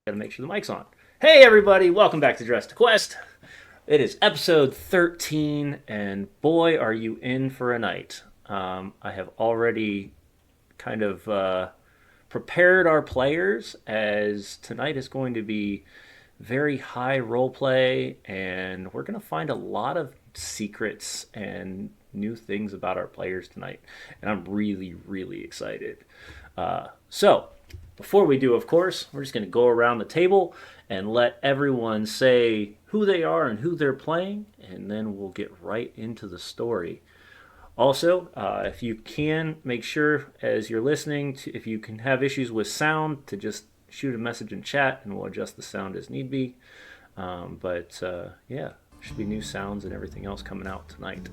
Gotta make sure the mic's on. Hey everybody, welcome back to Dress to Quest. It is episode 13, and boy, are you in for a night. I have already kind of prepared our players, as tonight is going to be very high roleplay, and we're going to find a lot of secrets and new things about our players tonight. And I'm really, really excited. So, before we do, of course, we're just going to go around the table and let everyone say who they are and who they're playing, and then we'll get right into the story. Also, if you can, make sure as you're listening, if you can have issues with sound, to just shoot a message in chat and we'll adjust the sound as need be. Yeah, should be new sounds and everything else coming out tonight.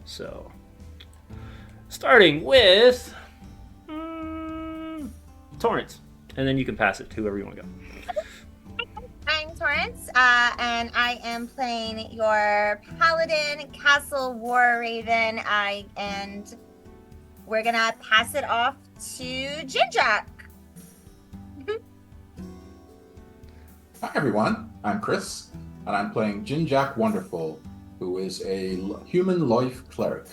So, starting with Torrance, and then you can pass it to whoever you want to go. I'm Torrance, and I am playing your Paladin, Castle War Raven, and we're gonna pass it off to Jinjack. Hi everyone, I'm Chris, and I'm playing Jinjack Wonderful, who is a human life cleric.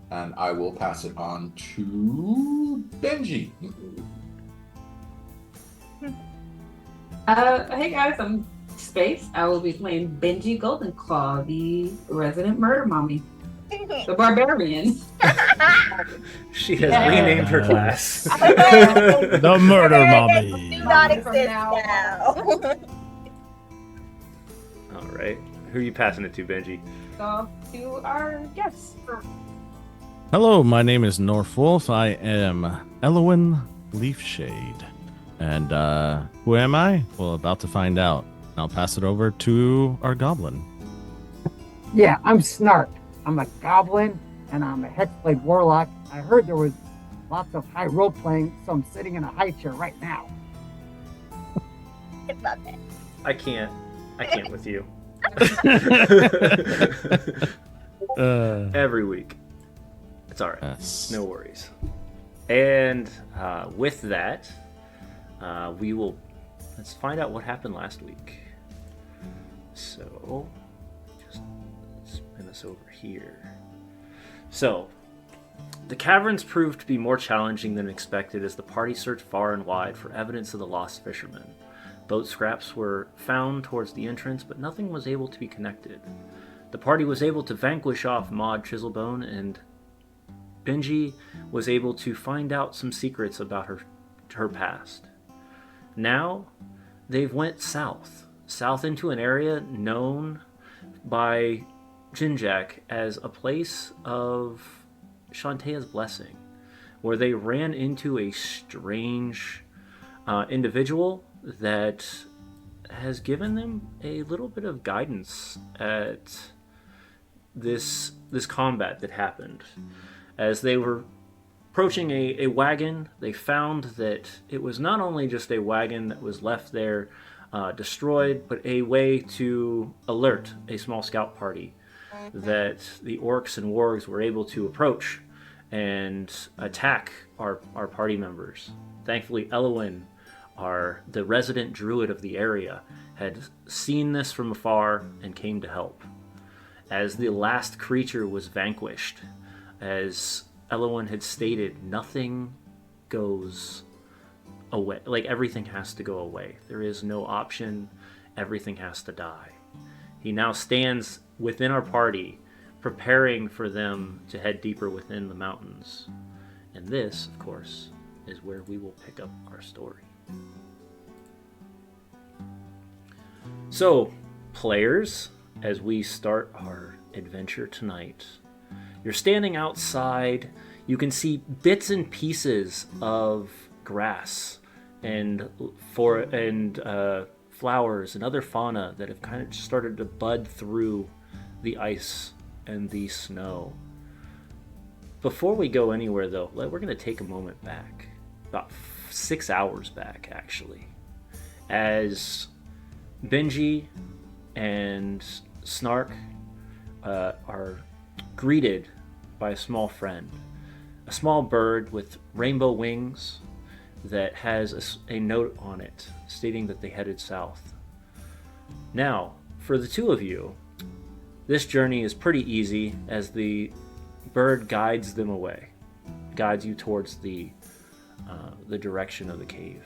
And I will pass it on to Benji. Hey guys, I'm Space. I will be playing Benji Goldenclaw, the resident murder mommy, the barbarian. She has renamed her class. The murder mommy. Do not exist now. All right, who are you passing it to, Benji? So to our guests. Hello, my name is Norfolf. I am Elowin Leafshade. And who am I? Well, about to find out. I'll pass it over to our goblin. Yeah, I'm Snark. I'm a goblin, and I'm a Hexblade Warlock. I heard there was lots of high role playing, so I'm sitting in a high chair right now. I love it. I can't with you. Every week. It's all right. Yes. No worries. And with that, let's find out what happened last week. So, just spin this over here. So, the caverns proved to be more challenging than expected as the party searched far and wide for evidence of the lost fishermen. Boat scraps were found towards the entrance, but nothing was able to be connected. The party was able to vanquish off Maud Chiselbone, and Benji was able to find out some secrets about her past. Now, they've went south into an area known by Jinjack as a place of Shantaea's blessing, where they ran into a strange individual that has given them a little bit of guidance at this combat that happened. As they were approaching a wagon, they found that it was not only just a wagon that was left there destroyed, but a way to alert a small scout party that the orcs and wargs were able to approach and attack our party members. Thankfully, Elowin, the resident druid of the area, had seen this from afar and came to help. As the last creature was vanquished, as Elowin had stated, nothing goes away. Like, everything has to go away. There is no option. Everything has to die. He now stands within our party, preparing for them to head deeper within the mountains. And this, of course, is where we will pick up our story. So, players, as we start our adventure tonight, you're standing outside. You can see bits and pieces of grass and flowers and other fauna that have kind of started to bud through the ice and the snow. Before we go anywhere, though, we're going to take a moment back, about 6 hours back, actually, as Benji and Snark are greeted by a small friend, a small bird with rainbow wings that has a note on it stating that they headed south. Now, for the two of you, this journey is pretty easy as the bird guides them away, guides you towards the direction of the cave.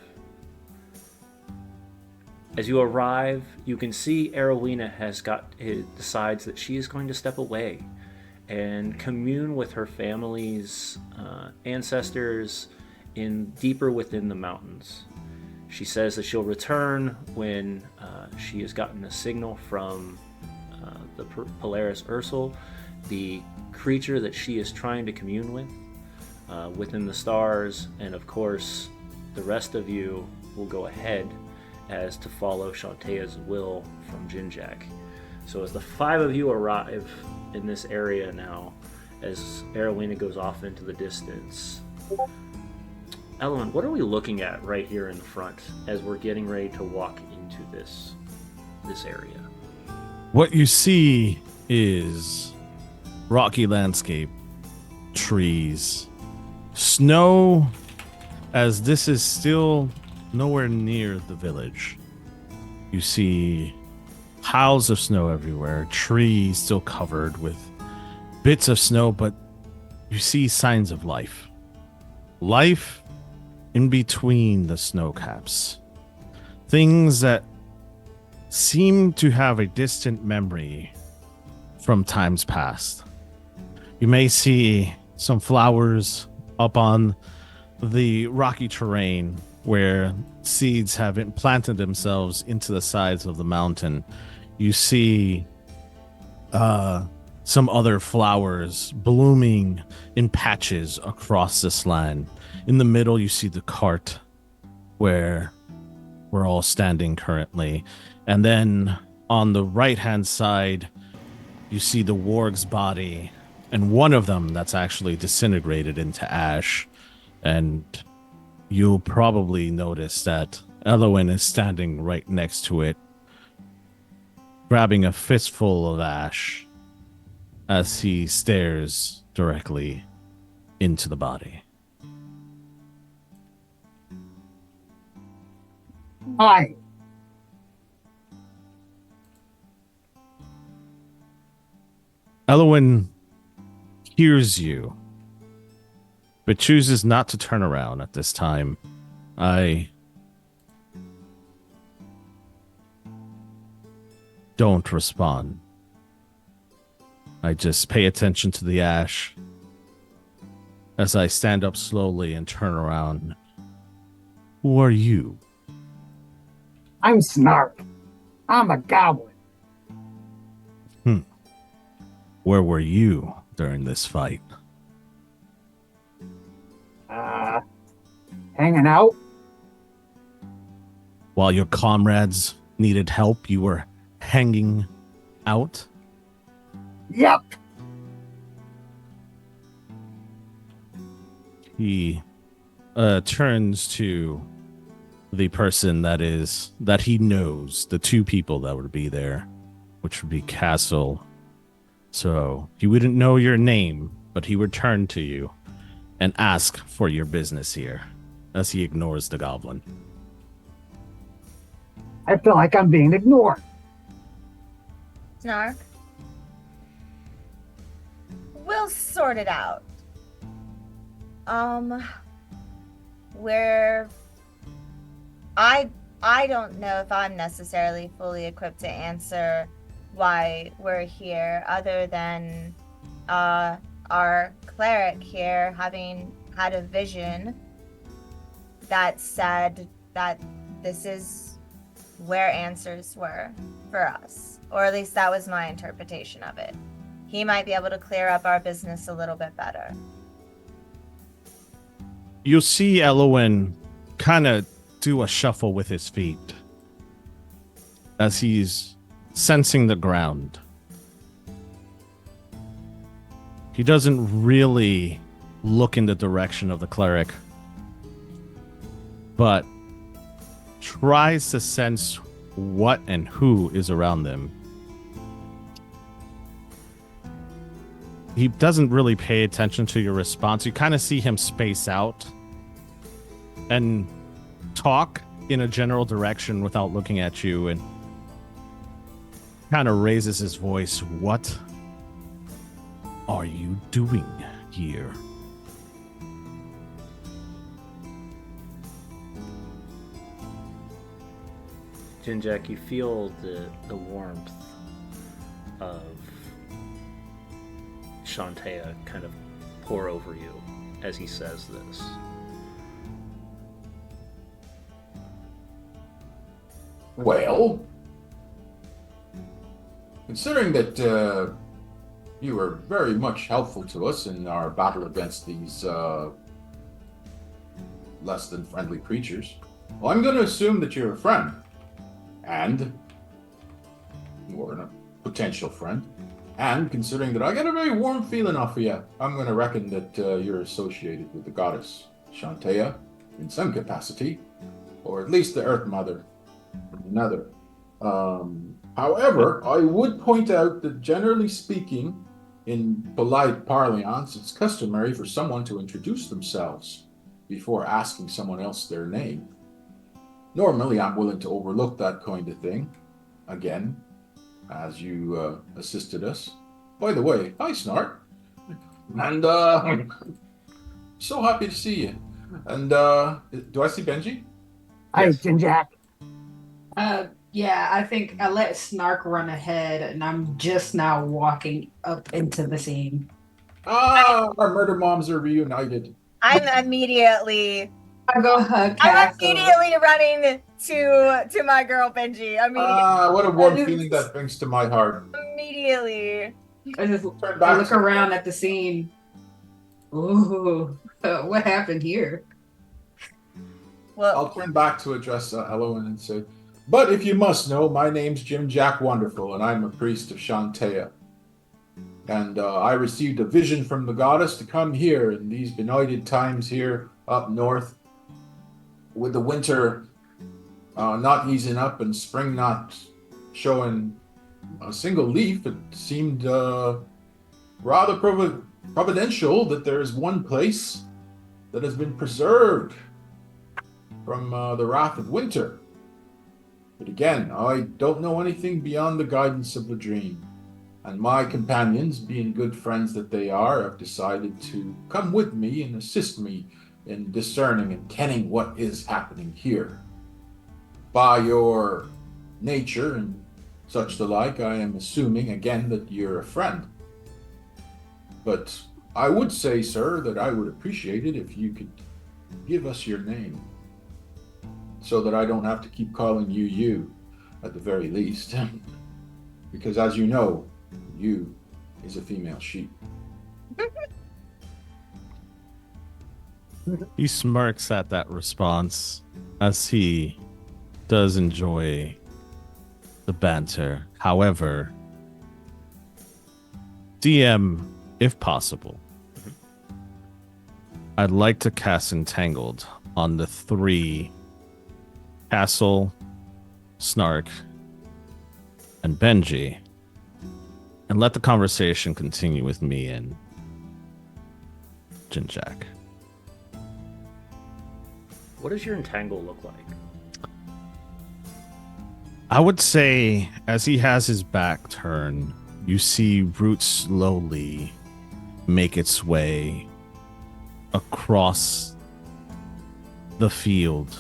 As you arrive, you can see Arowena decides that she is going to step away and commune with her family's ancestors deeper within the mountains. She says that she'll return when she has gotten a signal from the Polaris Ursel, the creature that she is trying to commune with within the stars, and of course the rest of you will go ahead as to follow Shantaea's will from Jinjak. So as the five of you arrive in this area now, as Arowena goes off into the distance, Ellen, what are we looking at right here in the front as we're getting ready to walk into this area? What you see is rocky landscape, trees, snow, as this is still nowhere near the village. You see piles of snow everywhere, trees still covered with bits of snow, but you see signs of life. Life in between the snow caps. Things that seem to have a distant memory from times past. You may see some flowers up on the rocky terrain where seeds have implanted themselves into the sides of the mountain. You see some other flowers blooming in patches across this land. In the middle, you see the cart where we're all standing currently. And then on the right-hand side, you see the warg's body, and one of them that's actually disintegrated into ash. And you'll probably notice that Elowen is standing right next to it, grabbing a fistful of ash as he stares directly into the body. Hi. Elowen hears you, but chooses not to turn around at this time. I don't respond. I just pay attention to the ash as I stand up slowly and turn around. Who are you? I'm Snark. I'm a goblin. Where were you during this fight? Hanging out. While your comrades needed help, you were hanging out? Yep. He turns to the person that he knows, the two people that would be there, which would be Castle. So he wouldn't know your name, but he would turn to you and ask for your business here, as he ignores the goblin. I feel like I'm being ignored. Snark. We'll sort it out. Where I don't know if I'm necessarily fully equipped to answer why we're here, other than our cleric here having had a vision that said that this is where answers were for us, or at least that was my interpretation of it. He might be able to clear up our business a little bit better. You'll see Elowen kind of do a shuffle with his feet as he's sensing the ground. He doesn't really look in the direction of the cleric, but tries to sense what and who is around them. He doesn't really pay attention to your response. You kind of see him space out and talk in a general direction without looking at you, and kind of raises his voice. What are you doing here? Jinjak, you feel the warmth of Shantea kind of pour over you as he says this. Well, considering that you were very much helpful to us in our battle against these less than friendly creatures, well, I'm going to assume that you're a friend. And, or a potential friend. And considering that I got a very warm feeling off of you, I'm going to reckon that you're associated with the goddess Shantea in some capacity, or at least the Earth Mother in another. However, I would point out that generally speaking, in polite parlance, it's customary for someone to introduce themselves before asking someone else their name. Normally, I'm willing to overlook that kind of thing. Again, as you assisted us. By the way, hi, Snart. And, so happy to see you. And, do I see Benji? Hi, Yes. Jinjak. Yeah, I think I let Snark run ahead, and I'm just now walking up into the scene. Ah, our murder moms are reunited. I'm immediately I go hug I'm Castle. immediately running to my girl Benji. Ah, what a warm feeling that brings to my heart. Immediately. I just Turn back look to- around at the scene. Ooh, what happened here? Well, I'll turn back to address Elowen and say, but if you must know, my name's Jim Jack Wonderful, and I'm a priest of Shantea. And I received a vision from the goddess to come here in these benighted times here up north, with the winter not easing up and spring not showing a single leaf. It seemed rather providential that there is one place that has been preserved from the wrath of winter. But again, I don't know anything beyond the guidance of the dream. And my companions, being good friends that they are, have decided to come with me and assist me in discerning and kenning what is happening here. By your nature and such the like, I am assuming again that you're a friend. But I would say, sir, that I would appreciate it if you could give us your name, so that I don't have to keep calling you at the very least. Because as you know, you is a female sheep. He smirks at that response, as he does enjoy the banter. However, DM, if possible, I'd like to cast Entangled on the 3 Castle, Snark, and Benji, and let the conversation continue with me and Jinjak. What does your entangle look like? I would say, as he has his back turned, you see Root slowly make its way across the field.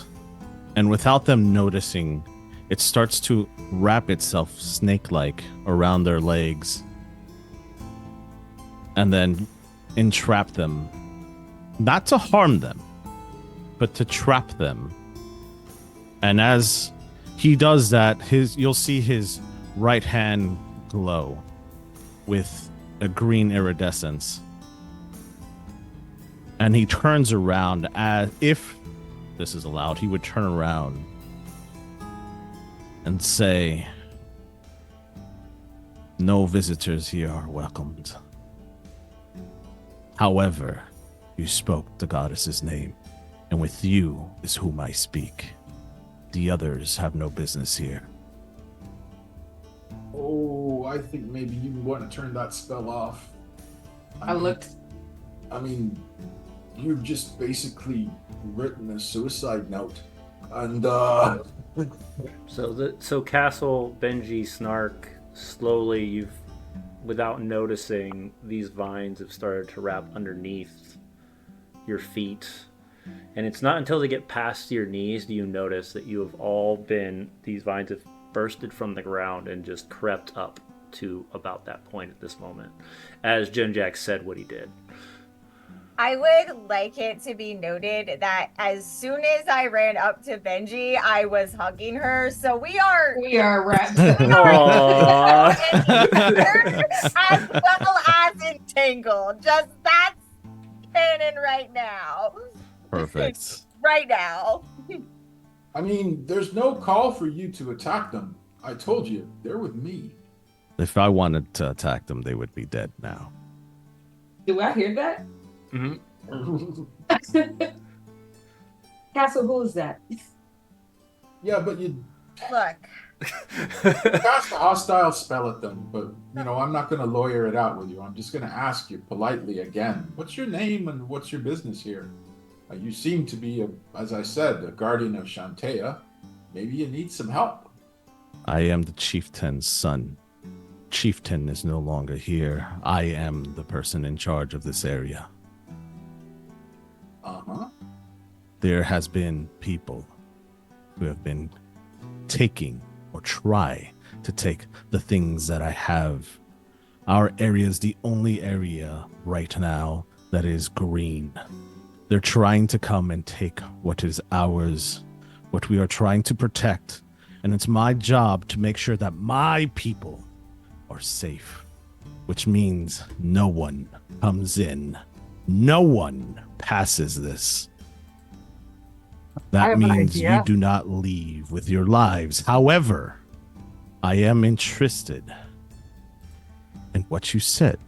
And without them noticing, it starts to wrap itself snake-like around their legs. And then entrap them. Not to harm them, but to trap them. And as he does that, you'll see his right hand glow with a green iridescence. And he turns around, as if this is allowed, he would turn around and say, "No visitors here are welcomed. However, you spoke the goddess's name, and with you is whom I speak. The others have no business here." Oh, I think maybe you want to turn that spell off. I looked. I mean, you've just basically written a suicide note. And, So Castle, Benji, Snark, slowly without noticing, these vines have started to wrap underneath your feet. And it's not until they get past your knees do you notice that these vines have bursted from the ground and just crept up to about that point at this moment, as Jim Jack said what he did. I would like it to be noted that as soon as I ran up to Benji, I was hugging her. So we are wrapped. Aww. as well as entangled. Just that's canon right now. Perfect. Right now. I mean, there's no call for you to attack them. I told you, they're with me. If I wanted to attack them, they would be dead now. Do I hear that? Mm-hmm. Castle, who is that? Yeah, but you Look, cast a hostile spell at them, but, I'm not going to lawyer it out with you. I'm just going to ask you politely again, what's your name and what's your business here? You seem to be, as I said, a guardian of Shantea. Maybe you need some help. I am the chieftain's son. Chieftain is no longer here. I am the person in charge of this area. Uh-huh. There has been people who have been taking or try to take the things that I have. Our area is the only area right now that is green. They're trying to come and take what is ours, what we are trying to protect. And it's my job to make sure that my people are safe, which means no one comes in. No one passes this. I That have an means idea. you do not leave with your lives. However, I am interested in what you said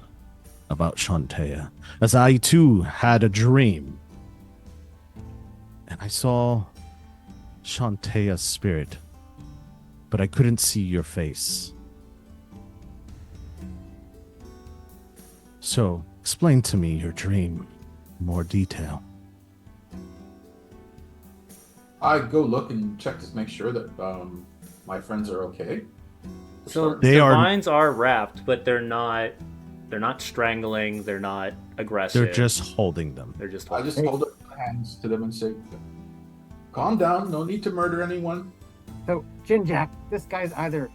about Shantea, as I too had a dream. And I saw Shantea's spirit, but I couldn't see your face. So, explain to me your dream in more detail. I go look and check to make sure that my friends are okay. So They the are- vines are wrapped, but they're not strangling, they're not aggressive. They're just holding them. They're just I just hold up my hands to them and say, calm down, no need to murder anyone. So, Jinjak, this guy's either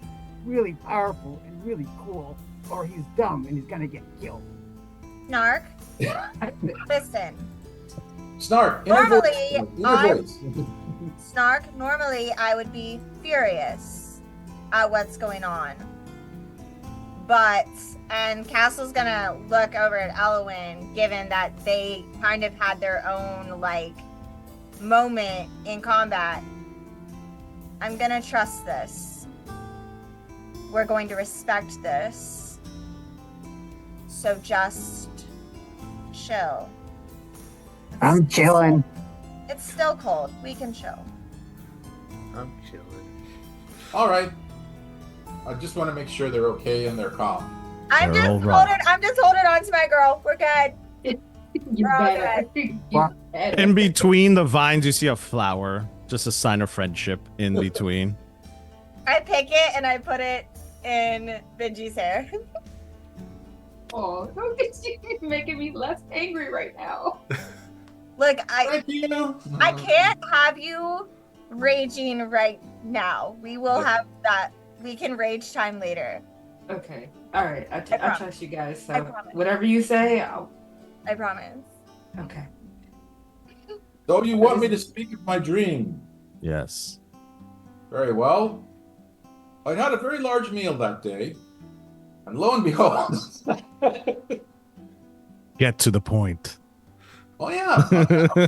really powerful and really cool, or he's dumb and he's gonna get killed. Snark, listen. Snark, Normally, voice. Snark, normally I would be furious at what's going on. And Castle's gonna look over at Elwyn, given that they kind of had their own, moment in combat. I'm gonna trust this. We're going to respect this. So just chill. I'm chilling. It's still cold. We can chill. I'm chilling. All right. I just want to make sure they're okay and they're calm. I'm They're just all right. holding on to my girl. We're good. You We're all better. good. What? In between the vines, you see a flower, just a sign of friendship in between. I pick it and I put it in Benji's hair. Oh, don't get you making me less angry right now. Look, I Thank you. can't have you raging right now. We will have that. We can rage time later. Okay. All right. I promise. trust you guys. I So promise. whatever you say, I promise. okay. So you want me to speak of my dream? Yes. Very well. I had a very large meal that day, and lo and behold, Get to the point. oh yeah,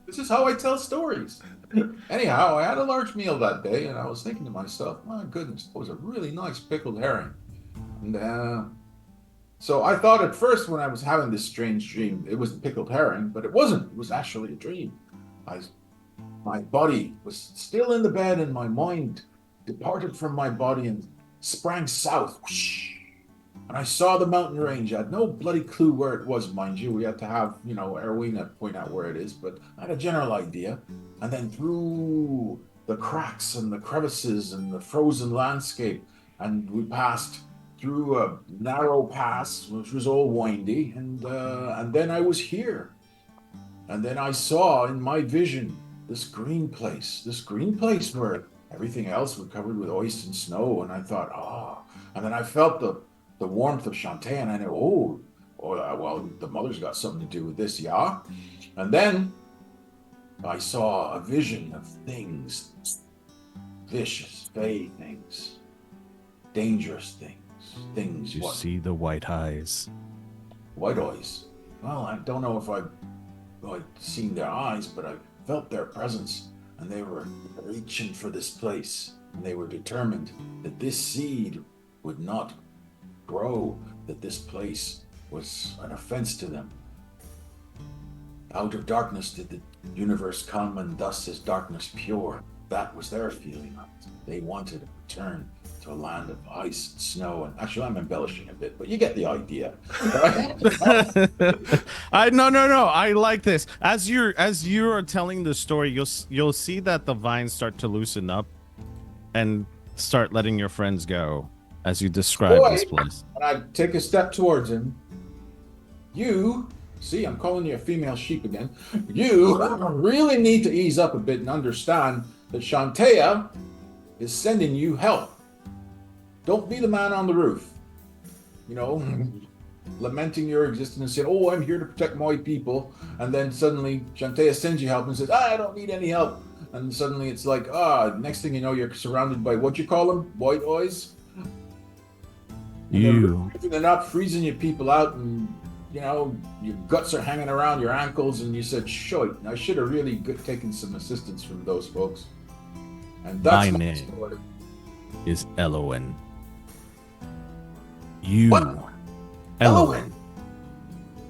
this is how I tell stories. Anyhow, I had a large meal that day, and I was thinking to myself, my goodness, that was a really nice pickled herring. And so I thought at first when I was having this strange dream, it was pickled herring, but it wasn't. It was actually a dream. My body was still in the bed, and my mind departed from my body and sprang south. Whoosh. and I saw the mountain range. I had no bloody clue where it was, mind you. We had to have, Erwin point out where it is, but I had a general idea. And then through the cracks and the crevices and the frozen landscape, and we passed through a narrow pass, which was all windy, and then I was here. And then I saw in my vision this green place where everything else was covered with ice and snow. And I thought, and then I felt the warmth of Shantae, and I knew, well, the mother's got something to do with this, yeah. And then I saw a vision of things, vicious, fey things, dangerous things. You What? see the white eyes. White eyes. Well, I don't know if I'd seen their eyes, but I felt their presence, and they were reaching for this place, and they were determined that this seed would not grow, that this place was an offense to them. Out of darkness did the universe come, and thus is darkness pure. That was their feeling of it. They wanted to return to a land of ice and snow. And actually, I'm embellishing a bit, but you get the idea. No. I like this. As you're telling the story, you'll see that the vines start to loosen up and start letting your friends go as you describe this place. And I take a step towards him. You, see, I'm calling you a female sheep again. You really need to ease up a bit and understand that Shantae is sending you help. Don't be the man on the roof, lamenting your existence and saying, "Oh, I'm here to protect my people," and then suddenly Shantae sends you help and says, "I don't need any help," and suddenly it's like, next thing you know, you're surrounded by what you call them, white eyes. They're not freezing your people out, and your guts are hanging around your ankles, and you said, "Shite, I should have really taken some assistance from those folks." And that's my name is Elowen. You, what? Elowen.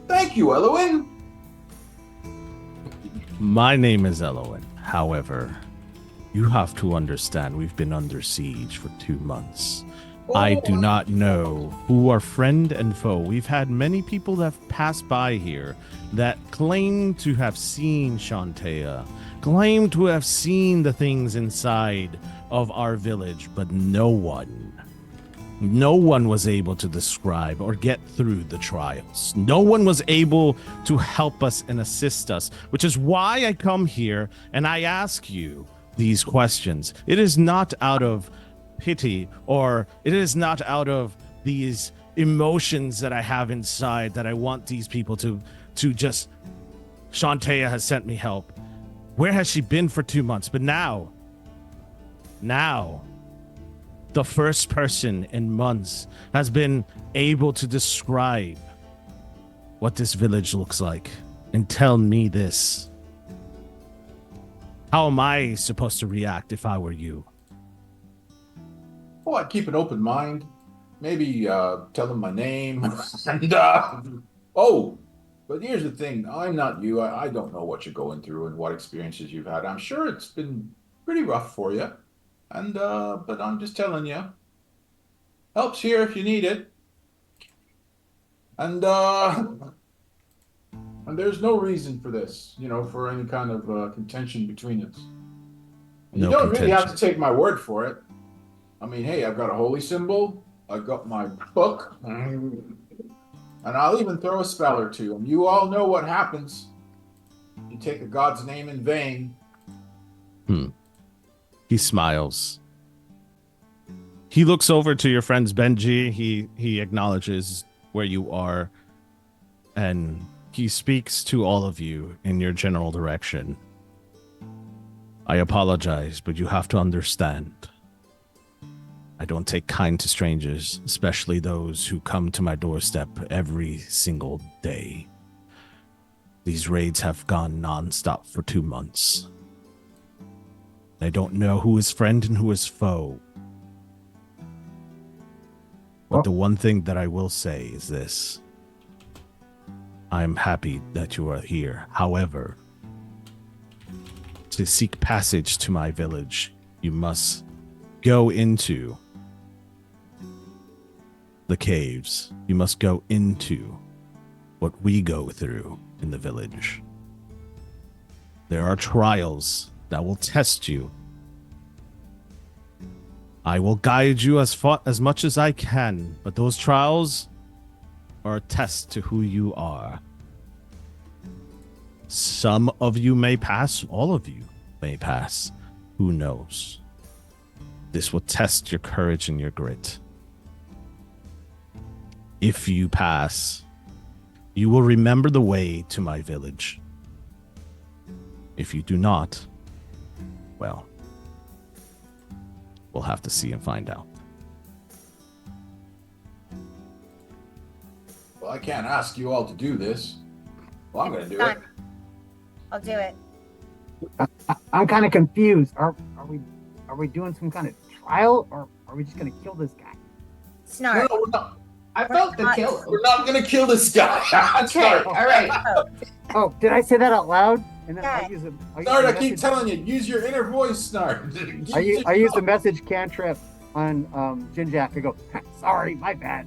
Thank you, Elowen. My name is Elowen. However, you have to understand we've been under siege for 2 months. I do not know who are friend and foe. We've had many people that have passed by here that claim to have seen Shantae, claim to have seen the things inside of our village, but no one was able to describe or get through the trials. No one was able to help us and assist us, which is why I come here and I ask you these questions. It is not out of pity, or it is not out of these emotions that I have inside that I want these people to just, Shantae has sent me help. Where has she been for 2 months? But now, the first person in months has been able to describe what this village looks like and tell me this. How am I supposed to react if I were you? Oh, I'd keep an open mind. Maybe tell them my name. And but here's the thing. I'm not you. I don't know what you're going through and what experiences you've had. I'm sure it's been pretty rough for you. And but I'm just telling you. Help's here if you need it. And there's no reason for this, for any kind of contention between us. And you don't really have to take my word for it. I mean, hey, I've got a holy symbol. I've got my book. And I'll even throw a spell or two. And you all know what happens. You take a god's name in vain. He smiles. He looks over to your friends Benji. He acknowledges where you are. And he speaks to all of you in your general direction. I apologize, but you have to understand. I don't take kind to strangers, especially those who come to my doorstep every single day. These raids have gone non-stop for 2 months. I don't know who is friend and who is foe. But the one thing that I will say is this. I'm happy that you are here. However, to seek passage to my village, you must go into the caves. You must go into what we go through in the village. There are trials that will test you. I will guide you as much as I can, but those trials are a test to who you are. Some of you may pass, all of you may pass. Who knows? This will test your courage and your grit. If you pass, you will remember the way to my village. If you do not, well, we'll have to see and find out. Well, I can't ask you all to do this. Well, I'm going to do it. Done. I'll do it. I'm kind of confused. Are we doing some kind of trial, or are we just gonna kill this guy? Snark. No, we're not. I felt the not- kill. We're not going to kill this guy. Okay, Snart. all right. Oh, did I say that out loud? And then Yeah. I'll use a Snart, I keep message- telling you, use your inner voice, Snart. I use the message cantrip on Jinjak. I go, sorry, my bad.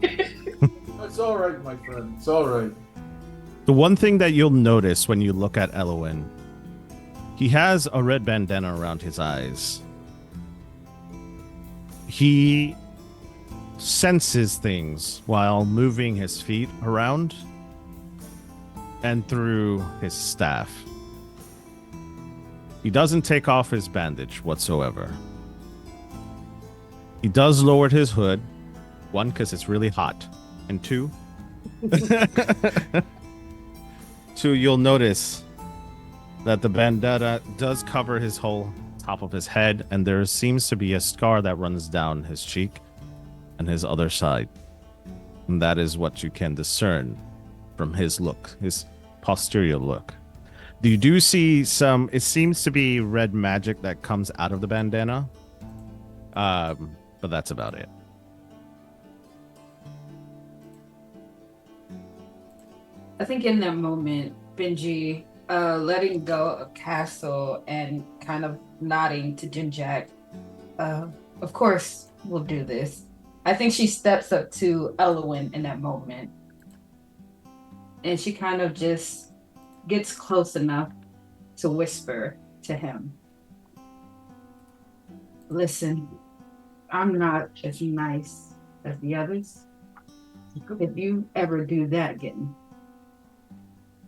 It's all right, my friend. It's all right. The one thing that you'll notice when you look at Elowin, he has a red bandana around his eyes. He senses things while moving his feet around and through his staff. He doesn't take off his bandage whatsoever. He does lower his hood, one, because it's really hot, and two, you'll notice that the bandana does cover his whole top of his head, and there seems to be a scar that runs down his cheek and his other side. And that is what you can discern from his look, his posterior look. You do see some, it seems to be red magic that comes out of the bandana. But that's about it. I think in that moment, Benji, letting go of Castle and kind of nodding to Jinjak, of course we'll do this. I think she steps up to Elowin in that moment. And she kind of just gets close enough to whisper to him. Listen, I'm not as nice as the others. If you ever do that again,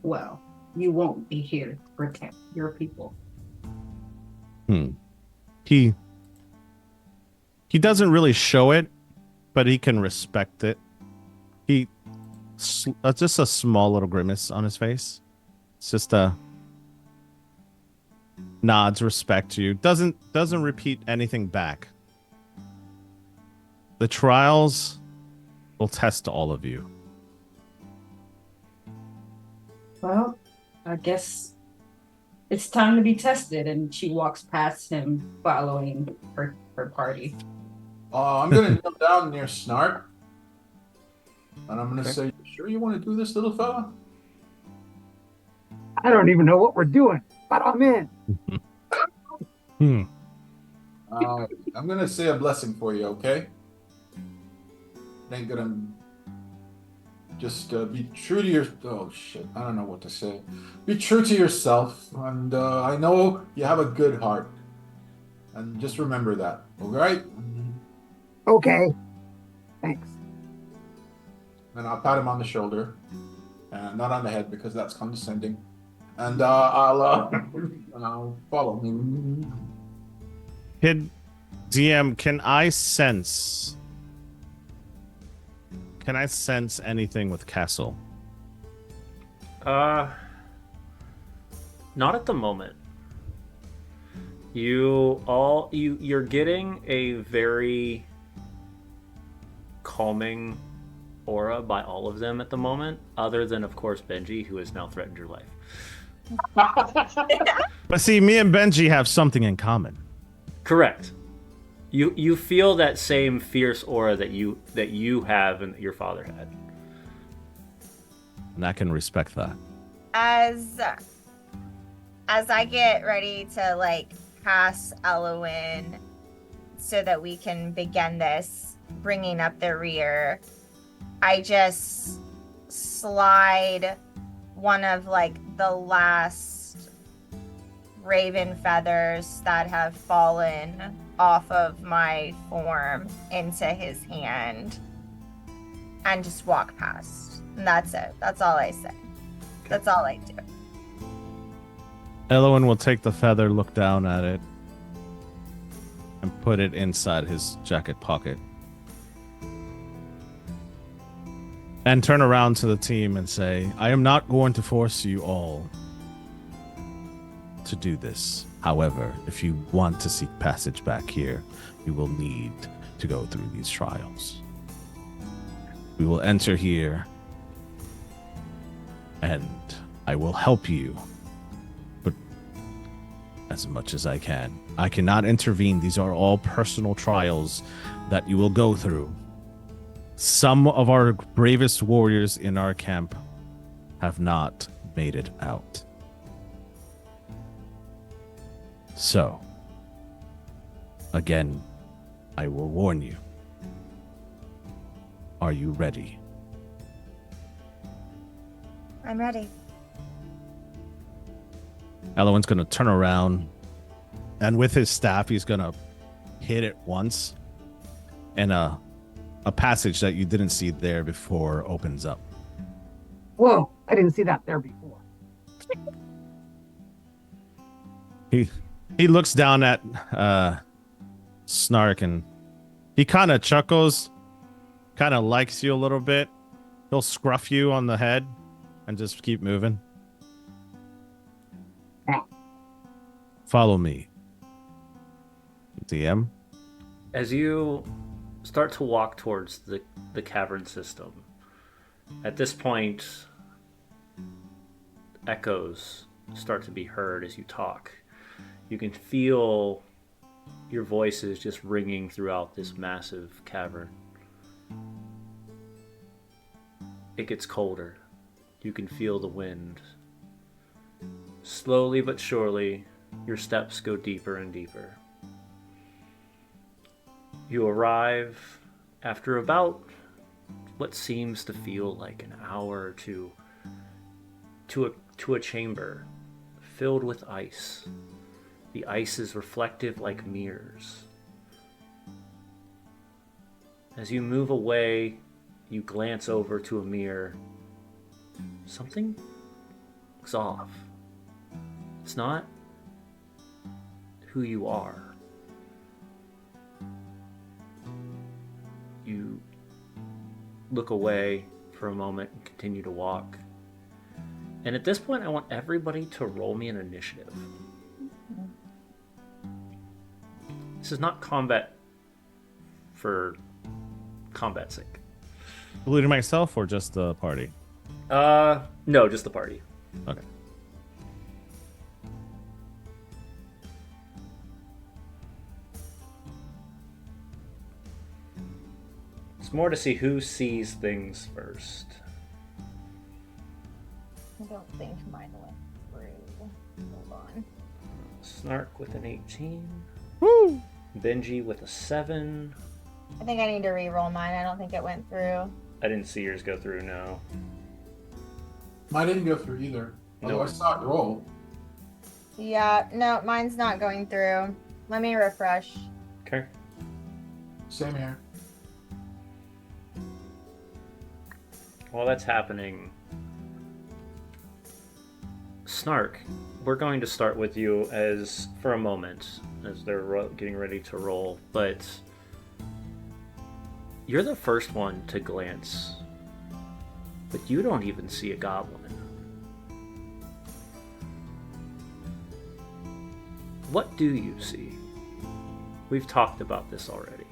well, you won't be here to protect your people. He doesn't really show it, but he can respect it. Just a small little grimace on his face. It's just a nods respect to you. Doesn't repeat anything back. The trials will test all of you. Well, I guess it's time to be tested. And she walks past him, following her party. I'm going to kneel down near Snart. And I'm going to say, you sure you want to do this, little fella? I don't even know what we're doing, but I'm in. I'm going to say a blessing for you, okay? Ain't going to just be true to your... Oh, shit. I don't know what to say. Be true to yourself. And I know you have a good heart. And just remember that, all right? Okay. Thanks. And I'll pat him on the shoulder. And not on the head, because that's condescending. And I'll follow him. Kid DM, can I sense anything with Castle? Not at the moment. You're getting a very calming aura by all of them at the moment, other than of course Benji, who has now threatened your life. But see, me and Benji have something in common. Correct. You feel that same fierce aura that you have and that your father had. And I can respect that. As I get ready to like cast Elowin so that we can begin this, bringing up the rear, I just slide one of like the last raven feathers that have fallen off of my form into his hand and just walk past. And that's it. That's all I say. That's all I do. Elowen will take the feather, look down at it, and put it inside his jacket pocket. And turn around to the team and say, I am not going to force you all to do this. However, if you want to seek passage back here, you will need to go through these trials. We will enter here, and I will help you, but as much as I can. I cannot intervene. These are all personal trials that you will go through. Some of our bravest warriors in our camp have not made it out. So, again, I will warn you. Are you ready? I'm ready. Elowen's going to turn around, and with his staff, he's going to hit it once, and a passage that you didn't see there before opens up. Whoa, I didn't see that there before. He looks down at Snark, and he kind of chuckles, kind of likes you a little bit. He'll scruff you on the head and just keep moving. Follow me. DM? As you start to walk towards the cavern system, at this point, echoes start to be heard as you talk. You can feel your voices just ringing throughout this massive cavern. It gets colder. You can feel the wind. Slowly but surely, your steps go deeper and deeper. You arrive after about what seems to feel like an hour or two to a chamber filled with ice. The ice is reflective like mirrors. As you move away, you glance over to a mirror. Something looks off. It's not who you are. You look away for a moment and continue to walk. And at this point, I want everybody to roll me an initiative. This is not combat for combat's sake. Including myself or just the party? No, just the party. Okay. It's more to see who sees things first. I don't think mine went through. Hold on. Snark with an 18. Woo! Benji with a 7. I think I need to re-roll mine. I don't think it went through. I didn't see yours go through, no. Mine didn't go through either. Although I saw it roll. Yeah, no, mine's not going through. Let me refresh. Okay. Same here. While that's happening, Snark, we're going to start with you as for a moment, as they're getting ready to roll, but you're the first one to glance, but you don't even see a goblin. What do you see? We've talked about this already.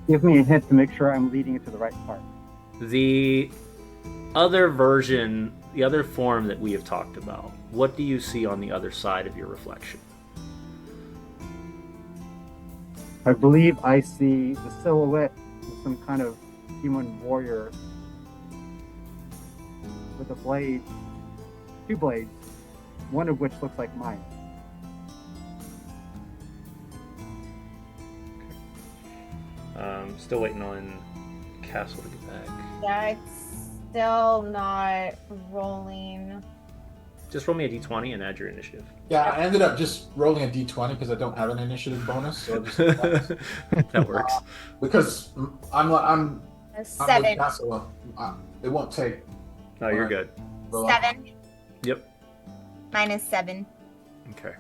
Give me a hint to make sure I'm leading it to the right part. The other version, the other form that we have talked about, what do you see on the other side of your reflection? I believe I see the silhouette of some kind of human warrior with a blade, 2 blades, one of which looks like mine. Still waiting on Castle to get back. Yeah, it's still not rolling. Just roll me a d20 and add your initiative. Yeah, I ended up just rolling a d20 because I don't have an initiative bonus. So just, That works. because I'm A with 7. Castle. It won't take. No, you're good. roll up. 7. Yep. Mine is 7. Okay.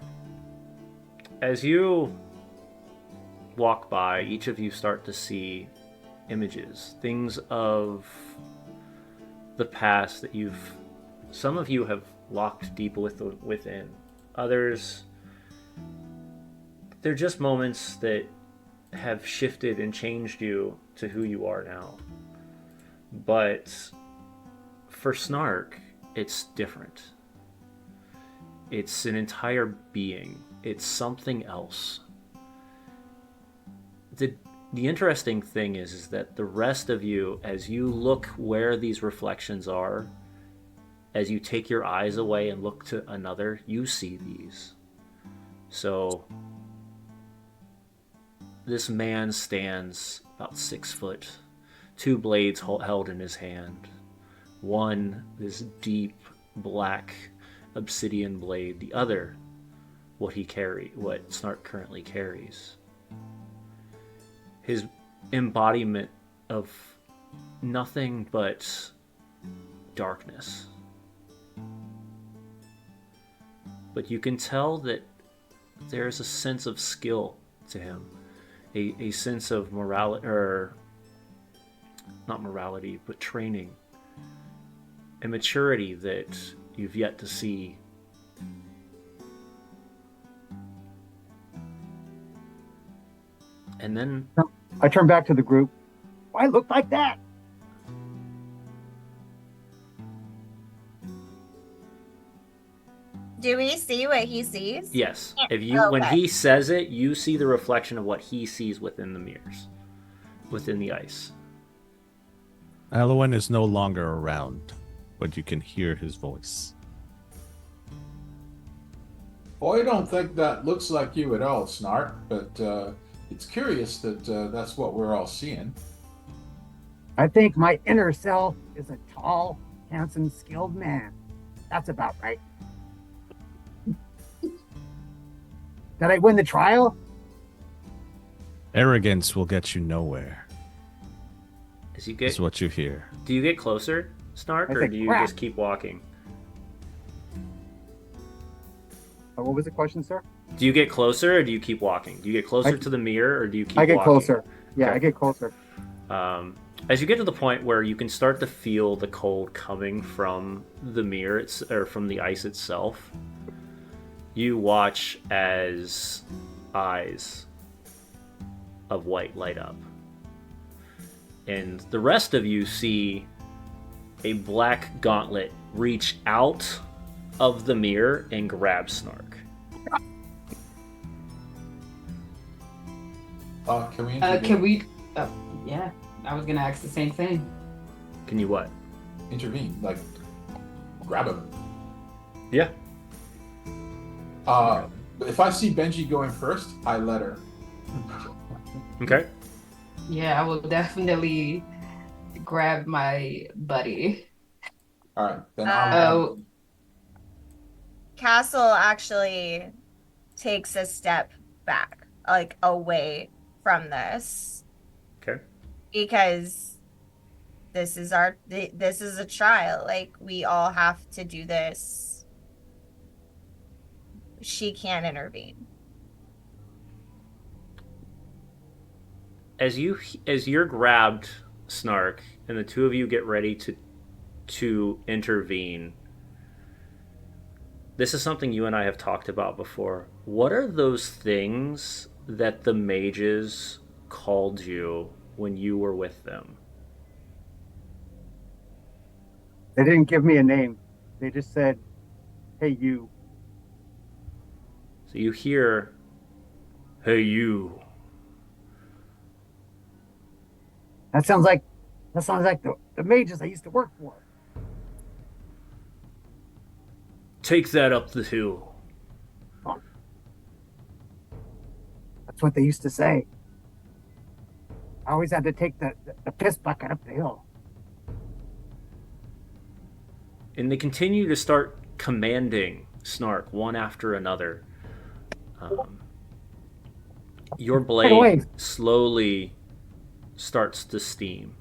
As you walk by, each of you start to see images, things of the past that some of you have locked deep within. Others, they're just moments that have shifted and changed you to who you are now. But for Snark, it's different. It's an entire being. It's something else. The interesting thing is that the rest of you, as you look where these reflections are, as you take your eyes away and look to another, you see these. So this man stands about 6 foot, 2 blades held in his hand. One, this deep black obsidian blade. The other, what Snark currently carries. His embodiment of nothing but darkness. But you can tell that there's a sense of skill to him, a sense of morality, or not morality, but training, a maturity that you've yet to see. And then I turn back to the group. Why look like that? Do we see what he sees? yes, Yeah. when Okay. he says it, you see the reflection of what he sees within the mirrors, within the ice. Elowen is no longer around, but you can hear his voice. Well, I don't think that looks like you at all, Snark, but it's curious that that's what we're all seeing. I think my inner self is a tall, handsome, skilled man. That's about right. Did I win the trial? Arrogance will get you nowhere, As you is get, what you hear. do you get closer, Snark, I or think do you crap. just keep walking? What was the question, sir? Do you get closer, or do you keep walking? Do you get closer to the mirror, or do you keep I get walking? closer. Yeah, Okay. I get closer. As you get to the point where you can start to feel the cold coming from the mirror, or from the ice itself, you watch as eyes of white light up. And the rest of you see a black gauntlet reach out of the mirror and grab Snark. Can we intervene? Can we? Yeah, I was gonna ask the same thing. Can you what? Intervene, like grab him. Yeah. But if I see Benji going first, I let her. Okay. Yeah, I will definitely grab my buddy. All right, then Oh. Castle actually takes a step back, like away from this, Okay. because this is a trial. Like, we all have to do this. She can't intervene. As you're grabbed, Snark, and the two of you get ready to intervene. This is something you and I have talked about before. What are those things that the mages called you when you were with them? They didn't give me a name. They just said, "Hey, you." So you hear, "Hey, you." That sounds like the mages I used to work for. Take that up the hill. That's what they used to say. I always had to take the piss bucket up the hill. And they continue to start commanding Snark one after another. Your Right away. blade slowly starts to steam.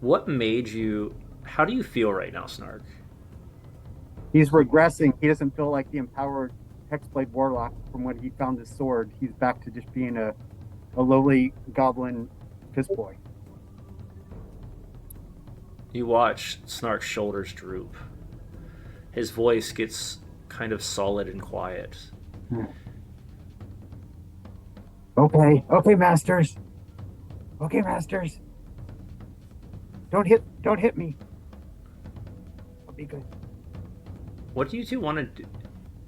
What made you. How do you feel right now, Snark? He's regressing. He doesn't feel like the empowered Hexblade Warlock from when he found his sword. He's back to just being a lowly goblin piss boy. You watch Snark's shoulders droop. His voice gets kind of solid and quiet. Okay, masters. Okay, masters. Don't hit me. I'll be good. What do you two want to do?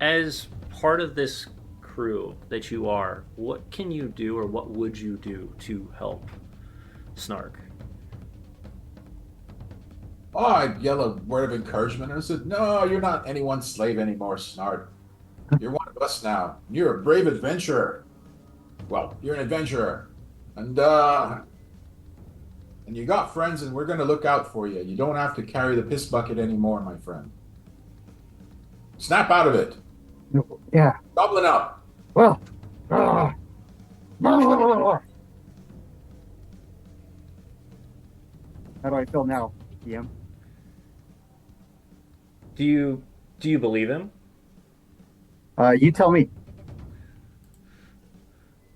As part of this crew that you are, what can you do or what would you do to help Snark? Oh, I'd yell a word of encouragement. I said, "No, you're not anyone's slave anymore, Snart. You're one of us now. You're a brave adventurer. Well, you're an adventurer, and you got friends, and we're gonna look out for you. You don't have to carry the piss bucket anymore, my friend. Snap out of it. Yeah. Goblin up. Well. How do I feel now, DM? Do you believe him? You tell me.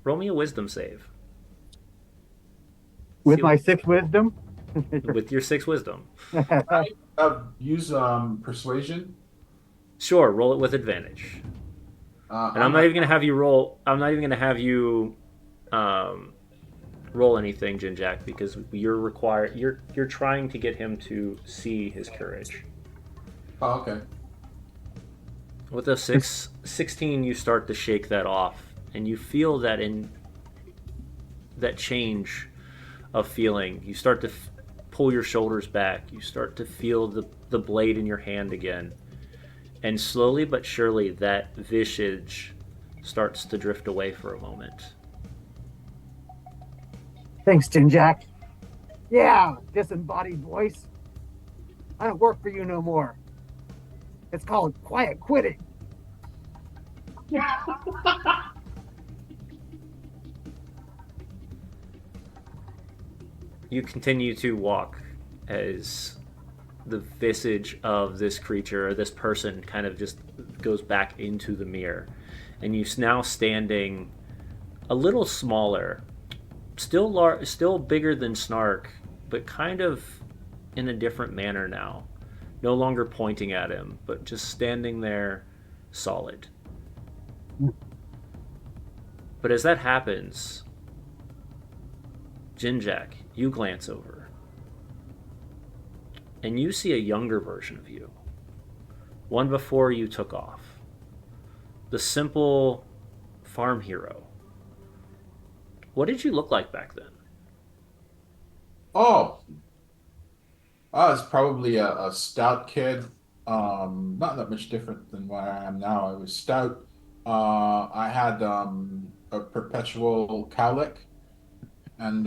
Roll me a wisdom save. With See my what- 6 wisdom? with your 6 wisdom. Use persuasion. Sure, roll it with advantage. And I'm not even gonna have you roll. I'm not even gonna have you roll anything, Jinjack, because you're required. You're trying to get him to see his courage. Oh, okay. With a 16, you start to shake that off, and you feel that in that change of feeling. You start to pull your shoulders back. You start to feel the blade in your hand again. And slowly but surely, that visage starts to drift away for a moment. Thanks, Jinjack. Yeah, disembodied voice. I don't work for you no more. It's called quiet quitting. You continue to walk as the visage of this creature, or this person, kind of just goes back into the mirror. And you're now standing a little smaller, still bigger than Snark, but kind of in a different manner now. No longer pointing at him, but just standing there solid. But as that happens, Jinjack, you glance over. And you see a younger version of you. One before you took off. The simple farm hero. What did you look like back then? Oh, I was probably a stout kid. Not that much different than what I am now. I was stout. I had a perpetual cowlick and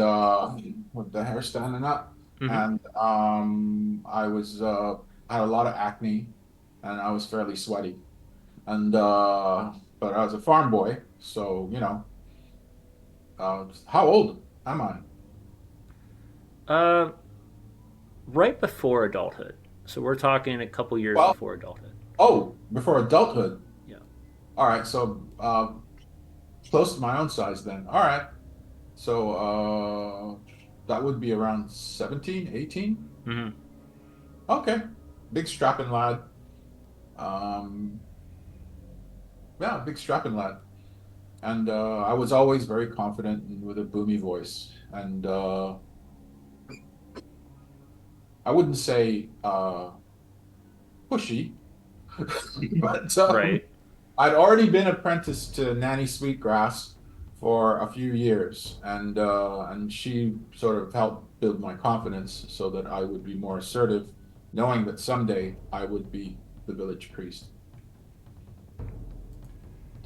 with the hair standing up. Mhm. And I was had a lot of acne, and I was fairly sweaty. And but I was a farm boy, so you know. How old am I? Uh, right before adulthood. So we're talking a couple years Well, before adulthood. oh, before adulthood. Yeah. All right, so close to my own size then. All right. So that would be around 17, 18. Mm-hmm. Okay. Big strapping lad. Um, yeah, big strapping lad. And I was always very confident and with a boomy voice. And I wouldn't say pushy, but Right. I'd already been apprenticed to Nanny Sweetgrass for a few years, and she sort of helped build my confidence so that I would be more assertive, knowing that someday I would be the village priest.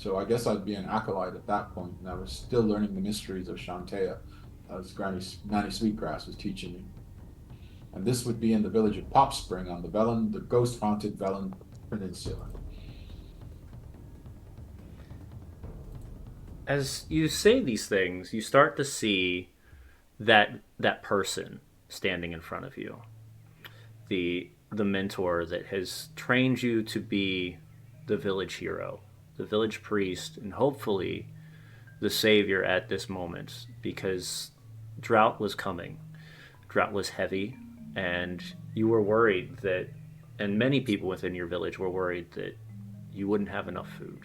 So I guess I'd be an acolyte at that point, and I was still learning the mysteries of Shantea, as Nanny Sweetgrass was teaching me. And this would be in the village of Pop Spring on the ghost-haunted Velen Peninsula. As you say these things, you start to see that person standing in front of you. The mentor that has trained you to be the village hero, the village priest, and hopefully the savior at this moment, because drought was coming. Drought was heavy, and you were worried that, and many people within your village were worried that you wouldn't have enough food.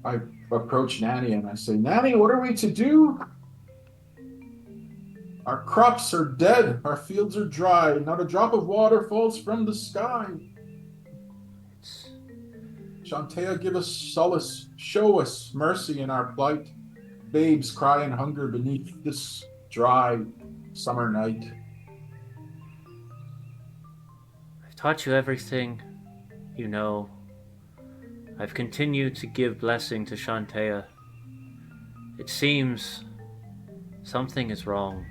I approach Nanny and I say, Nanny, what are we to do? Our crops are dead, our fields are dry, not a drop of water falls from the sky. It's, Shantea, give us solace, show us mercy in our plight. Babes cry in hunger beneath this dry summer night. I've taught you everything you know. I've continued to give blessing to Shantea. It seems something is wrong.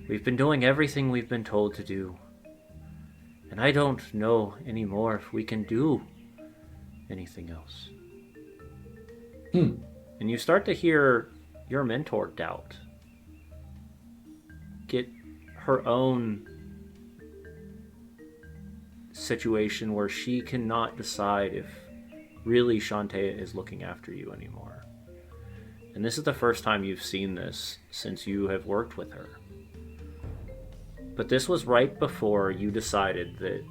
We've been doing everything we've been told to do. And I don't know anymore if we can do anything else. And you start to hear your mentor doubt. Get her own situation where she cannot decide if really Shantea is looking after you anymore. And this is the first time you've seen this since you have worked with her. But this was right before you decided that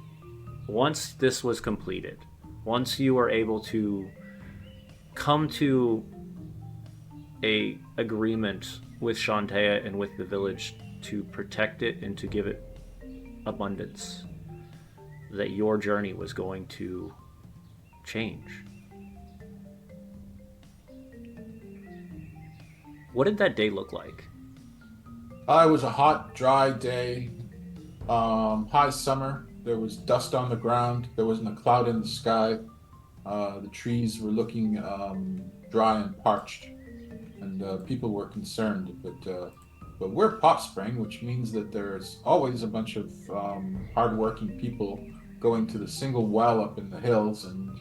once this was completed, once you were able to come to a agreement with Shantea and with the village to protect it and to give it abundance, that your journey was going to change. What did that day look like? It was a hot, dry day. High summer. There was dust on the ground. There wasn't a cloud in the sky. The trees were looking dry and parched, and people were concerned. But we're Pop Spring, which means that there's always a bunch of hardworking people going to the single well up in the hills, and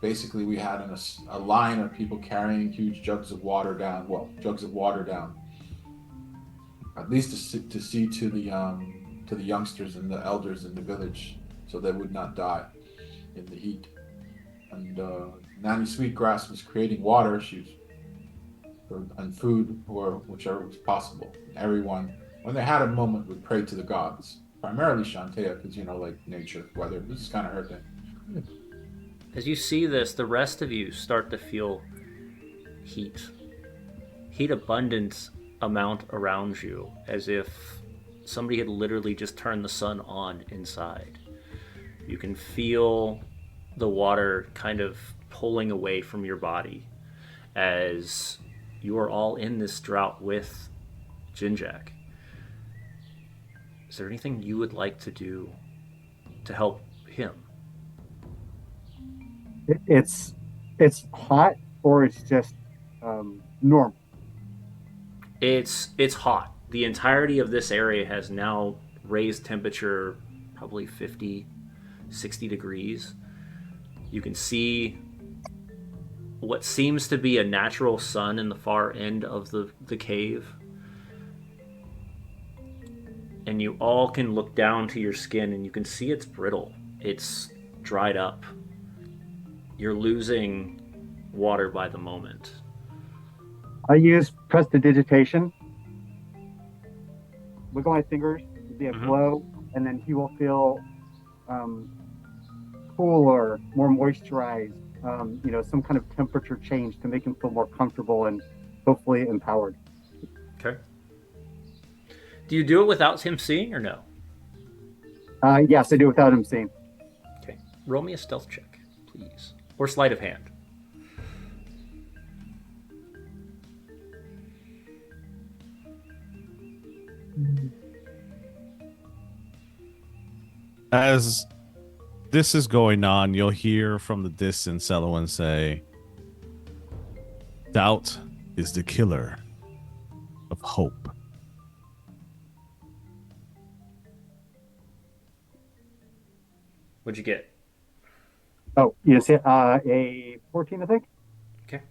basically we had a line of people carrying huge jugs of water down. Well, jugs of water down, at least to see to the youngsters and the elders in the village, so they would not die in the heat. And Nanny Sweetgrass was creating water, and food, or whichever was possible. Everyone, when they had a moment, would pray to the gods. Primarily Shantea, because like nature, weather. This is kind of her thing. As you see this, the rest of you start to feel heat. Heat abundant amount around you, as if somebody had literally just turned the sun on inside. You can feel the water kind of pulling away from your body as you are all in this drought with Jinjak. Is there anything you would like to do to help him? It's hot, or it's just normal. It's hot. The entirety of this area has now raised temperature probably 50, 60 degrees. You can see what seems to be a natural sun in the far end of the cave. And you all can look down to your skin and you can see it's brittle. It's dried up. You're losing water by the moment. I use prestidigitation. Wiggle my fingers, be a blow, and then he will feel cooler, more moisturized, some kind of temperature change to make him feel more comfortable and hopefully empowered. Okay. Do you do it without him seeing or no? Yes, I do without him seeing. Okay. Roll me a stealth check, please. Or sleight of hand. As this is going on, you'll hear from the distance Elowen say, "Doubt is the killer of hope." What'd you get? Oh, you see, a 14, I think. Okay.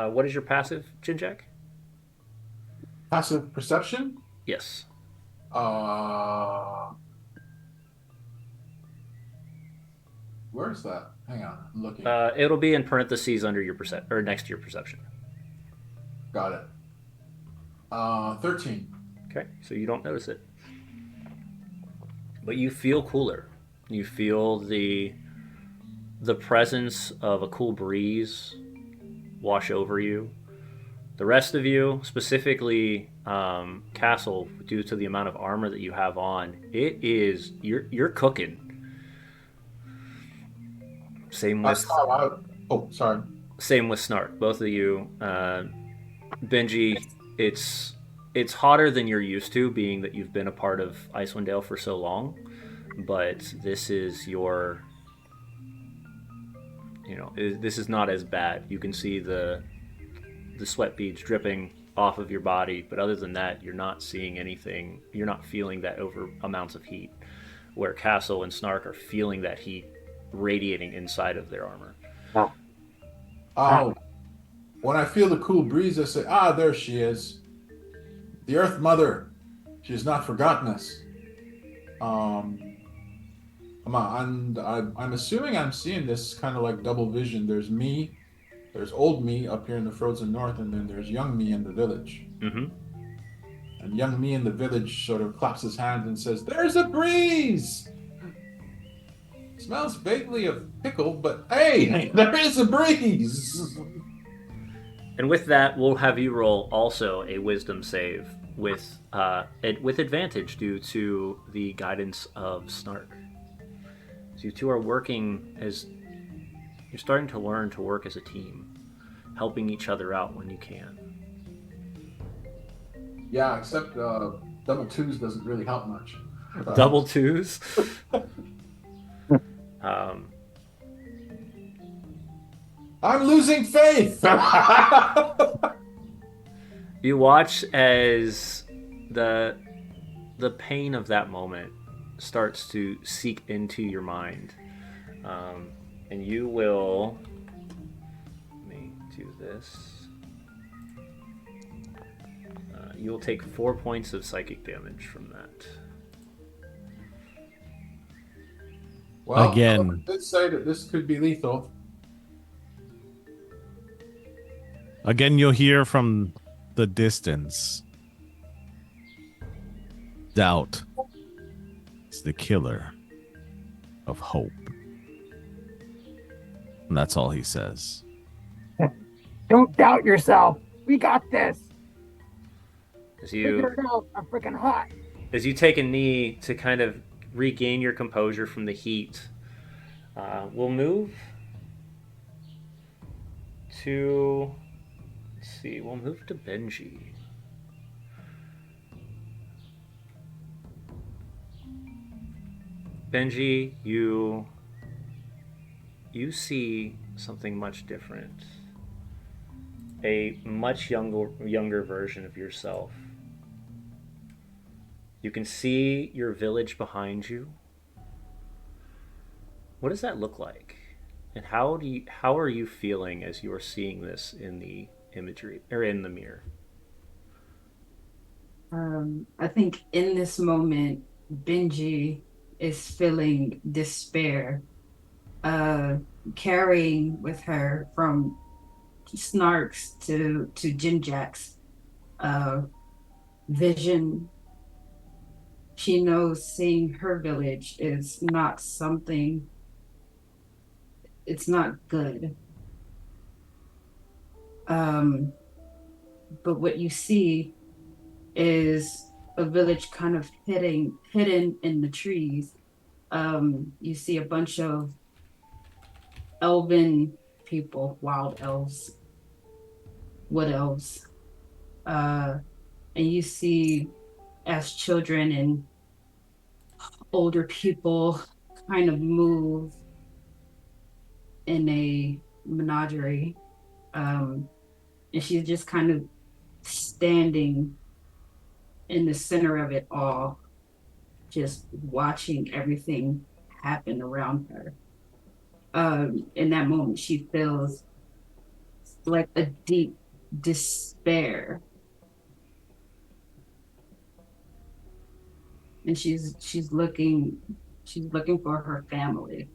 What is your passive, Jinjak? Passive perception? Yes. Uh, where's that? Hang on, I'm looking. It'll be in parentheses under your or next to your perception. Got it. 13. Okay, so you don't notice it, but you feel cooler. You feel the presence of a cool breeze wash over you. The rest of you, specifically Castle, due to the amount of armor that you have on, you're cooking. Same I with saw out. Oh, sorry. same with Snark. Both of you, Benji, it's hotter than you're used to, being that you've been a part of Icewind Dale for so long. But this is your, this is not as bad. You can see the sweat beads dripping off of your body, but other than that, you're not seeing anything. You're not feeling that over amounts of heat, where Castle and Snark are feeling that heat radiating inside of their armor. Oh, when I feel the cool breeze, I say, "Ah, there she is, the Earth Mother. She has not forgotten us." I'm assuming I'm seeing this kind of like double vision. There's me, there's old me up here in the frozen north, and then there's young me in the village. Mm-hmm. And young me in the village sort of claps his hands and says, "There's a breeze! Smells vaguely of pickle, but hey, there is a breeze!" And with that, we'll have you roll also a wisdom save with advantage due to the guidance of Snark. So you two are working as you're starting to learn to work as a team, helping each other out when you can. Yeah, except double twos doesn't really help much. Double twos. I'm losing faith. You watch as the pain of that moment starts to seep into your mind, and you will. Let me do this. You will take 4 points of psychic damage from that. Well, Again. I did say that this could be lethal. Again, you'll hear from the distance. Doubt is the killer of hope. And that's all he says. Don't doubt yourself. We got this. As Figure it out. I'm freaking hot. as you take a knee to kind of regain your composure from the heat, we'll move to. Let's see. We'll move to Benji. Benji, you see something much different. A much younger version of yourself. You can see your village behind you. What does that look like? And how are you feeling as you are seeing this in the imagery or in the mirror? I think in this moment, Benji is feeling despair, carrying with her from Snarks to Jinjack's vision. She knows seeing her village is not something, it's not good. But what you see is a village kind of hidden in the trees. You see a bunch of elven people, wild elves, wood elves, and you see as children and older people kind of move in a menagerie. And she's just kind of standing in the center of it all, just watching everything happen around her. In that moment, she feels like a deep despair, and she's looking for her family.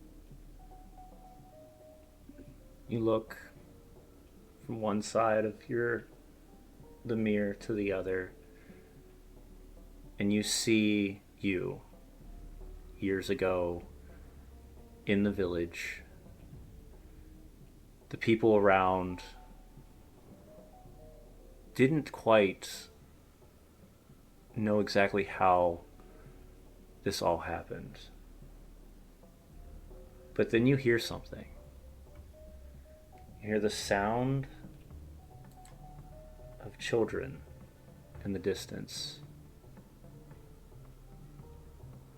You look from one side of the mirror to the other, and you see you years ago in the village. The people around didn't quite know exactly how this all happened. But then you hear something. You hear the sound of children in the distance.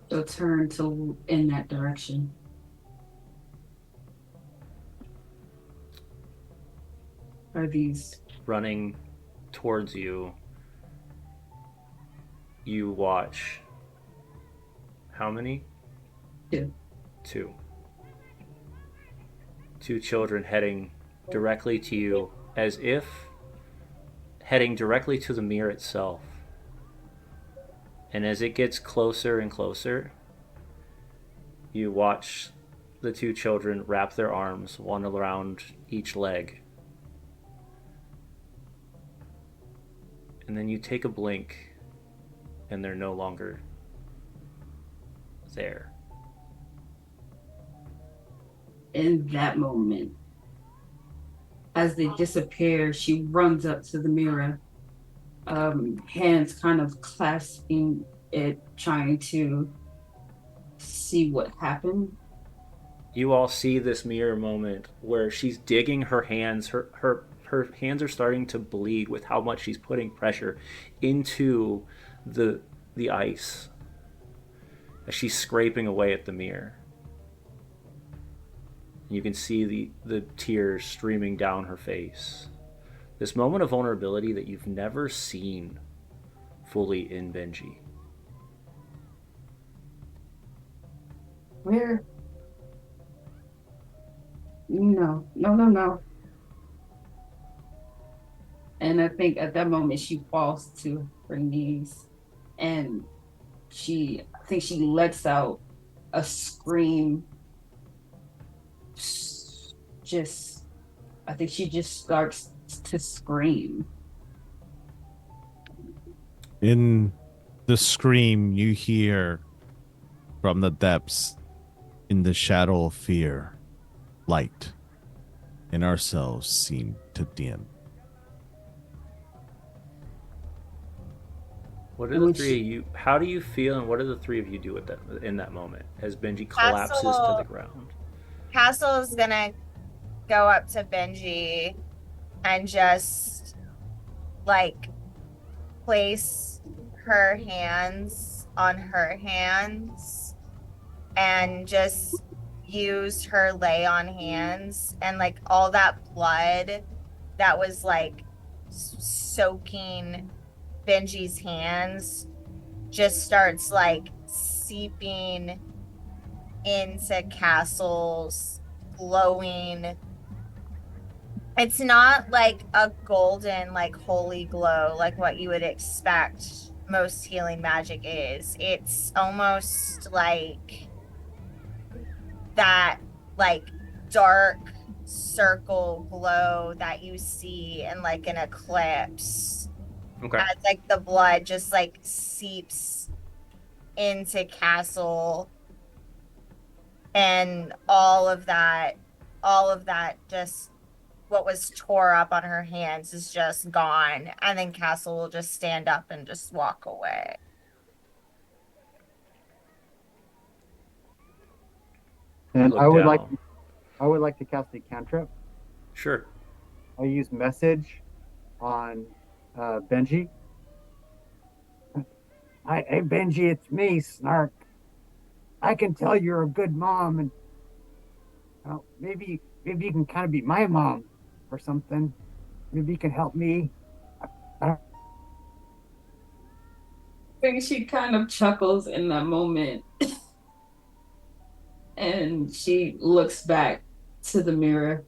So turn to in that direction. Are these Running towards you, you watch how many? two? Two. Two children heading directly to you, as if heading directly to the mirror itself. And as it gets closer and closer, you watch the two children wrap their arms, one around each leg. And then you take a blink, and they're no longer there. In that moment, as they disappear, she runs up to the mirror, hands kind of clasping it, trying to see what happened. You all see this mirror moment where she's digging her hands. Her hands are starting to bleed with how much she's putting pressure into the ice as she's scraping away at the mirror. You can see the tears streaming down her face. This moment of vulnerability that you've never seen fully in Benji. Where? No, no, no, no. And I think at that moment she falls to her knees, and I think she lets out a scream. I think she just starts to scream. In the scream, you hear from the depths, in the shadow of fear, light and ourselves seem to dim. What are the three of you? How do you feel, and what do the three of you do in that moment as Benji collapses to the ground? Castle is gonna go up to Benji and just like place her hands on her hands and just use her lay on hands, and like all that blood that was like soaking Benji's hands just starts like seeping into Castle's glowing. It's not like a golden, like holy glow, like what you would expect most healing magic is. It's almost like that, like dark circle glow that you see in like an eclipse. Okay. As like the blood just like seeps into Castle, and all of that just what was tore up on her hands is just gone, and then Castle will just stand up and just walk away. And Look I would down. like to cast a cantrip. Sure. I use message on Benji. Hey Benji, it's me, Snark. I can tell you're a good mom, and maybe you can kind of be my mom or something. Maybe you can help me. I don't, I think she kind of chuckles in that moment and she looks back to the mirror.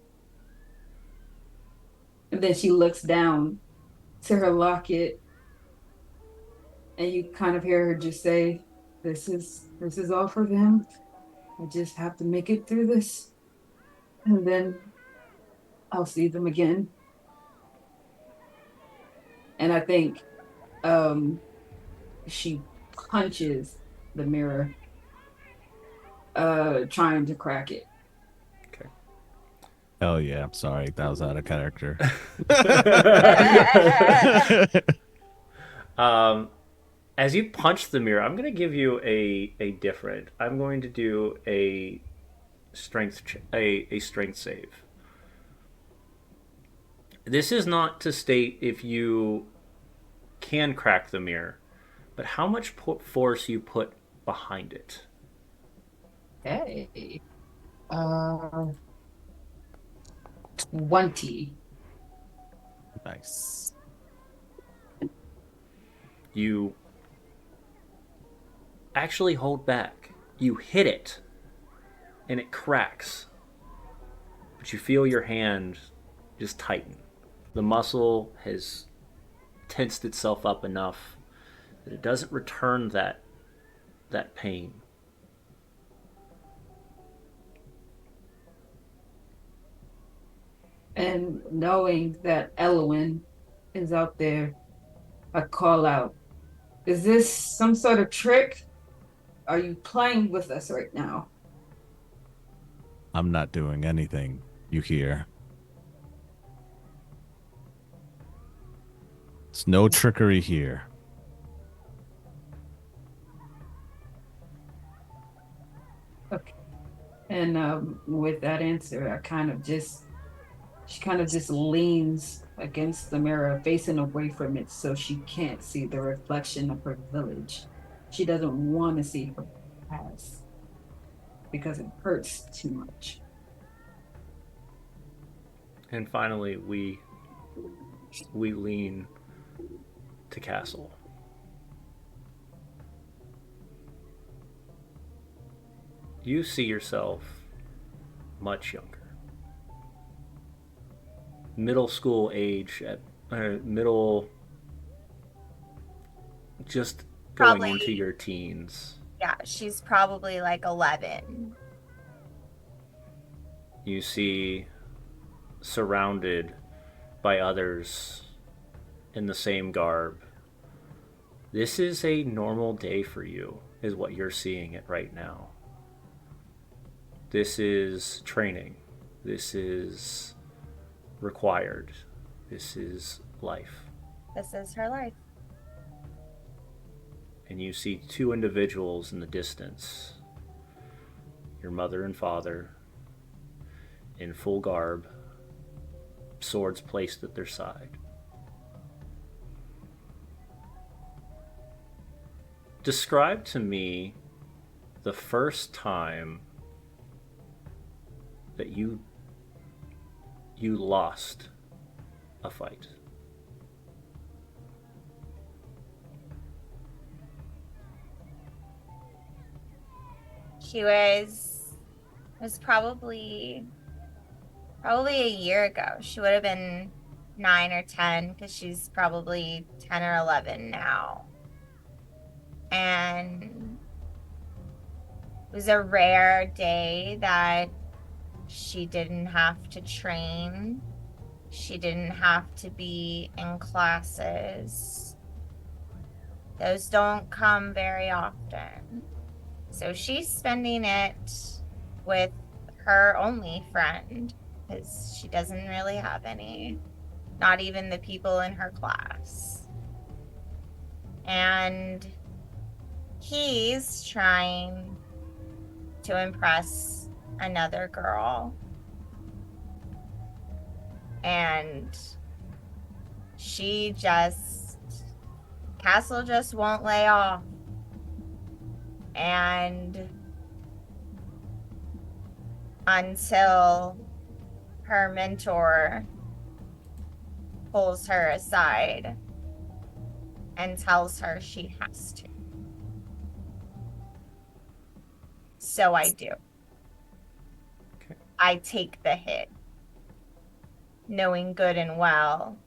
And then she looks down to her locket and you kind of hear her just say, this is all for them. I just have to make it through this. And then I'll see them again. And I think um she punches the mirror, trying to crack it. Okay. Oh yeah, I'm sorry, that was out of character. As you punch the mirror, I'm going to give you a different. I'm going to do a strength save. This is not to state if you can crack the mirror, but how much force you put behind it. Hey. Uh 20. Nice. You actually hold back. You hit it, and it cracks. But you feel your hand just tighten. The muscle has tensed itself up enough that it doesn't return that pain. And knowing that Elwin is out there, I call out, is this some sort of trick? Are you playing with us right now? I'm not doing anything, you hear. It's no trickery here. Okay. And with that answer, she kind of just leans against the mirror, facing away from it so she can't see the reflection of her village. She doesn't want to see her past because it hurts too much. And finally, we lean to Castle. You see yourself much younger. Middle school age, middle, just going Probably. into your teens. Yeah, she's probably like 11. You see surrounded by others in the same garb. This is a normal day for you, is what you're seeing it right now. This is training. This is required. This is life. This is her life. And you see two individuals in the distance, your mother and father, in full garb, swords placed at their side. Describe to me the first time that you lost a fight. She was probably a year ago. She would have been 9 or 10 because she's probably 10 or 11 now. And it was a rare day that she didn't have to train. She didn't have to be in classes. Those don't come very often. So she's spending it with her only friend because she doesn't really have any, not even the people in her class. And he's trying to impress another girl. And Castle just won't lay off. And until her mentor pulls her aside and tells her she has to. So I do. Okay. I take the hit, knowing good and well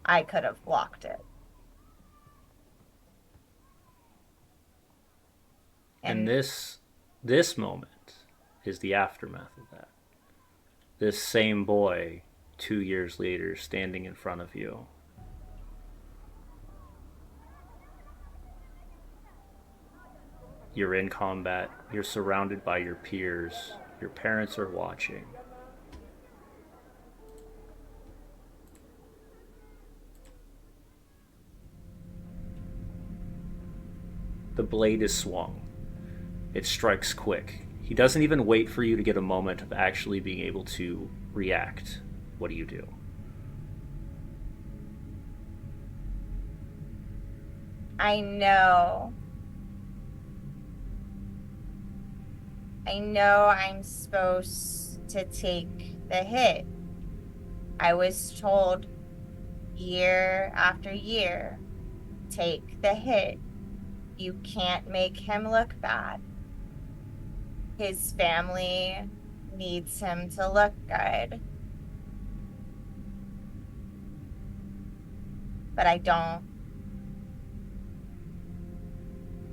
I could have blocked it. And this moment is the aftermath of that. This same boy, 2 years later, standing in front of you. You're in combat. You're surrounded by your peers. Your parents are watching. The blade is swung. It strikes quick. He doesn't even wait for you to get a moment of actually being able to react. What do you do? I know I'm supposed to take the hit. I was told year after year, take the hit. You can't make him look bad. His family needs him to look good. But I don't.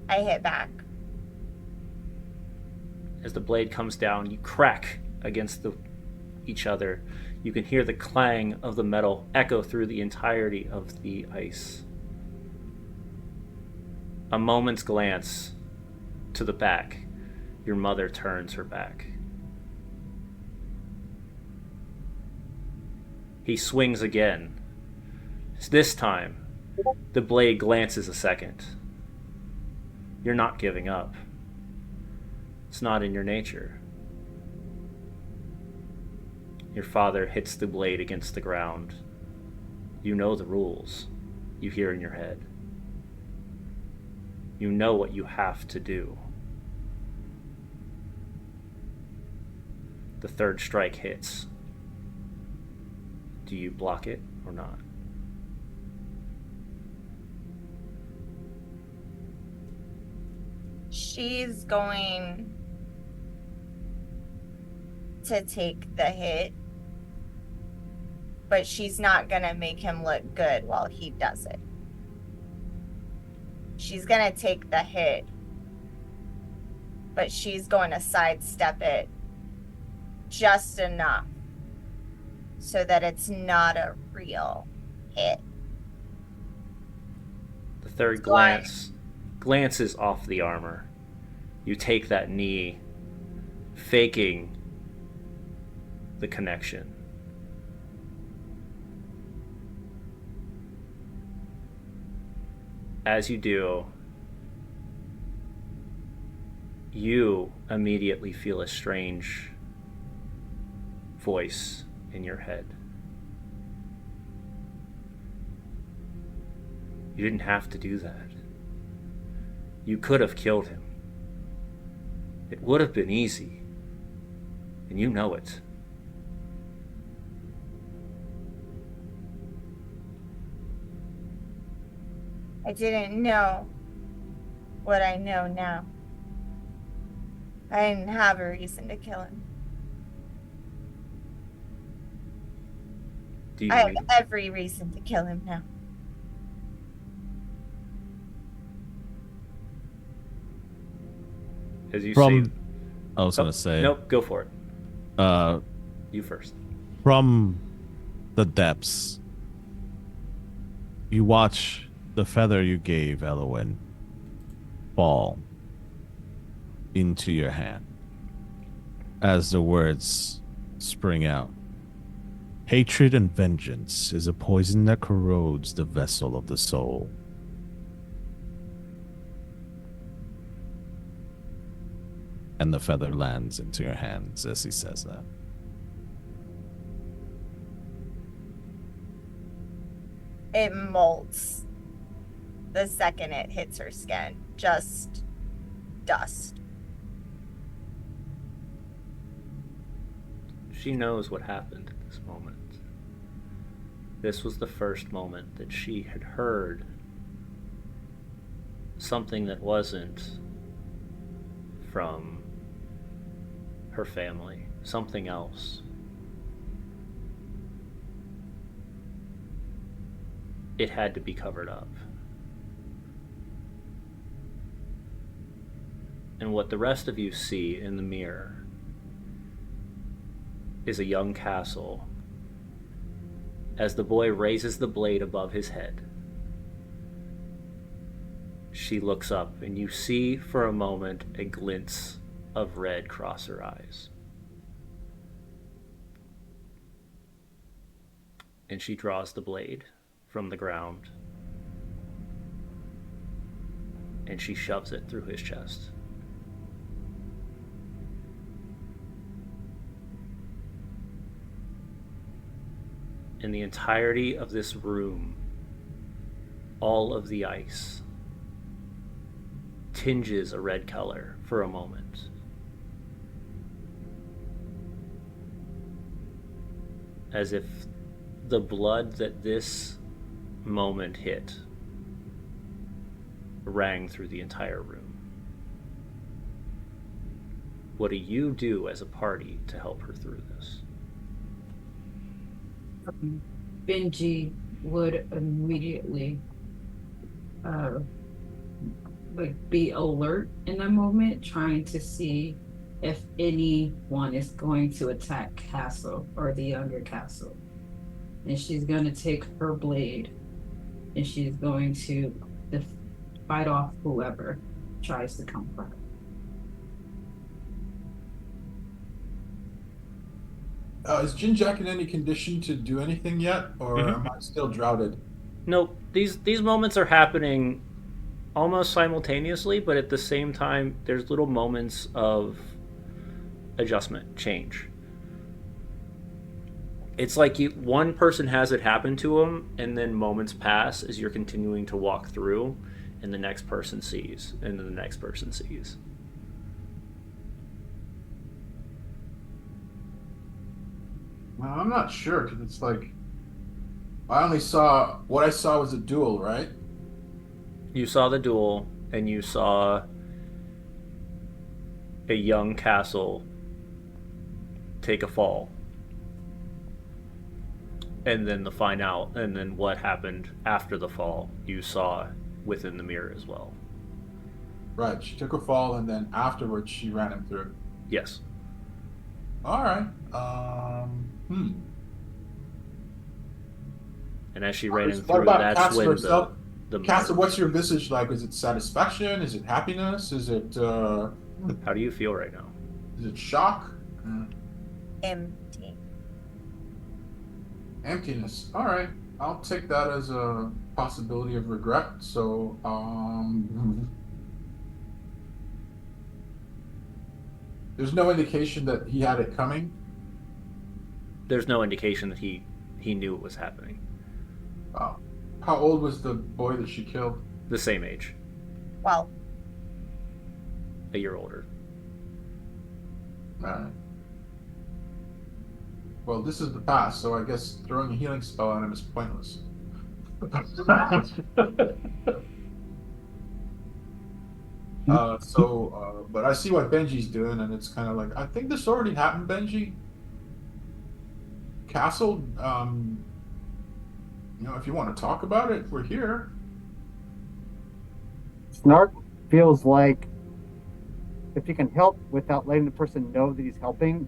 I hit back. As the blade comes down, you crack against each other. You can hear the clang of the metal echo through the entirety of the ice. A moment's glance to the back. Your mother turns her back. He swings again. This time, the blade glances a second. You're not giving up. It's not in your nature. Your father hits the blade against the ground. You know the rules. You hear in your head. You know what you have to do. The third strike hits. Do you block it or not? She's going to take the hit, but she's not going to make him look good while he does it. She's going to take the hit, but she's going to sidestep it just enough so that it's not a real hit. The third glances off the armor. You take that knee, faking the connection. As you do, you immediately feel a strange voice in your head. You didn't have to do that. You could have killed him. It would have been easy, and you know it. I didn't know what I know now. I didn't have a reason to kill him. Do you I have every reason to kill him now. as you From, say? I was gonna say, Nope, go for it. uh, You first. from the depths, you watch the feather you gave Elowin fall into your hand as the words spring out. Hatred and vengeance is a poison that corrodes the vessel of the soul. And the feather lands into your hands as he says that. It molts the second it hits her skin. Just dust. She knows what happened at this moment. This was the first moment that she had heard something that wasn't from her family, something else. It had to be covered up. And what the rest of you see in the mirror is a young Castle as the boy raises the blade above his head. She looks up, and you see for a moment a glint of red cross her eyes. And she draws the blade from the ground, and she shoves it through his chest. In the entirety of this room, all of the ice tinges a red color for a moment. As if the blood that this moment hit rang through the entire room. What do you do as a party to help her through this? Benji would immediately be alert in that moment, trying to see if anyone is going to attack Castle or the younger Castle. And she's going to take her blade and she's going to fight off whoever tries to come for her. Is Jinjack in any condition to do anything yet, or am I still droughted? Nope. These moments are happening almost simultaneously, but at the same time, there's little moments of adjustment, change. It's like one person has it happen to them, and then moments pass as you're continuing to walk through, and the next person sees, and then the next person sees. Well, I'm not sure, because it's like I only saw what I saw was a duel, right? You saw the duel, and you saw a young Castle take a fall. And then and then what happened after the fall, you saw within the mirror as well. Right. She took a fall, and then afterwards she ran him through. Yes. All right. And as she ran him What through, about that's Castle when herself? the Castle, what's your visage like? Is it satisfaction? Is it happiness? Is it How do you feel right now? is it shock? Empty. Emptiness. All right. I'll take that as a possibility of regret. So, there's no indication that he had it coming. There's no indication that he knew it was happening. Wow. How old was the boy that she killed? The same age, Well, a year older. All right. Well, this is the past, so I guess throwing a healing spell on him is pointless. But I see what Benji's doing, and it's kind of like, I think this already happened, Benji. Castle, if you want to talk about it, we're here. Snark feels like if he can help without letting the person know that he's helping,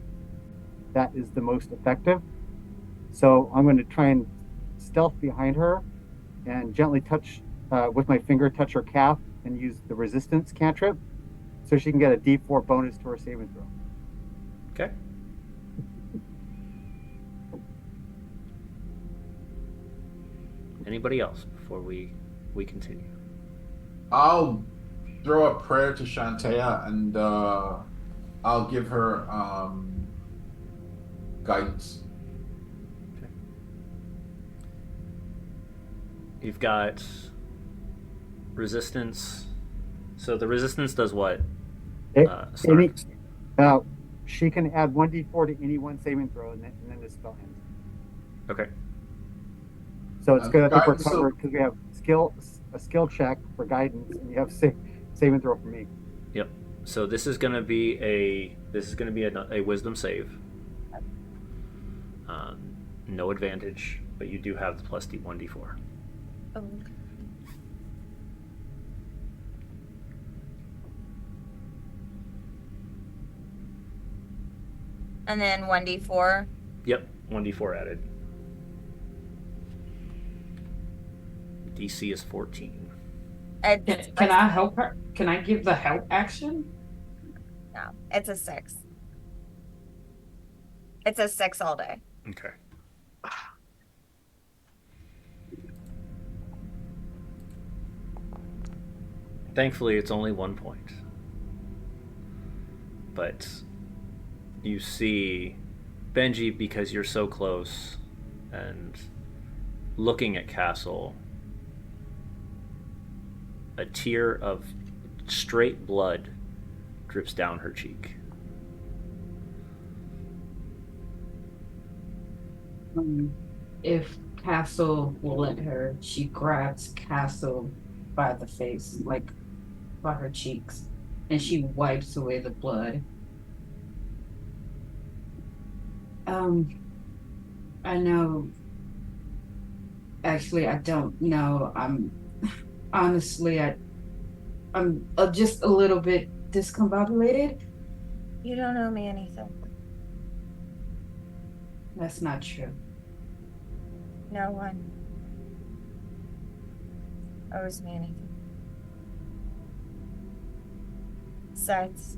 that is the most effective. So I'm going to try and stealth behind her and gently touch with my finger, touch her calf, and use the resistance cantrip so she can get a D4 bonus to her saving throw. Okay. Anybody else before we continue? I'll throw a prayer to Shantea, and I'll give her guidance. Okay. You've got resistance. So the resistance does what? Snark? she can add 1d4 to any one saving throw, and then the spell ends. Okay. So it's good. I think we're Guidance, so- covered because we have a skill check for guidance, and you have saving throw for me. Yep. So this is going to be a wisdom save. No advantage, but you do have the plus D1d4. Oh. And then 1d4. Yep, 1d4 added. DC is 14. Can I help her? Can I give the help action? No, it's a 6. It's a 6 all day. Okay. Thankfully, it's only 1 point. But you see, Benji, because you're so close and looking at Castle, a tear of straight blood drips down her cheek. If Castle will let her, she grabs Castle by the face, like by her cheeks, and she wipes away the blood. I know. Actually, I don't know. Honestly, I'm just a little bit discombobulated. You don't owe me anything. That's not true. No one owes me anything. Besides,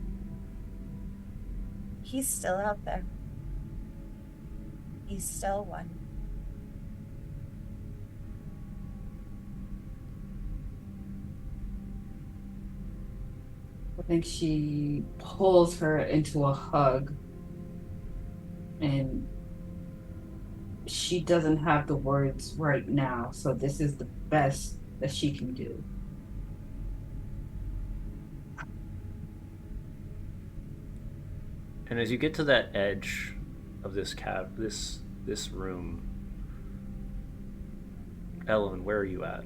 he's still out there. He's still one. I think she pulls her into a hug, and she doesn't have the words right now, so this is the best that she can do. And as you get to that edge of this this room, Ellen, where are you at?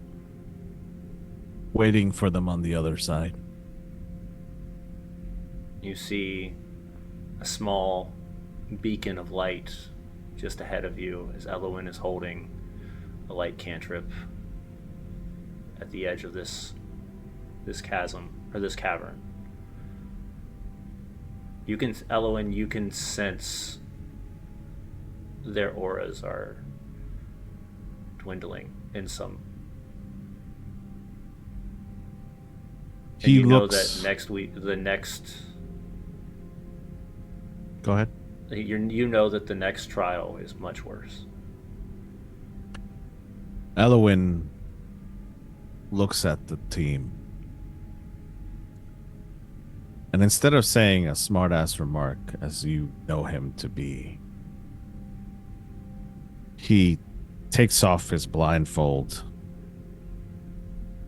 Waiting for them on the other side. You see a small beacon of light just ahead of you as Elowen is holding a light cantrip at the edge of this chasm, or this cavern. Elowen, you can sense their auras are dwindling in some. And He you know looks. that next week, the next, Go ahead. you know that the next trial is much worse. Elowin looks at the team. And instead of saying a smart-ass remark, as you know him to be, he takes off his blindfold.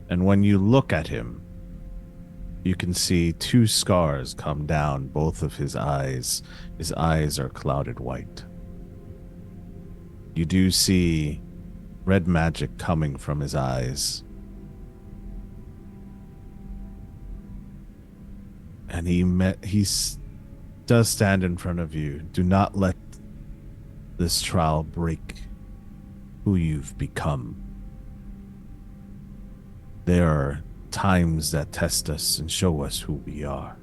And when you look at him, you can see 2 scars come down both of his eyes. His eyes are clouded white. You do see red magic coming from his eyes. And does stand in front of you. Do not let this trial break who you've become. There are times that test us and show us who we are.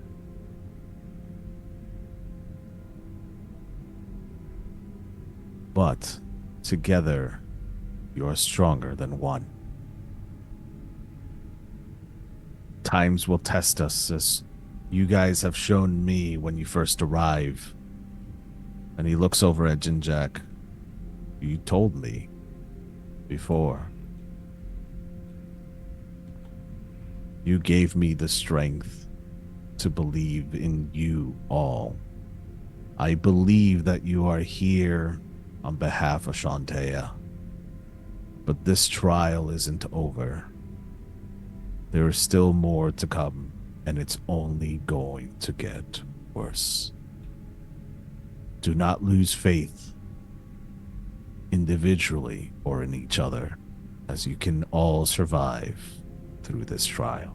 But together, you are stronger than one. Times will test us as you guys have shown me when you first arrive. And he looks over at Jinjak. You told me before. You gave me the strength to believe in you all. I believe that you are here on behalf of Shantea. But this trial isn't over. There is still more to come, and it's only going to get worse. do not lose faith individually or in each other, as you can all survive through this trial.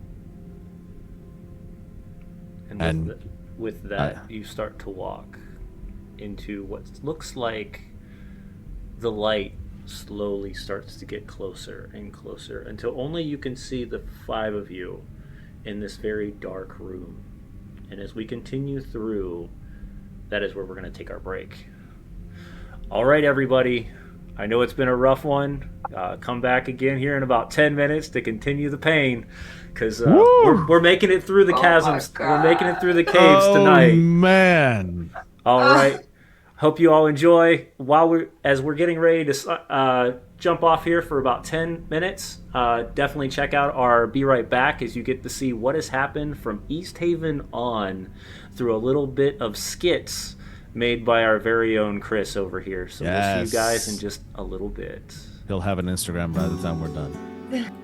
And with that, you start to walk into what looks like the light slowly starts to get closer and closer until only you can see the 5 of you in this very dark room. And as we continue through, that is where we're going to take our break. All right, everybody. I know it's been a rough one. Come back again here in about 10 minutes to continue the pain, because we're making it through the chasms. We're making it through the caves tonight. Oh, man. All right. Hope you all enjoy. As we're getting ready to jump off here for about 10 minutes, definitely check out our Be Right Back as you get to see what has happened from East Haven on through a little bit of skits made by our very own Chris over here. So we'll see you guys in just a little bit. He'll have an Instagram by the time we're done.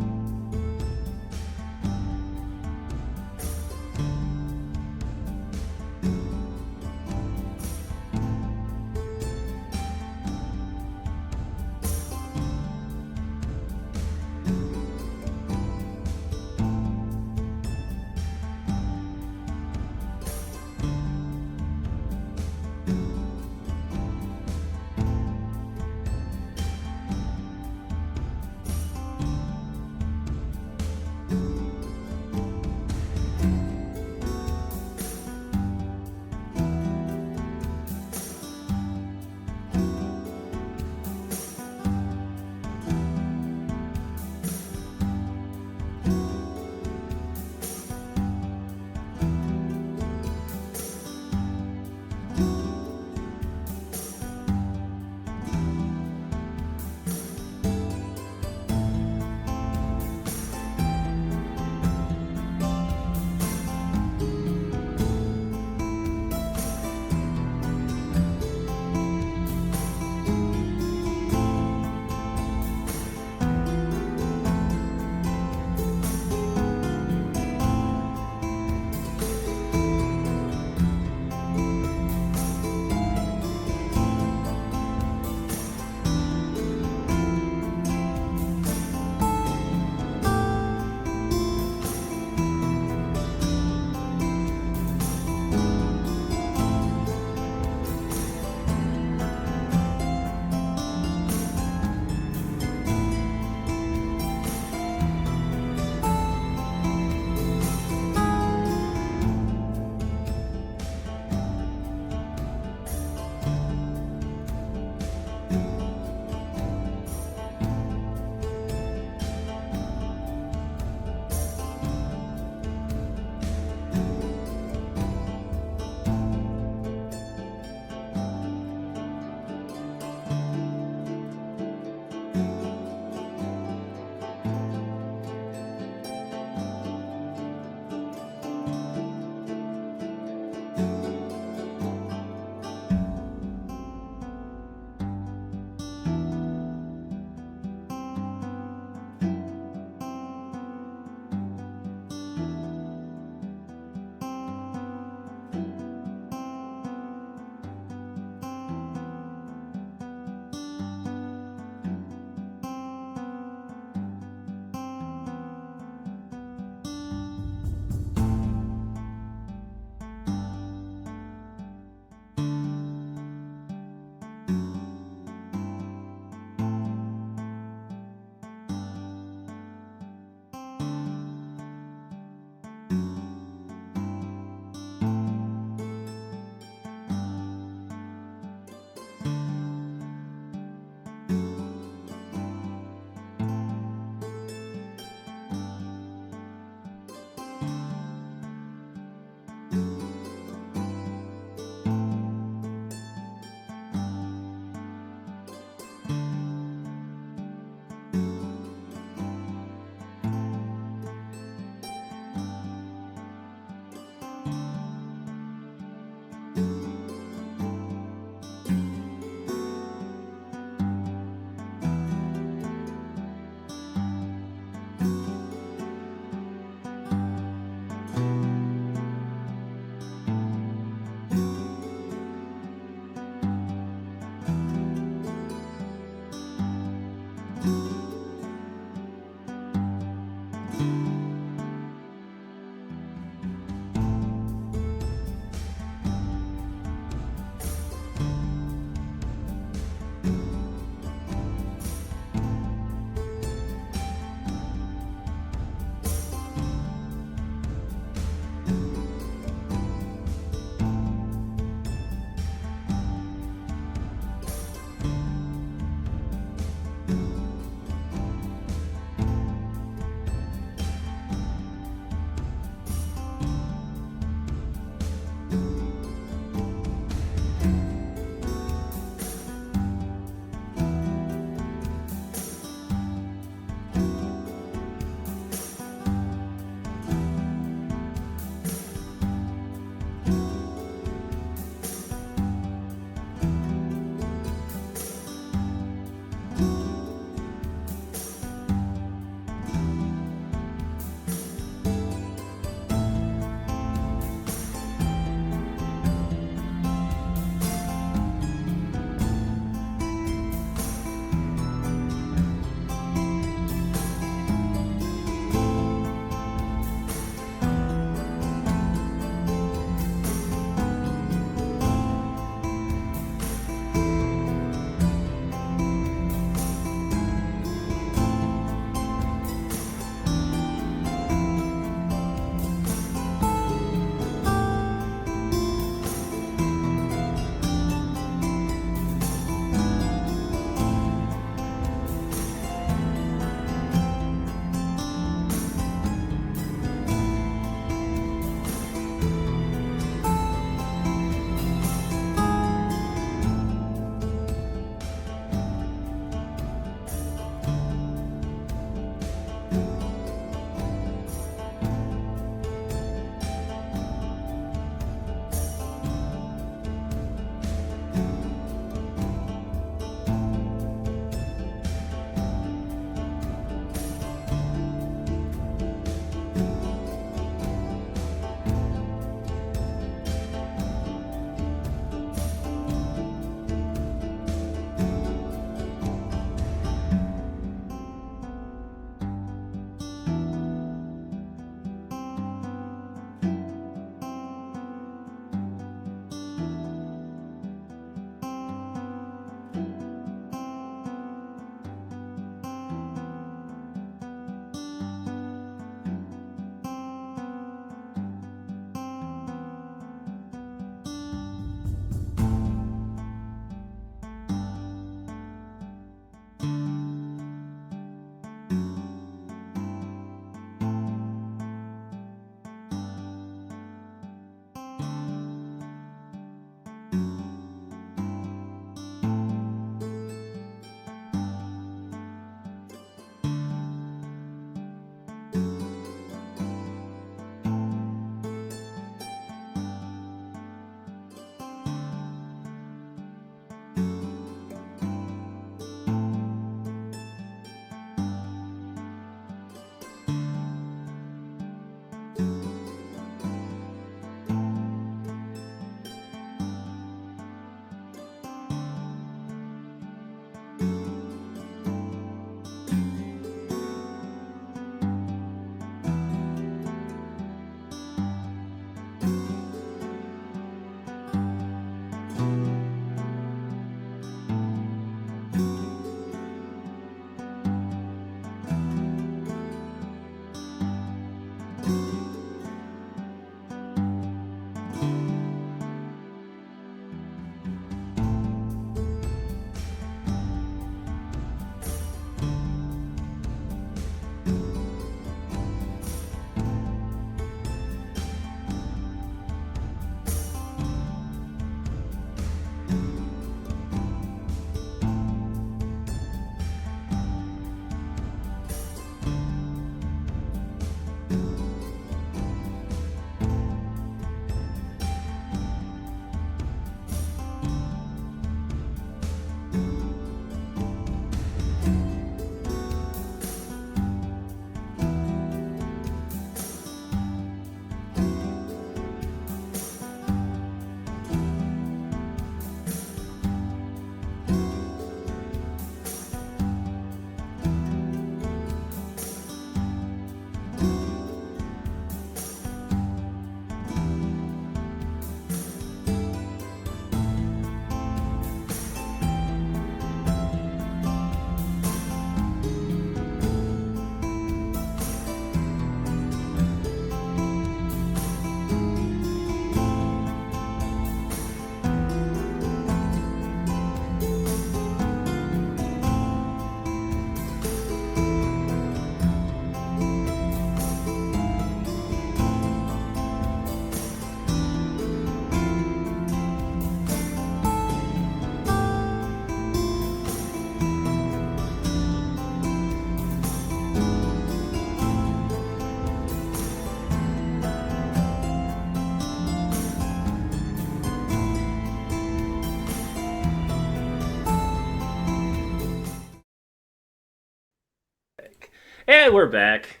And we're back.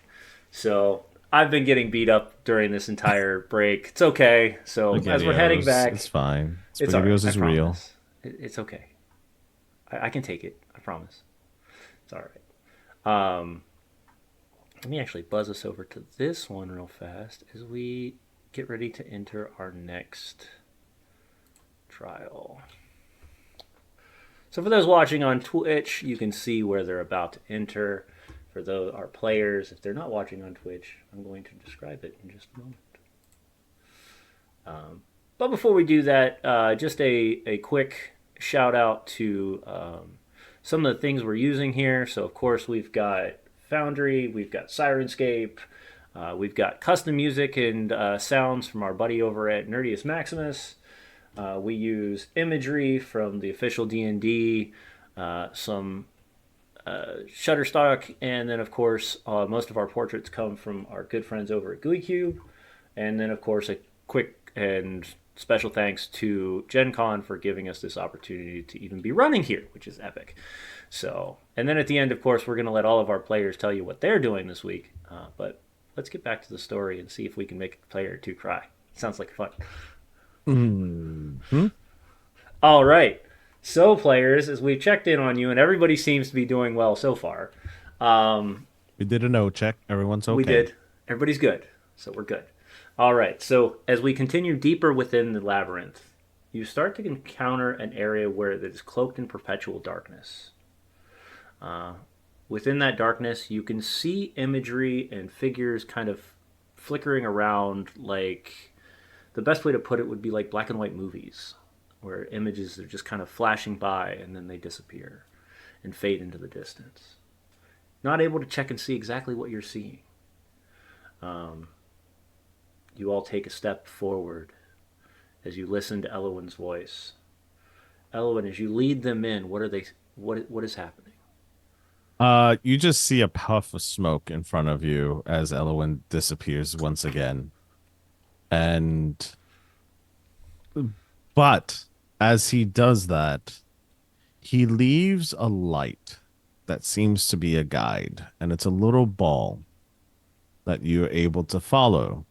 So I've been getting beat up during this entire break. It's okay. So as we're heading back, It's fine. it's all right. SpaghettiOs I is real. promise. It's okay. I can take it. I promise. It's all right. Let me actually buzz us over to this one real fast as we get ready to enter our next trial. So for those watching on Twitch, you can see where they're about to enter. For those our players, if they're not watching on Twitch, I'm going to describe it in just a moment. But before we do that, just a quick shout out to some of the things we're using here. So of course we've got Foundry, we've got Sirenscape, we've got custom music and sounds from our buddy over at Nerdius Maximus. We use imagery from the official D&D, some Shutterstock, and then of course most of our portraits come from our good friends over at GUI Cube. And then of course a quick and special thanks to Gen Con for giving us this opportunity to even be running here, which is epic. So, and then at the end, of course, we're going to let all of our players tell you what they're doing this week. But let's get back to the story and see if we can make a player or two cry. Sounds like fun. Mm-hmm. All right. So, players, as we've checked in on you, and everybody seems to be doing well so far. We did a no check. Everyone's okay. We did. Everybody's good. So we're good. All right. So as we continue deeper within the labyrinth, you start to encounter an area where it is cloaked in perpetual darkness. Within that darkness, you can see imagery and figures kind of flickering around like the best way to put it would be like black and white movies, where images are just kind of flashing by and then they disappear and fade into the distance. Not able to check and see exactly what you're seeing. You all take a step forward as you listen to Elowin's voice. Elowin, as you lead them in, what is happening? You just see a puff of smoke in front of you as Elowin disappears once again. But as he does that, he leaves a light that seems to be a guide, and it's a little ball that you're able to follow.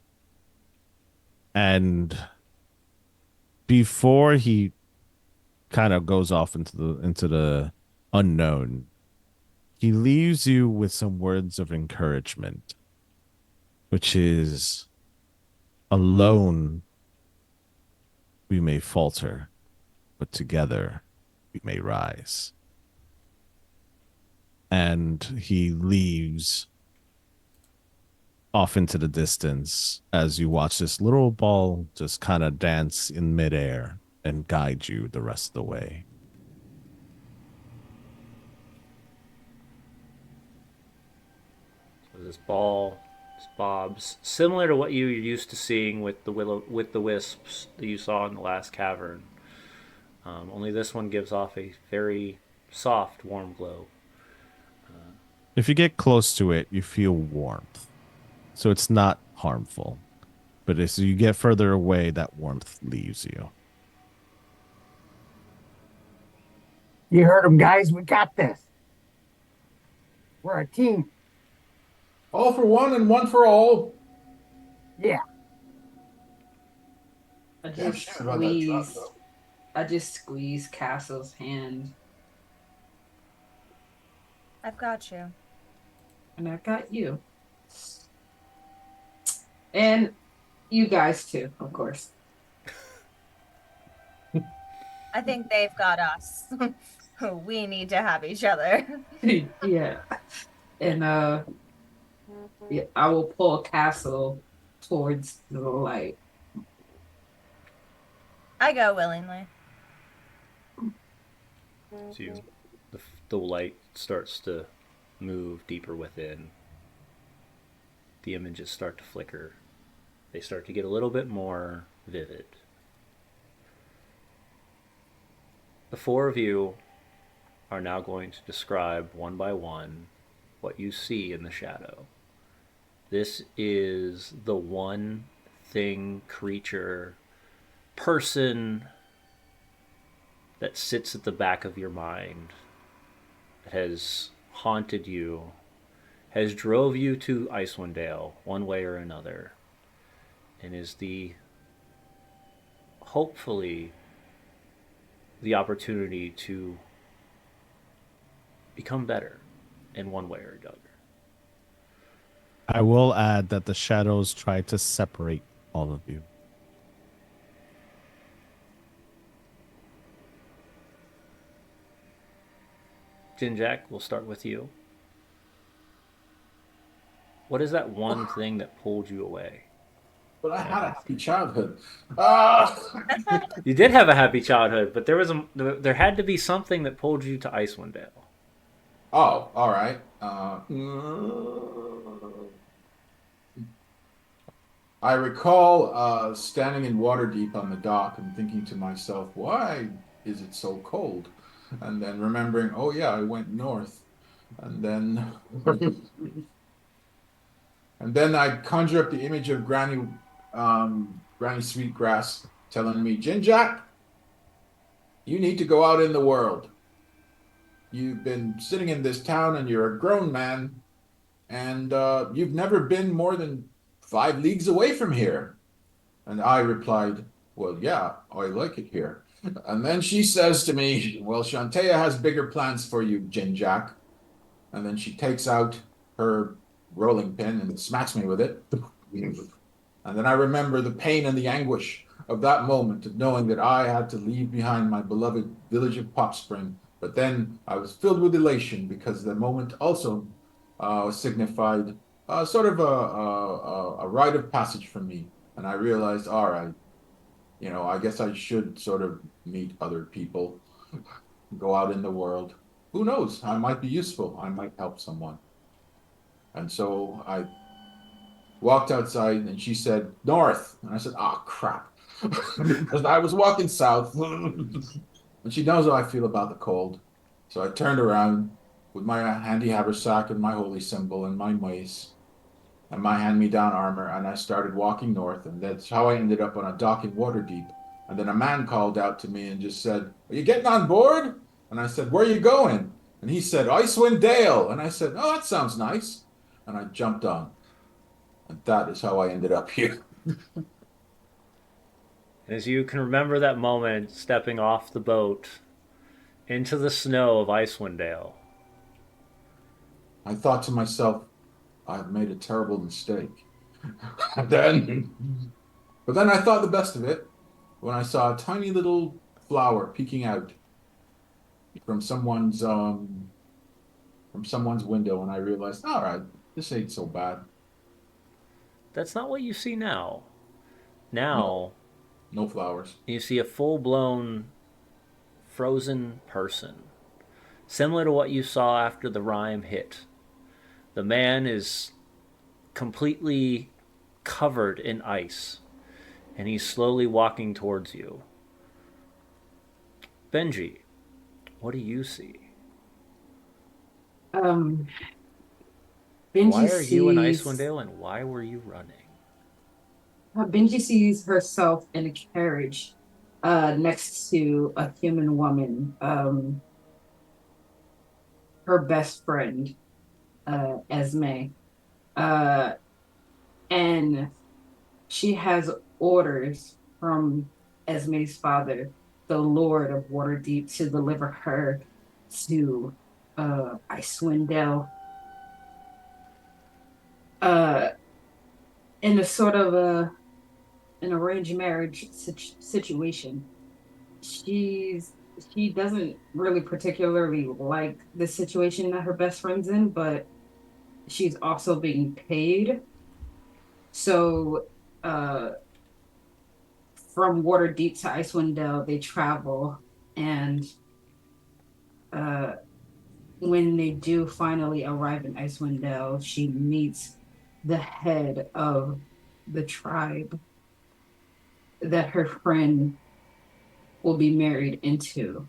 And before he kind of goes off into the unknown, he leaves you with some words of encouragement, which is, alone we may falter, but together we may rise. And he leaves off into the distance as you watch this little ball just kind of dance in midair and guide you the rest of the way. So this ball, this bobs, similar to what you used to seeing with the wisps that you saw in the last cavern. Only this one gives off a very soft, warm glow. If you get close to it, you feel warmth. So it's not harmful. But as you get further away, that warmth leaves you. You heard him, guys. We got this. We're a team. All for one and one for all. Yeah. I Damn just shame about that drop, squeeze. though. I just squeeze Castle's hand, I've got you. and I got you, and you guys too, of course. I think they've got us. We need to have each other. Yeah, and yeah, I will pull Castle towards the light. I go willingly. So the light starts to move deeper within. The images start to flicker. They start to get a little bit more vivid. The four of you are now going to describe one by one what you see in the shadow. This is the one thing, creature, person that sits at the back of your mind, that has haunted you has drove you to Icewind Dale one way or another, and is the hopefully the opportunity to become better in one way or another. I will add that the shadows try to separate all of you. Jinjack, we'll start with you. What is that one thing that pulled you away? But I had a happy childhood. Ah! You did have a happy childhood, but there had to be something that pulled you to Icewind Dale. Oh, all right. I recall standing in Waterdeep on the dock and thinking to myself, why is it so cold? And then remembering, oh yeah, I went north. And then and then I conjure up the image of Granny Sweetgrass telling me, Jinjack, you need to go out in the world. You've been sitting in this town and you're a grown man, and you've never been more than 5 leagues away from here. And I replied, well, yeah, I like it here. And then she says to me, well, Shantea has bigger plans for you, Jinjack. And then she takes out her rolling pin and smacks me with it. And then I remember the pain and the anguish of that moment of knowing that I had to leave behind my beloved village of Pop Spring. But then I was filled with elation because the moment also signified sort of a rite of passage for me. And I realized, all right, I guess I should sort of meet other people, go out in the world. Who knows? I might be useful. I might help someone. And so I walked outside and she said, North. And I said, oh, crap. Because I was walking south. And she knows how I feel about the cold. So I turned around with my handy haversack and my holy symbol and my mace and my hand-me-down armor, and I started walking north, and that's how I ended up on a dock in Waterdeep. And then a man called out to me and just said, are you getting on board? And I said, where are you going? And he said, Icewind Dale. And I said, oh, that sounds nice. And I jumped on. And that is how I ended up here. As you can remember that moment stepping off the boat into the snow of Icewind Dale, I thought to myself, I've made a terrible mistake. then, but then I thought the best of it when I saw a tiny little flower peeking out from someone's window, and I realized, all right, this ain't so bad. that's not what you see now. No, Now, no flowers. you see a full blown frozen person, similar to what you saw after the rime hit. The man is completely covered in ice, and he's slowly walking towards you. Benji, what do you see? Um, Why Benji are you in Icewind sees Dale, and why were you running? Benji sees herself in a carriage next to a human woman, her best friend, Esme. Uh, and she has orders from Esme's father, the Lord of Waterdeep, to deliver her to Icewind Dale. Uh, in a sort of an arranged marriage situation. She's she doesn't really particularly like the situation that her best friend's in, but she's also being paid. So uh from Waterdeep to Icewind Dale, they travel, and uh when they do finally arrive in Icewind Dale, she meets the head of the tribe that her friend will be married into,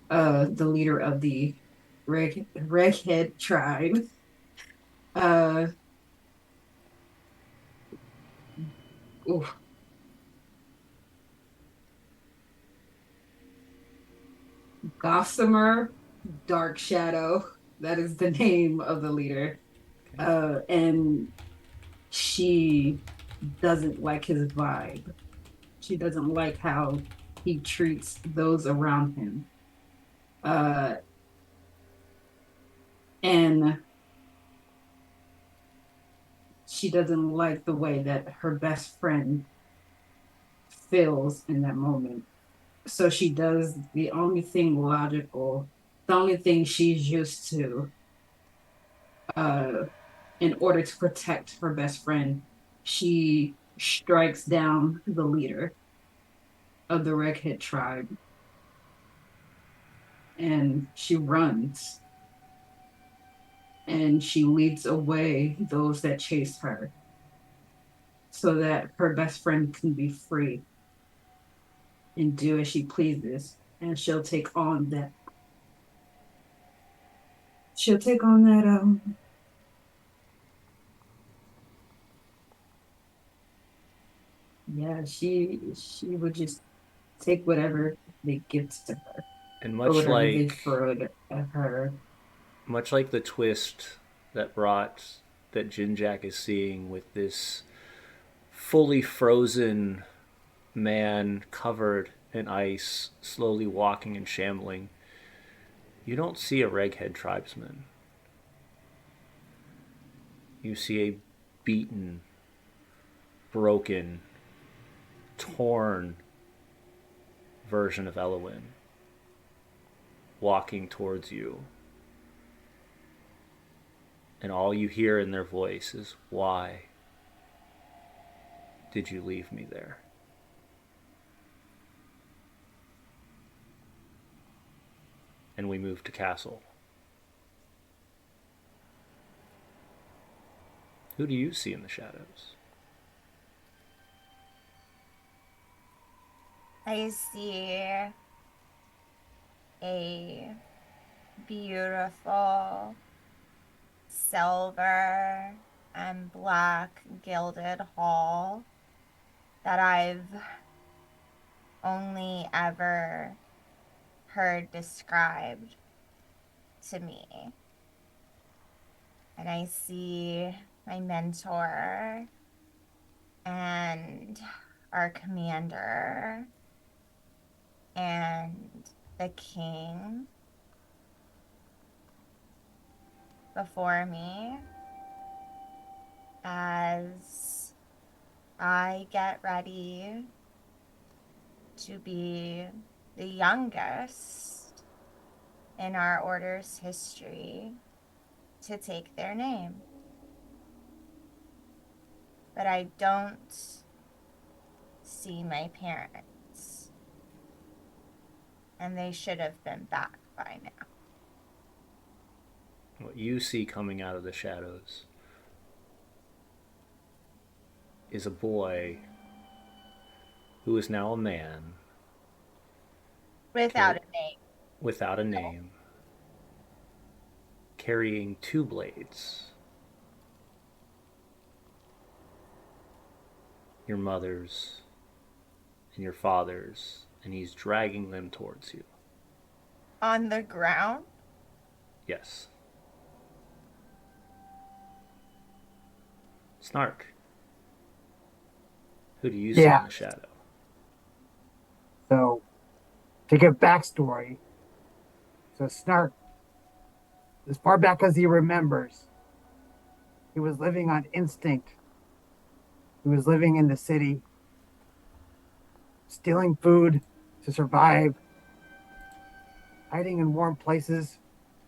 the leader of the Reghead tribe. Uh, oof, Gossamer Dark Shadow. That is the name of the leader. And she doesn't like his vibe. She doesn't like how he treats those around him. Uh, and she doesn't like the way that her best friend feels in that moment. So she does the only thing logical, the only thing she's used to, uh, in order to protect her best friend. She strikes down the leader of the Redhead tribe and she runs and she leads away those that chase her so that her best friend can be free and do as she pleases. And she'll take on that yeah, she would just take whatever they give to her And or whatever they throw at her. much like the twist that brought that Jinjak is seeing with this fully frozen man covered in ice, slowly walking and shambling, you don't see a Reghead tribesman. You see a beaten, broken, torn version of Elowin walking towards you. And all you hear in their voice is, "Why did you leave me there?" And we move to castle. Who do you see in the shadows? I see a beautiful silver and black gilded hall that I've only ever heard described to me. And I see my mentor and our commander and the king before me as I get ready to be the youngest in our order's history to take their name. But I don't see my parents, and they should have been back by now. What you see coming out of the shadows is a boy who is now a man Without a name. without a name, carrying two blades. Your mother's and your father's, and he's dragging them towards you. On the ground? Yes. Snark. Who do you see in the shadow? So, to give backstory, so Snark, as far back as he remembers, he was living on instinct. He was living in the city, stealing food to survive, hiding in warm places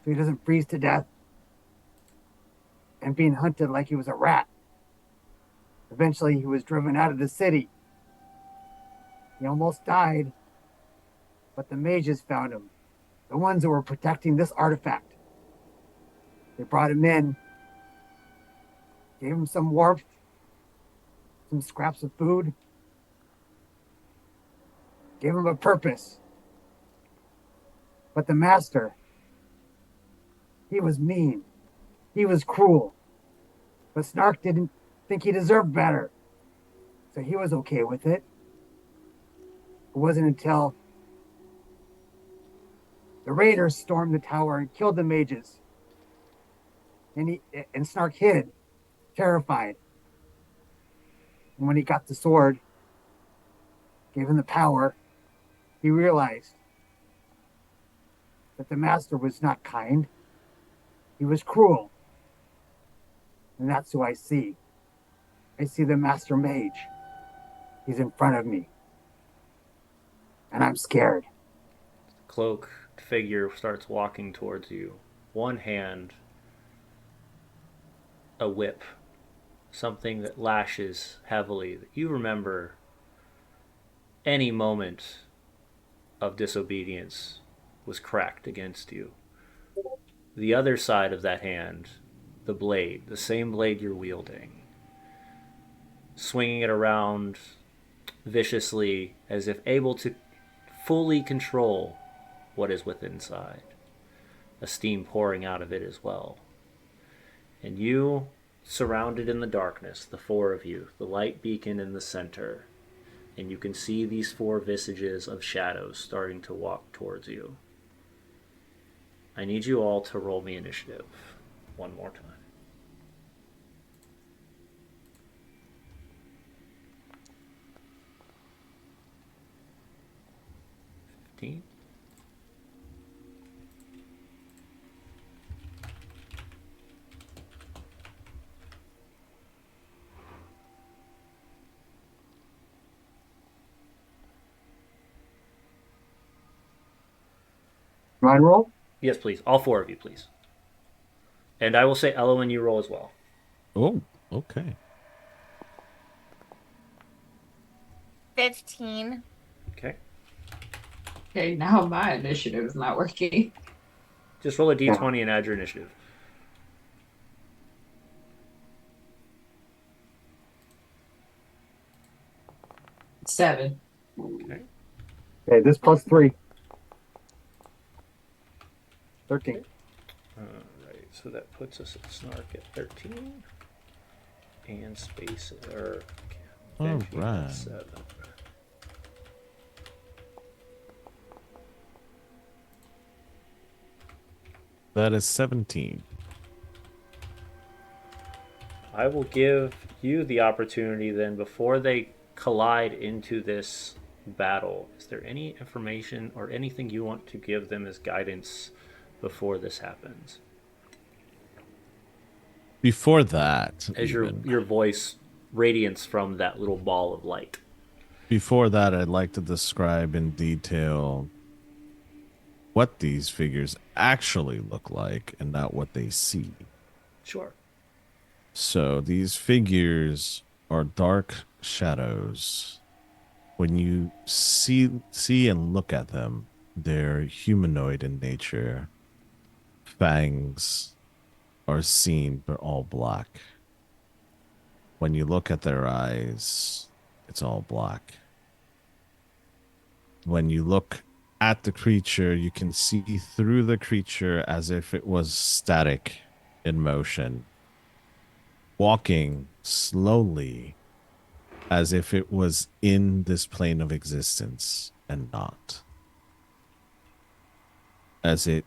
so he doesn't freeze to death, and being hunted like he was a rat. Eventually, he was driven out of the city. He almost died, but the mages found him, the ones who were protecting this artifact. They brought him in, gave him some warmth, some scraps of food, gave him a purpose. But the master, he was mean. He was cruel. But Snark didn't think he deserved better. So he was okay with it. It wasn't until the raiders stormed the tower and killed the mages and Snark hid, terrified. And when he got the sword, gave him the power, he realized that the master was not kind. He was cruel. And that's who I see. I see the master mage. He's in front of me. And I'm scared. Cloak figure starts walking towards you. One hand, a whip, something that lashes heavily, that you remember any moment of disobedience was cracked against you. The other side of that hand, the blade, the same blade you're wielding, swinging it around viciously as if able to fully control what is within inside. A steam pouring out of it as well. And you, surrounded in the darkness, the four of you, the light beacon in the center, and you can see these four visages of shadows starting to walk towards you. I need you all to roll me initiative one more time. 15. Ryan roll? Yes, please. All four of you, please. And I will say Ella when you roll as well. Oh, okay. 15. Okay. Okay, now my initiative is not working. Just roll a d20 and add your initiative. Seven. Okay. Okay, this plus 3. 13. Alright, so that puts us at Snark at 13. And Space, or Benji Alright. at 7. That is 17. I will give you the opportunity then, before they collide into this battle, is there any information or anything you want to give them as guidance before this happens? Before that, As even, your voice radiance from that little ball of light. before that, I'd like to describe in detail what these figures actually look like and not what they see. Sure. So these figures are dark shadows. When you see and look at them, they're humanoid in nature. Fangs are seen, but all black. When you look at their eyes, it's all black. When you look at the creature, you can see through the creature as if it was static in motion, walking slowly as if it was in this plane of existence and not. As it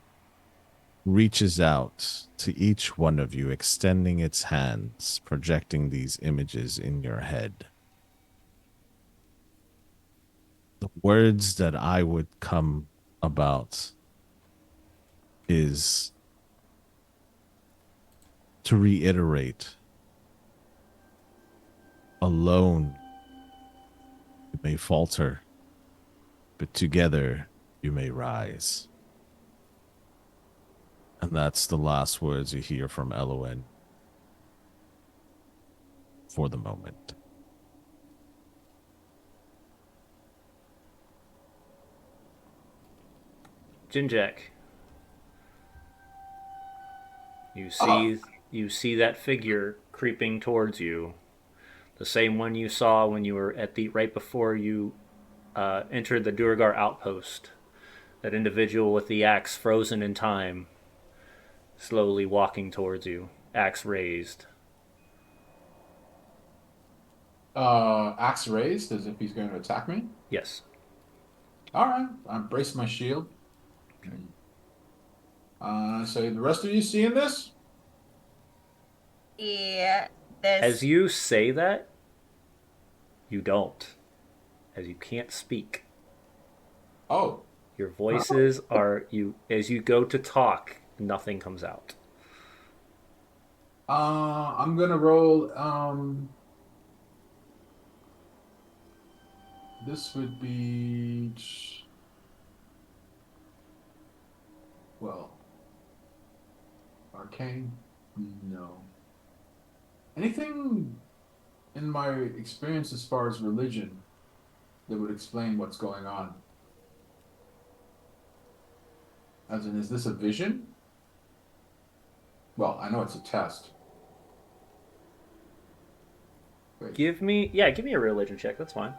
reaches out to each one of you, extending its hands, projecting these images in your head. The words that I would come about is to reiterate, alone you may falter, but together you may rise. And that's the last words you hear from Elowen for the moment. Jinjek, you see that figure creeping towards you, the same one you saw when you were at the right before you entered the Durgar outpost. That individual with the axe frozen in time, slowly walking towards you, axe raised. Axe raised as if he's going to attack me. Yes. All right, I brace my shield. Okay. So the rest of you seeing this? see As this. you say that, you don't, as you can't speak. Oh, Your voices are you as you go to talk, nothing comes out. I'm gonna roll. This would be well, arcane. No. Anything in my experience as far as religion that would explain what's going on? As in, is this a vision? Well, I know it's a test. Wait, Give me a religion check. That's fine.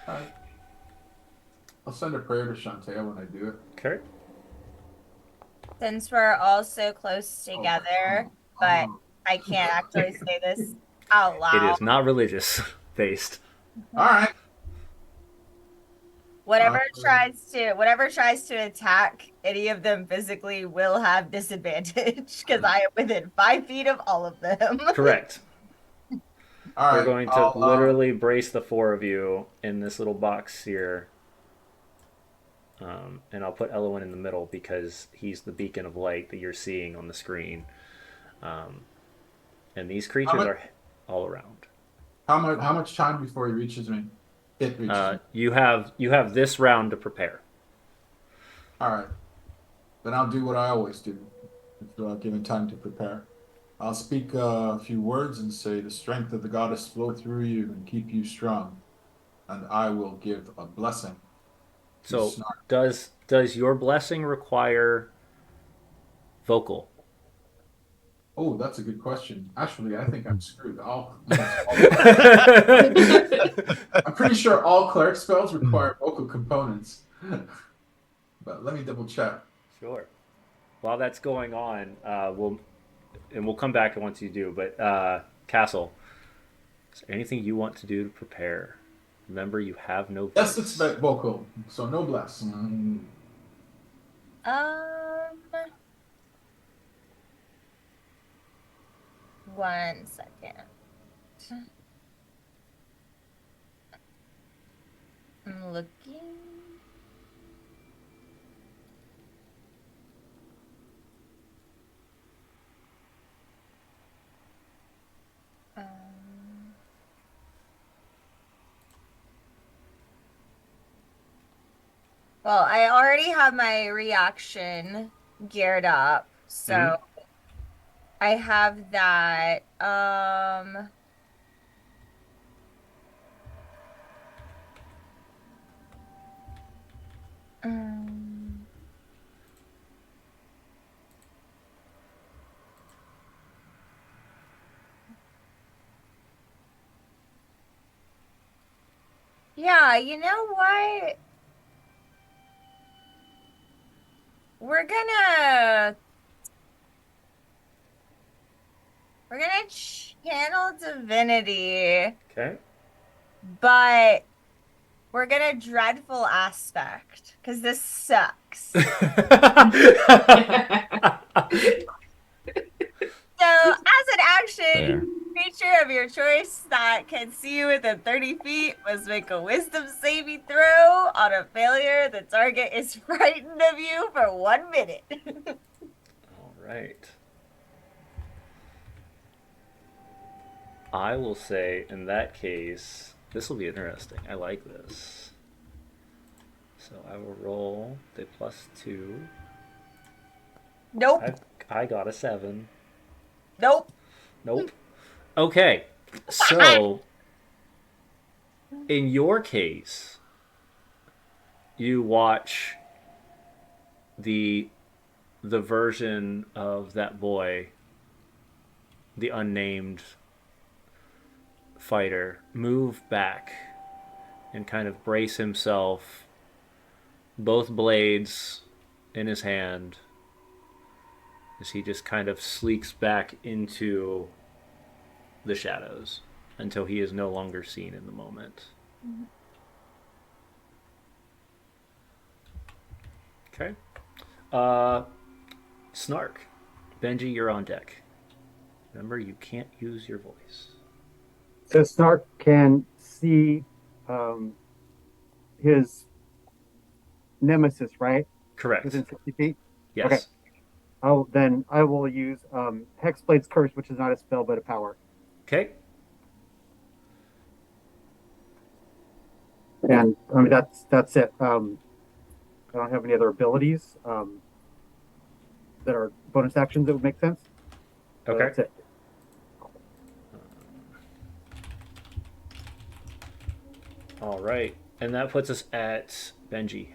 all right. I'll send a prayer to Shantae when I do it. Okay. Since we're all so close Oh, together, but I can't actually say this out It loud. is not religious based. all right. Uh, Whatever tries to attack any of them physically will have disadvantage because I am within 5 feet of all of them. Correct. all We're right. going to I'll literally brace the four of you in this little box here. And I'll put Elowen in the middle because he's the beacon of light that you're seeing on the screen. Um, and these how creatures much are all around. how much time before he reaches me? It reaches me. You have this round to prepare. All right. Then I'll do what I always do, if given time to prepare. I'll speak a few words and say, "The strength of the goddess flow through you and keep you strong." And I will give a blessing to So Snark. does your blessing require vocal? Oh, that's a good question. Actually, I think I'm screwed. I'm pretty sure all cleric spells require vocal components. But let me double check. Sure. While that's going on, we'll come back once you do. But Castle, is there anything you want to do to prepare? Remember, you have no Yes, it's voice. vocal, so no bless. Um, 1 second. I'm looking. Um, well, I already have my reaction geared up, so I have that. Um, yeah, you know what? We're gonna we're gonna channel divinity, Okay. but we're gonna dreadful aspect because this sucks. So, as an action, There. creature of your choice that can see you within 30 feet must make a wisdom saving throw. On a failure, the target is frightened of you for 1 minute. All right. I will say, in that case, this will be interesting. I like this. So I will roll the +2. Nope. I got a 7. Nope. Nope. Okay. So, in your case, you watch the the version of that boy, the unnamed fighter, move back and kind of brace himself, both blades in his hand, as he just kind of sleeks back into the shadows until he is no longer seen in the moment. Okay. Uh, Snark. Benji, you're on deck. Remember, you can't use your voice. So Snark can see his nemesis, right? Correct. Within 60 feet? Okay. Yes. Then I will use Hexblade's Curse, which is not a spell but a power. Okay. And I mean that's it. I don't have any other abilities that are bonus actions that would make sense. So Okay. that's it. All right. And that puts us at Benji.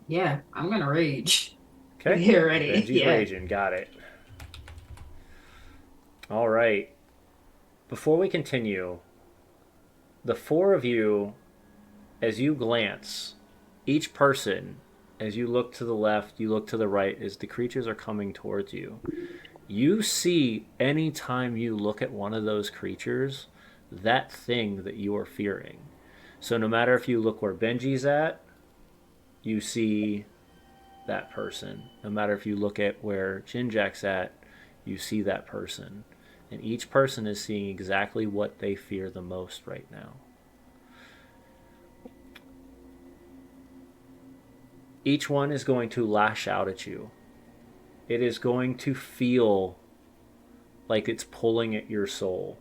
Yeah, I'm gonna rage. Okay. Get ready. Benji's Yeah. raging. Got it. All right. Before we continue, the four of you, as you glance, each person, as you look to the left, you look to the right, as the creatures are coming towards you, you see anytime you look at one of those creatures, that thing that you are fearing. So no matter if you look where Benji's at, you see that person. No matter if you look at where Jinjack's at, you see that person. And each person is seeing exactly what they fear the most right now. Each one is going to lash out at you. It is going to feel like it's pulling at your soul.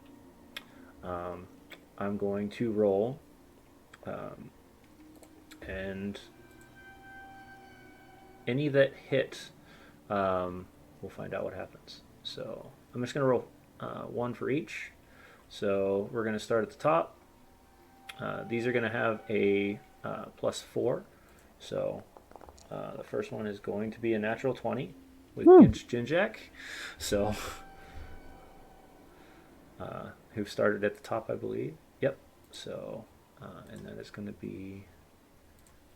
I'm going to roll. And any that hit, we'll find out what happens. So I'm just going to roll one for each. So we're going to start at the top. These are going to have a +4. So the first one is going to be a natural 20 with Jinjack. So who started at the top, I believe. Yep. So and then it's going to be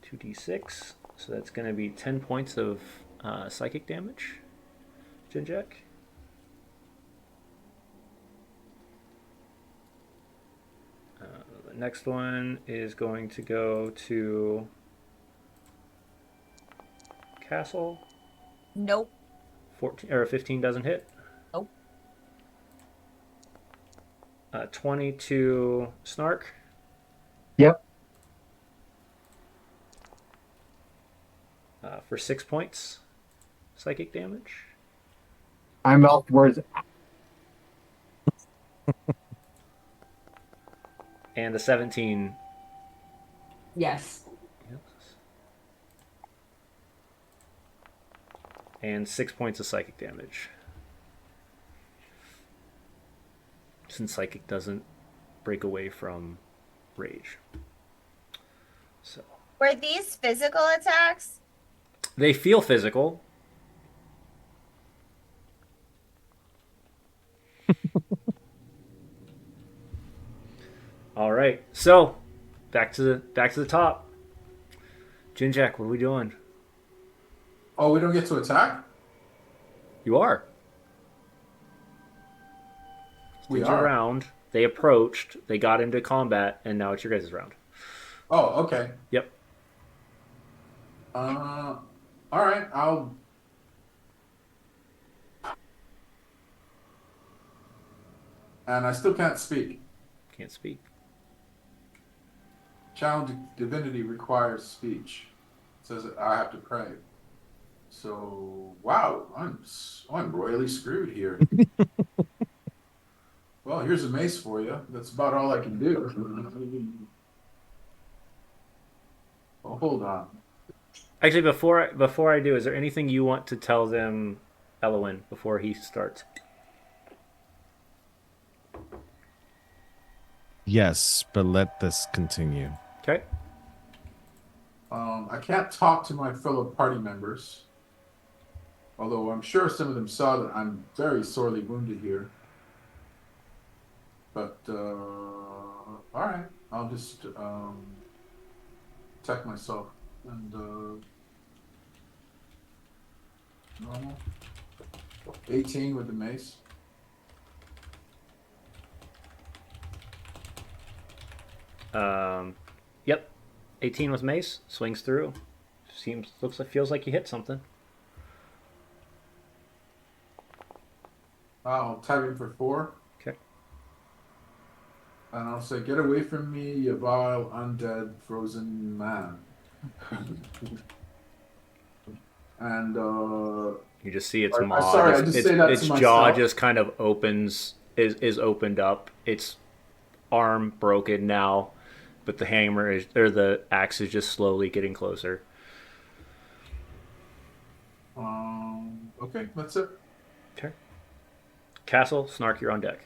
2d6. So that's going to be 10 points of psychic damage, Jinjack. The next one is going to go to Castle. Nope. 14 or 15 doesn't hit. Nope. 20 to Snark. Yep. For 6 points psychic damage. I mouth words. And the 17. Yes. Yes. And 6 points of psychic damage. Since psychic doesn't break away from rage. So Were these physical attacks? they feel physical. All right. So back to the top. Jinjack, what are we doing? Oh, we don't get to attack? You are. We It's your are. round. They approached. They got into combat, and now it's your guys' round. Oh, okay. Yep. All right. And I still can't speak. Can't speak. Channel divinity requires speech. It says that I have to pray. So wow, I'm royally screwed here. Well, here's a mace for you. That's about all I can do. Well, hold on. Actually, before I do, is there anything you want to tell them, Elowin, before he starts? Yes, but let this continue. Okay. I can't talk to my fellow party members, although I'm sure some of them saw that I'm very sorely wounded here. But all right, I'll just protect myself and normal 18 with the mace. Yep. 18 with mace swings through. Feels like you hit something. I'll tag him for 4. Okay. And I'll say, "Get away from me, you vile, undead, frozen man." And You just see its I maw. sorry, I Just just say that its to jaw myself. just kind of opens is opened up. Its arm broken now, but the hammer is or the axe is just slowly getting closer. Okay, that's it. Okay. Castle, Snark, you're on deck.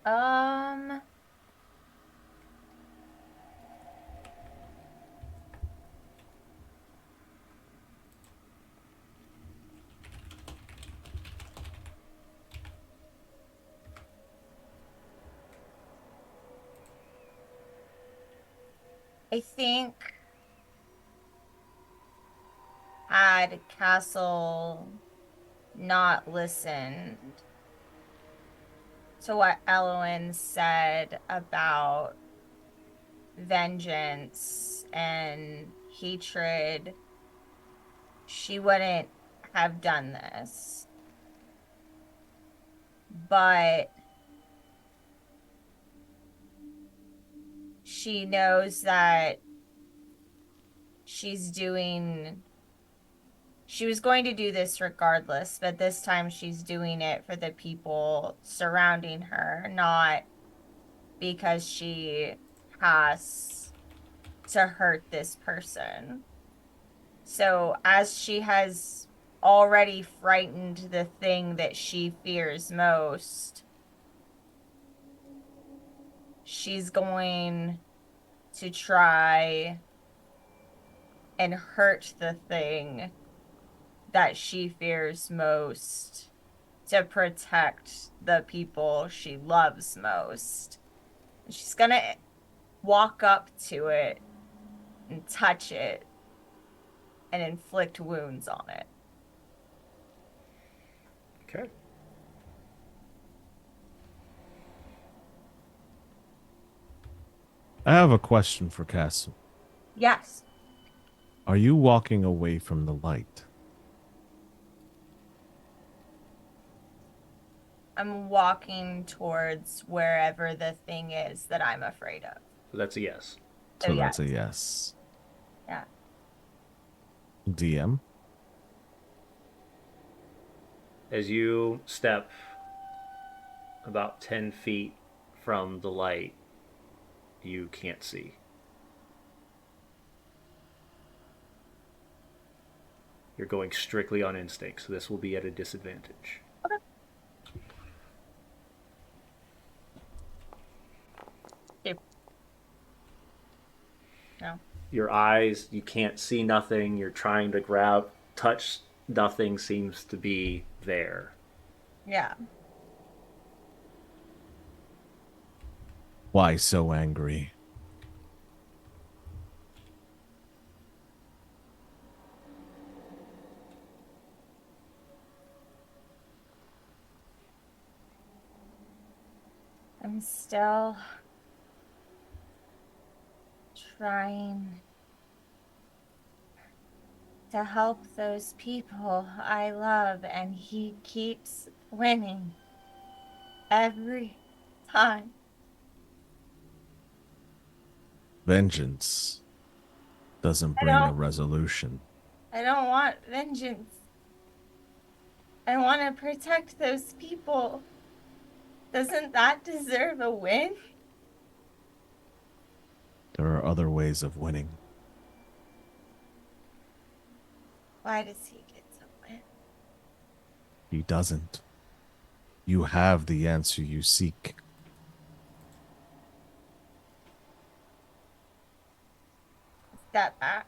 Um, I think had Castle not listened to what Elowen said about vengeance and hatred, she wouldn't have done this. But she knows that she was going to do this regardless, but this time she's doing it for the people surrounding her, not because she has to hurt this person. So, as she has already frightened the thing that she fears most, she's going to try and hurt the thing that she fears most to protect the people she loves most. And she's gonna walk up to it and touch it and inflict wounds on it. Okay. I have a question for Castle. Yes. Are you walking away from the light? I'm walking towards wherever the thing is that I'm afraid of. So that's a yes. So yes. that's a yes. Yeah. DM? As you step about 10 feet from the light, you can't see. You're going strictly on instinct, so this will be at a disadvantage. Okay. No. Your eyes, you can't see nothing. You're trying to touch, nothing seems to be there. Yeah. Why so angry? I'm still trying to help those people I love, and he keeps winning every time. Vengeance doesn't I bring a don't resolution. I don't want vengeance. I want to protect those people. Doesn't that deserve a win? There are other ways of winning. Why does he get to win? He doesn't. You have the answer you seek. Step back.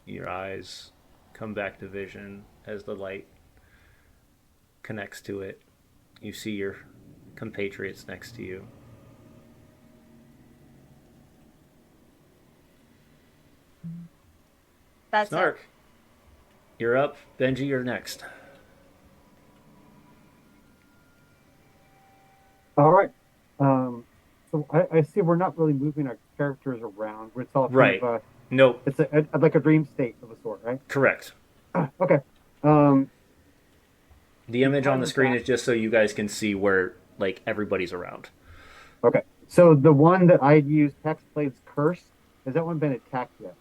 Your eyes come back to vision as the light connects to it. You see your compatriots next to you. That's Snark, you're up. Benji, you're next. All right. So I see we're not really moving our characters around. It's all kind Right. of Nope. it's like a dream state of a sort, right? Correct. Okay. Um, The image on the because screen that. is just so you guys can see where like everybody's around. Okay. So the one that I used, Hexblade's Curse, has that one been attacked yet?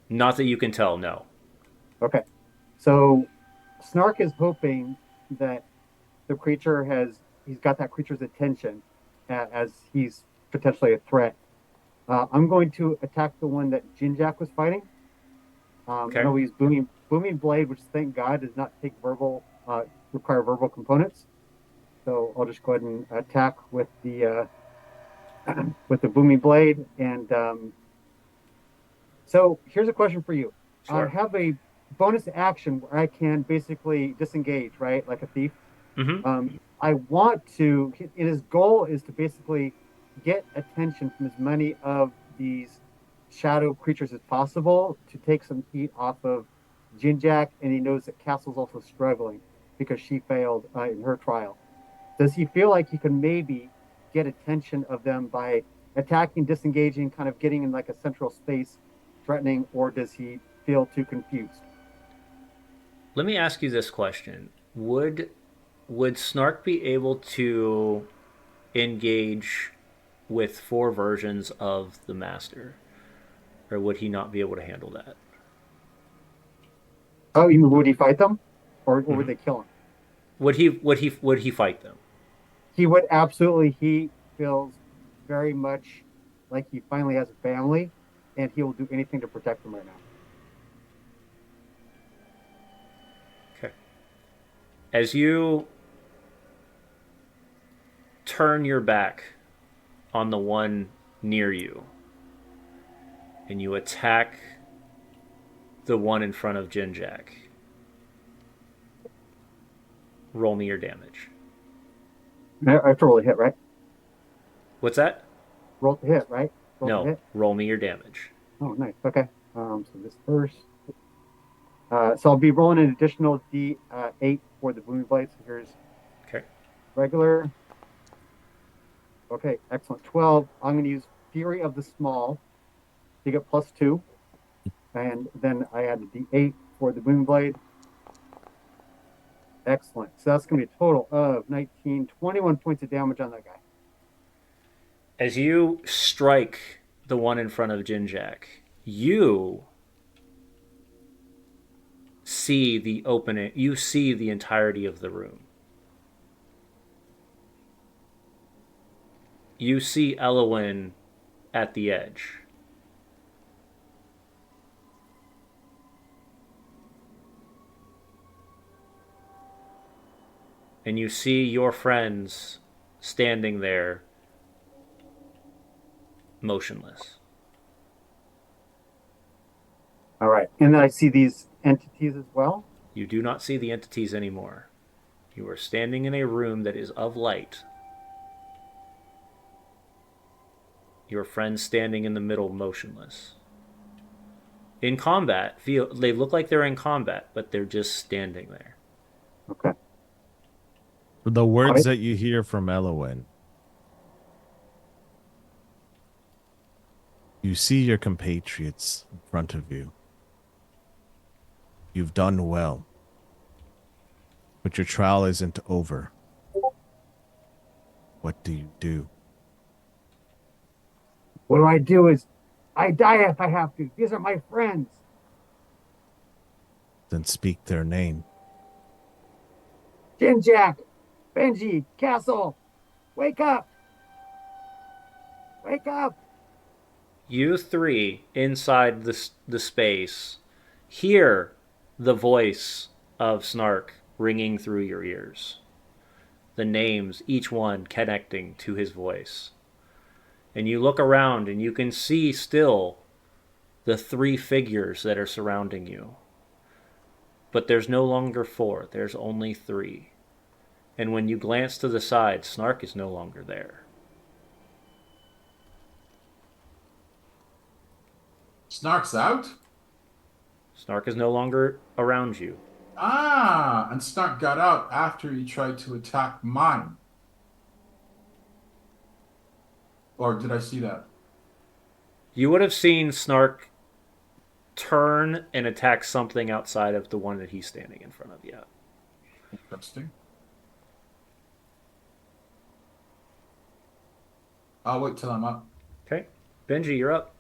Not that you can tell, no. Okay. So Snark is hoping that the creature he's got that creature's attention as he's potentially a threat. I'm going to attack the one that Jinjak was fighting. And Okay. I'll use booming blade, which thank God does not take require verbal components. So I'll just go ahead and attack with the with the booming blade. And so here's a question for you. I Sure. have a bonus action where I can basically disengage, right, like a thief. Mm-hmm. I want to. His goal is to basically get attention from as many of these shadow creatures as possible to take some heat off of Jinjak, and he knows that Castle's also struggling because she failed in her trial. Does he feel like he can maybe get attention of them by attacking, disengaging, kind of getting in like a central space, threatening, or does he feel too confused? Let me ask you this question. Would Snark be able to engage with four versions of the master? Or would he not be able to handle that? Oh, you mean would he fight them, or would Mm-hmm. they kill him? Would he fight them? He would absolutely. He feels very much like he finally has a family, and he will do anything to protect them right now. Okay. As you turn your back on the one near you and you attack the one in front of Jinjak, roll me your damage. I have to roll a hit, right? What's that? Roll to hit, right? Roll to No, hit. roll me your damage. Oh, nice. Okay. So this first. So I'll be rolling an additional D8 for the booming blade. So here's Okay. regular. Okay, excellent. 12. I'm going to use Fury of the Small to get +2. And then I add a D8 for the booming blade. Excellent. So that's going to be a total of 19, 21 points of damage on that guy. As you strike the one in front of Jinjak, you see the opening, you see the entirety of the room. You see Elowin at the edge. And you see your friends standing there motionless. All right. And then I see these entities as well. You do not see the entities anymore. You are standing in a room that is of light. Your friends standing in the middle motionless. In combat, they look like they're in combat, but they're just standing there. Okay. The All words right. that you hear from Elowin. You see your compatriots in front of you. You've done well, but your trial isn't over. What do you do? What I do is I die if I have to. These are my friends. Then speak their name. Jinjak, Benji, Castle, wake up. Wake up. You three inside the space hear the voice of Snark ringing through your ears. The names, each one connecting to his voice. And you look around and you can see still the three figures that are surrounding you. But there's no longer four, there's only three. And when you glance to the side, Snark is no longer there. Snark's out? Snark is no longer around you. Ah, and Snark got out after he tried to attack mine. Or did I see that? You would have seen Snark turn and attack something outside of the one that he's standing in front of. Yeah. Interesting. I'll wait till I'm up. Okay. Benji, you're up.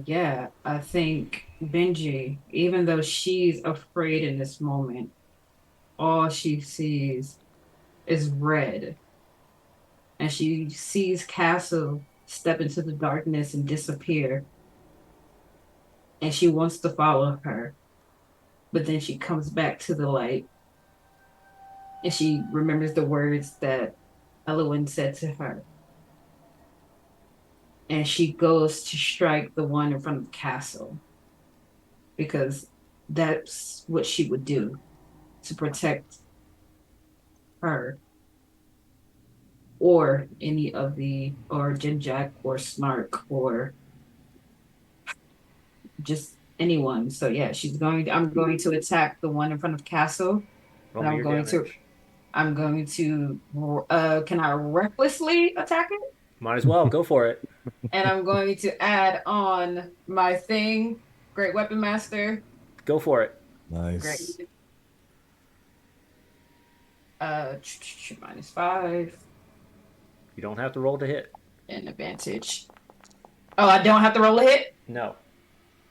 Yeah, I think Benji, even though she's afraid in this moment, all she sees is red. And she sees Castle step into the darkness and disappear. And she wants to follow her. But then she comes back to the light. And she remembers the words that Elowen said to her. And she goes to strike the one in front of the castle. Because that's what she would do to protect her or any of the, or Jinjack or Snark or just anyone. So yeah, I'm going to attack the one in front of castle. Roll And me I'm your going damage. can I recklessly attack it? Might as well. Go for it. And I'm going to add on my thing, Great Weapon Master. Go for it. Great. Nice. -5 You don't have to roll to hit. and advantage. Oh, I don't have to roll a hit? No.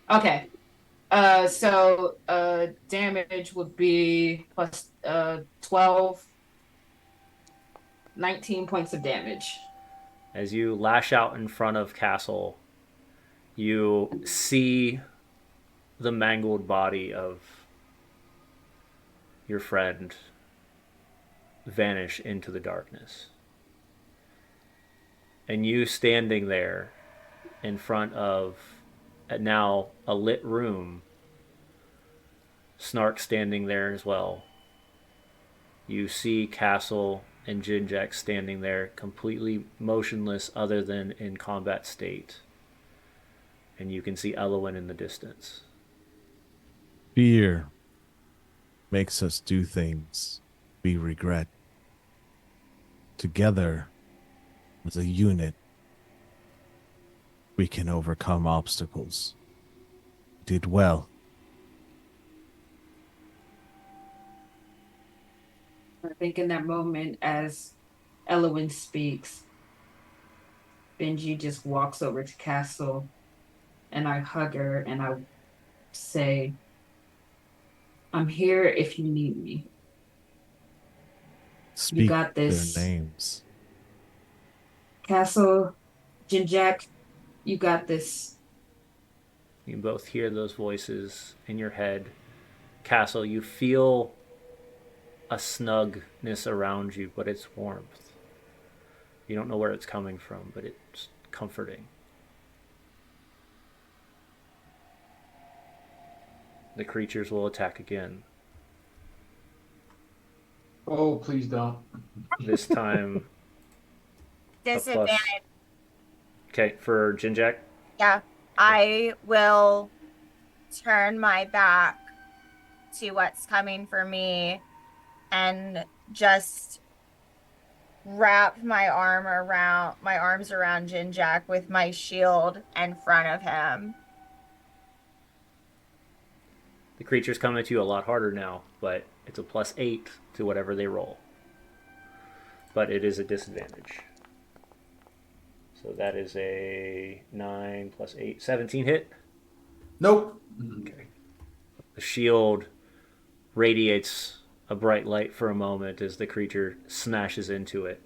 Okay. Damage would be plus 12, 19 points of damage. As you lash out in front of Castle, you see the mangled body of your friend vanish into the darkness. And you standing there in front of now a lit room, Snark standing there as well. You see Castle and Jinjack standing there completely motionless other than in combat state. And you can see Elowen in the distance. Fear makes us do things we regret. Together, as a unit, we can overcome obstacles. Did well. I think in that moment, as Elowen speaks, Benji just walks over to Castle, and I hug her and I say, I'm here if you need me. Speak got this. their names. Castle, Jinjack, you got this. You can both hear those voices in your head. Castle, you feel a snugness around you, but it's warmth. You don't know where it's coming from, but it's comforting. The creatures will attack again. Oh, please don't. This time, Disadvantage. okay, for Jinjack. Yeah. I will turn my back to what's coming for me and just wrap my arms around Jinjack with my shield in front of him. The creature's coming at you a lot harder now, but it's a +8 to whatever they roll. But it is a disadvantage. So that is a 9 plus 8, 17 hit. Nope. Okay. The shield radiates a bright light for a moment as the creature smashes into it.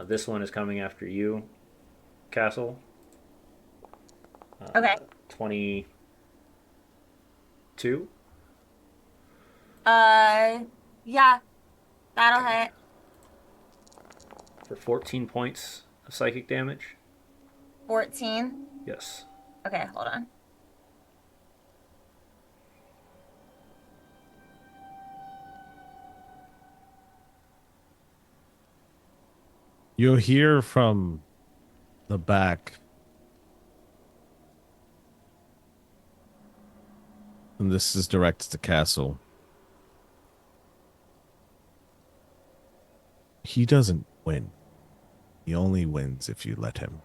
This one is coming after you, Castle. Okay. 22. Yeah. That'll hit. For 14 points of psychic damage. 14. Yes. Okay, hold on. You'll hear from the back. And this is directed to Castle. He doesn't win. He only wins if you let him.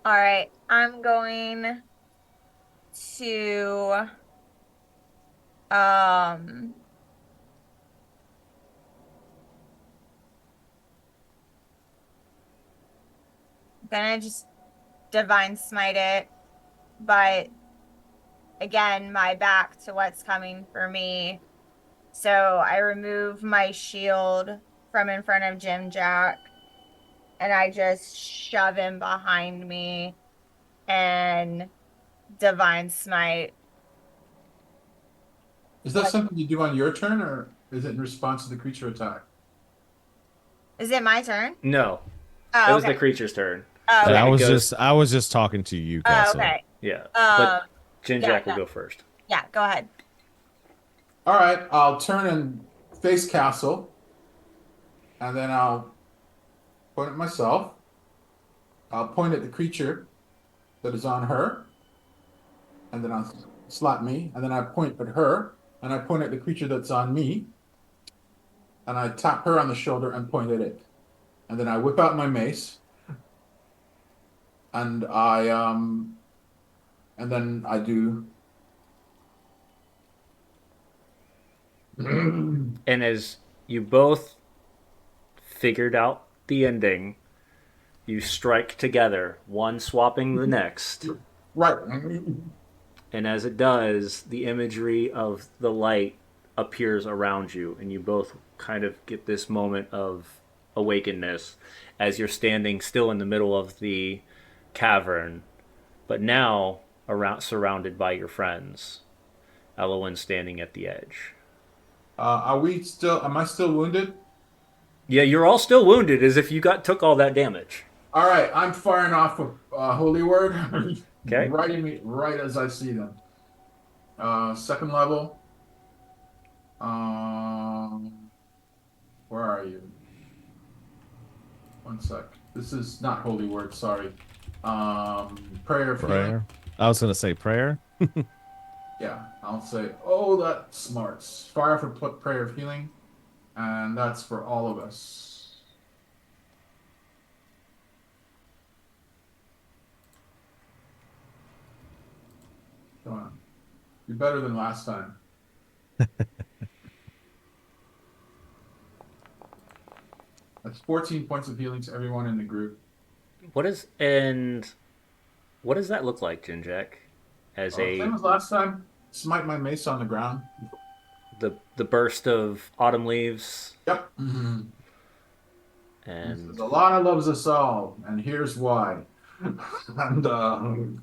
All right, I'm going to um gonna just divine smite it, but again, my back to what's coming for me. So I remove my shield from in front of Jim Jack and I just shove him behind me and divine smite. Is that something you do on your turn, or is it in response to the creature attack? Is it my turn? No, it Oh, was the okay. creature's turn. Oh, So Yeah, okay. it goes. I was just talking to you, Oh, Castle. okay. Yeah, Um, but Jin yeah, Jack will go first. yeah, go ahead. All right, I'll turn and face Castle, and then I'll point at myself. I'll point at the creature that is on her, and then I'll slap me, and then I point at her, and I point at the creature that's on me, and I tap her on the shoulder and point at it. And then I whip out my mace, and and then I do. And as you both figured out the ending, you strike together, one swapping the next. Right. And as it does, the imagery of the light appears around you, and you both kind of get this moment of awakeness as you're standing still in the middle of the cavern, but now surrounded by your friends. Elowen standing at the edge. Are we still? Am I still wounded? Yeah, you're all still wounded as if you took all that damage. All right, I'm firing off a holy word, Okay? right as I see them. Second level. Um, where are you? One sec. This is not holy word. Sorry. Prayer of healing. Prayer. I was gonna say prayer. Yeah, I'll say. Oh, that smarts. Fire for prayer of healing, and that's for all of us. Come on, be better than last time. That's 14 points of healing to everyone in the group. What does that look like, Jinjak? As Same as last time. Smite my mace on the ground. the burst of autumn leaves Yep. and Alana loves us all, and here's why. and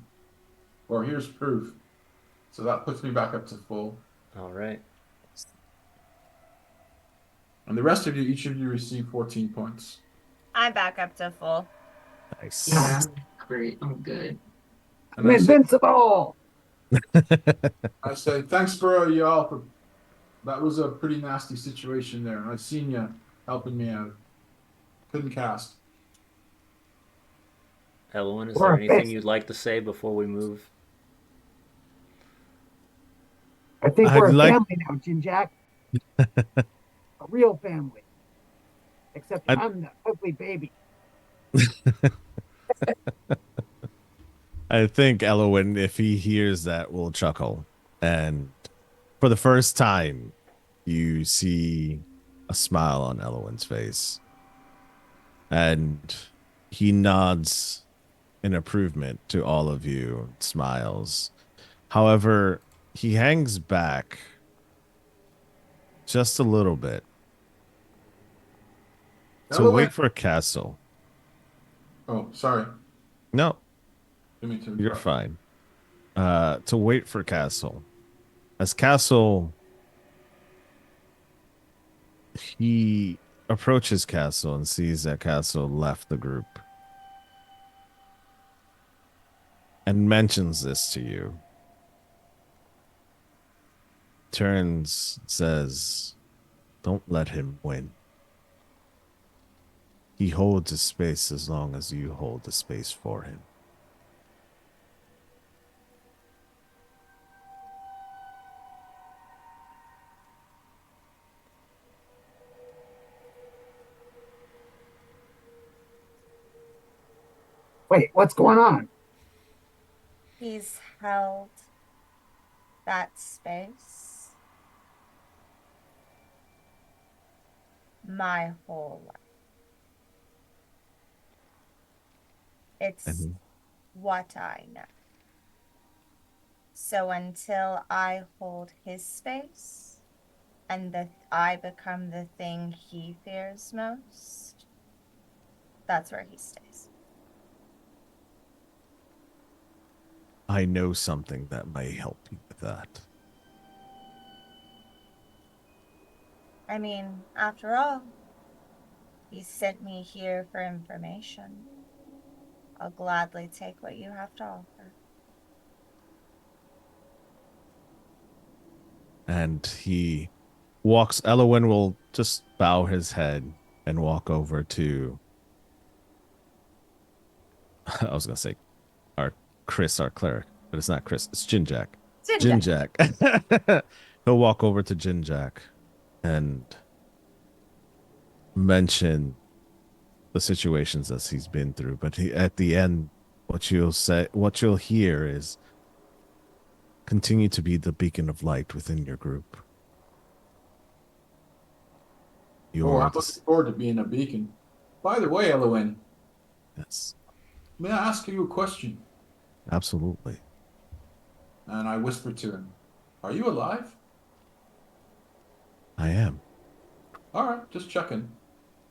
or here's proof. So that puts me back up to full. all right. And the rest of you, each of you receive 14 points. I'm back up to full. Nice. Yeah, great. I'm good. And I'm invincible. I say thanks for y'all for that was a pretty nasty situation there. And I've seen you helping me out. Couldn't cast. Elowen, is there anything you'd like to say before we move? I think I'd we're a like- family now, Jin Jack. A real family. Except I'm the ugly baby. I think Elowen, if he hears that, will chuckle. And for the first time, you see a smile on Elowen's face. And he nods in approval to all of you, smiles. However, he hangs back just a little bit to Elowen- wait for a castle. Oh, sorry. No, Didn't mean to you're interrupt. fine. To wait for Castle. As Castle, he approaches Castle and sees that Castle left the group and mentions this to you. Turns, says, "Don't let him win. He holds a space as long as you hold the space for him." Wait, what's going on? He's held that space my whole life. It's And what I know. So until I hold his space and I become the thing he fears most, that's where he stays. I know something that may help you with that. I mean, after all, he sent me here for information. I'll gladly take what you have to offer. And he walks. Elowin will just bow his head and walk over to. I was gonna say our Chris, our cleric, but it's not Chris. It's Jinjak. Jinjak. He'll walk over to Jinjak and mention the situations that he's been through. But at the end, what you'll hear is continue to be the beacon of light within your group. I'm looking forward to being a beacon. By the way, Elowin, Yes, may I ask you a question? absolutely. And I whispered to him, "Are you alive?" I am. All right, just checking.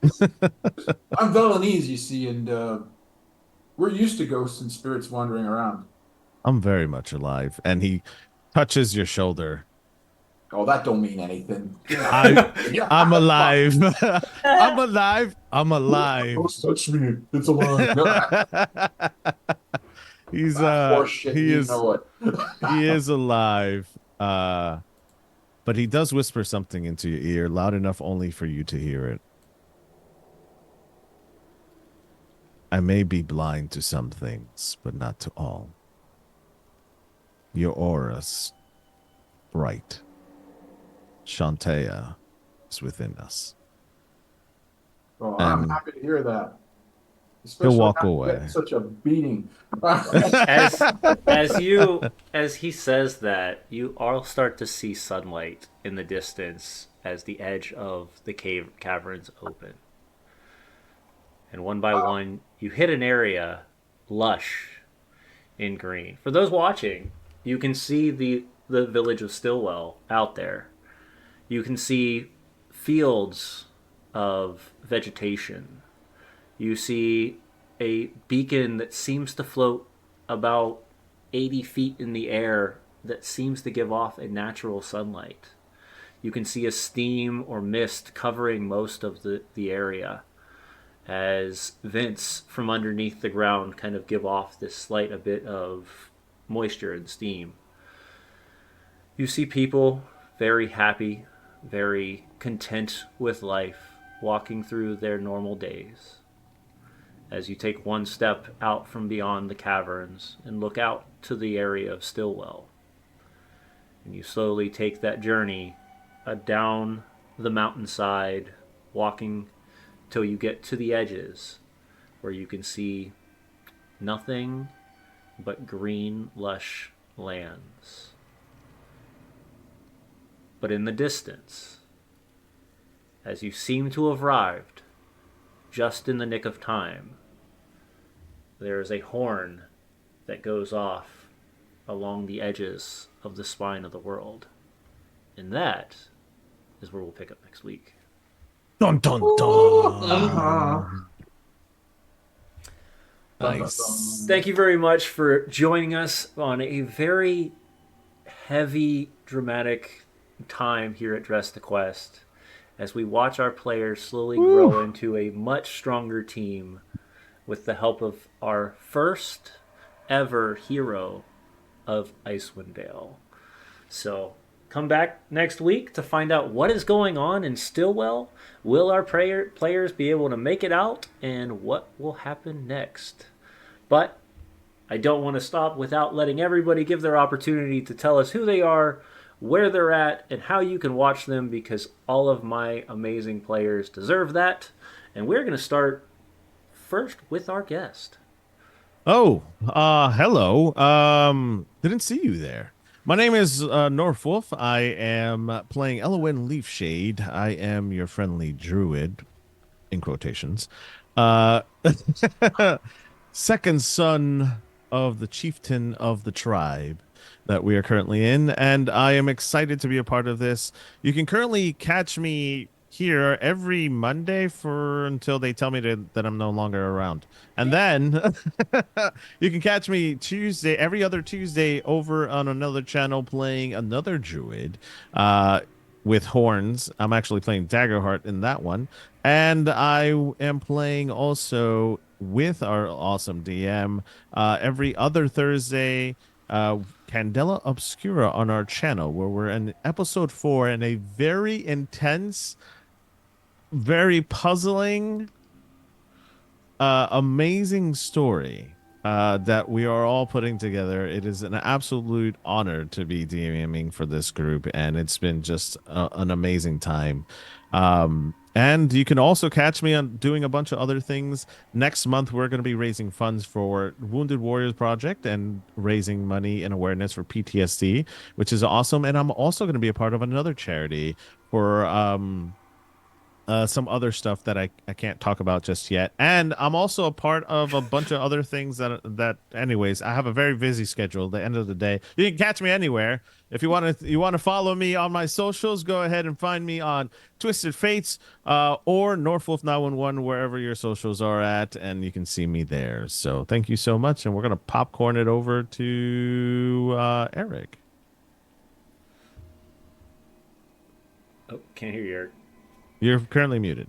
I'm Velanese, you see, and we're used to ghosts and spirits wandering around. I'm very much alive. And he touches your shoulder. Oh, that don't mean anything. I'm alive. I'm alive. I'm alive. Don't touch me. It's alive. He's Horseshit, he you is know it. he is alive. But he does whisper something into your ear, loud enough only for you to hear it. I may be blind to some things, but not to all. Your aura's bright. Shantea is within us. Oh, I'm And happy to hear that. Especially he'll walk after away. getting such a beating. As he says that, you all start to see sunlight in the distance as the edge of the caverns open. And one by one, you hit an area lush in green. For those watching, you can see the village of Stillwell out there. You can see fields of vegetation. You see a beacon that seems to float about 80 feet in the air that seems to give off a natural sunlight. You can see a steam or mist covering most of the area as vents from underneath the ground kind of give off this slight a bit of moisture and steam. You see people very happy, very content with life, walking through their normal days. As you take one step out from beyond the caverns and look out to the area of Stillwell, and you slowly take that journey down the mountainside, walking till you get to the edges where you can see nothing but green, lush lands. But in the distance, as you seem to have arrived just in the nick of time, there is a horn that goes off along the edges of the spine of the world. And that is where we'll pick up next week. Dun dun dun. Nice. Thank you very much for joining us on a very heavy, dramatic time here at Dress to Quest as we watch our players slowly grow into a much stronger team with the help of our first ever hero of Icewind Dale. So come back next week to find out what is going on in Stillwell. Will our players be able to make it out, and what will happen next? But I don't want to stop without letting everybody give their opportunity to tell us who they are, where they're at, and how you can watch them, because all of my amazing players deserve that. And we're going to start first with our guest. Oh, hello. Didn't see you there. My name is Norfolf. I am playing Elowin Leafshade. I am your friendly druid, in quotations. Uh, second son of the chieftain of the tribe that we are currently in, and I am excited to be a part of this. You can currently catch me here every Monday for until they tell me that I'm no longer around. And then you can catch me Tuesday, every other Tuesday over on another channel playing another druid with horns. I'm actually playing Daggerheart in that one. And I am playing also with our awesome DM every other Thursday, Candela Obscura on our channel, where we're in episode 4 and a very intense, very puzzling, amazing story that we are all putting together. It is an absolute honor to be DMing for this group, and it's been just an amazing time. And you can also catch me on doing a bunch of other things. Next month, we're going to be raising funds for Wounded Warriors Project and raising money and awareness for PTSD, which is awesome. And I'm also going to be a part of another charity for some other stuff that I can't talk about just yet. And I'm also a part of a bunch of other things that anyways, I have a very busy schedule at the end of the day. You can catch me anywhere. If you want to follow me on my socials, go ahead and find me on Twisted Fates or Northwolf 911 wherever your socials are at, and you can see me there. So thank you so much, and we're gonna popcorn it over to Eric. Oh, can't hear you, Eric. You're currently muted.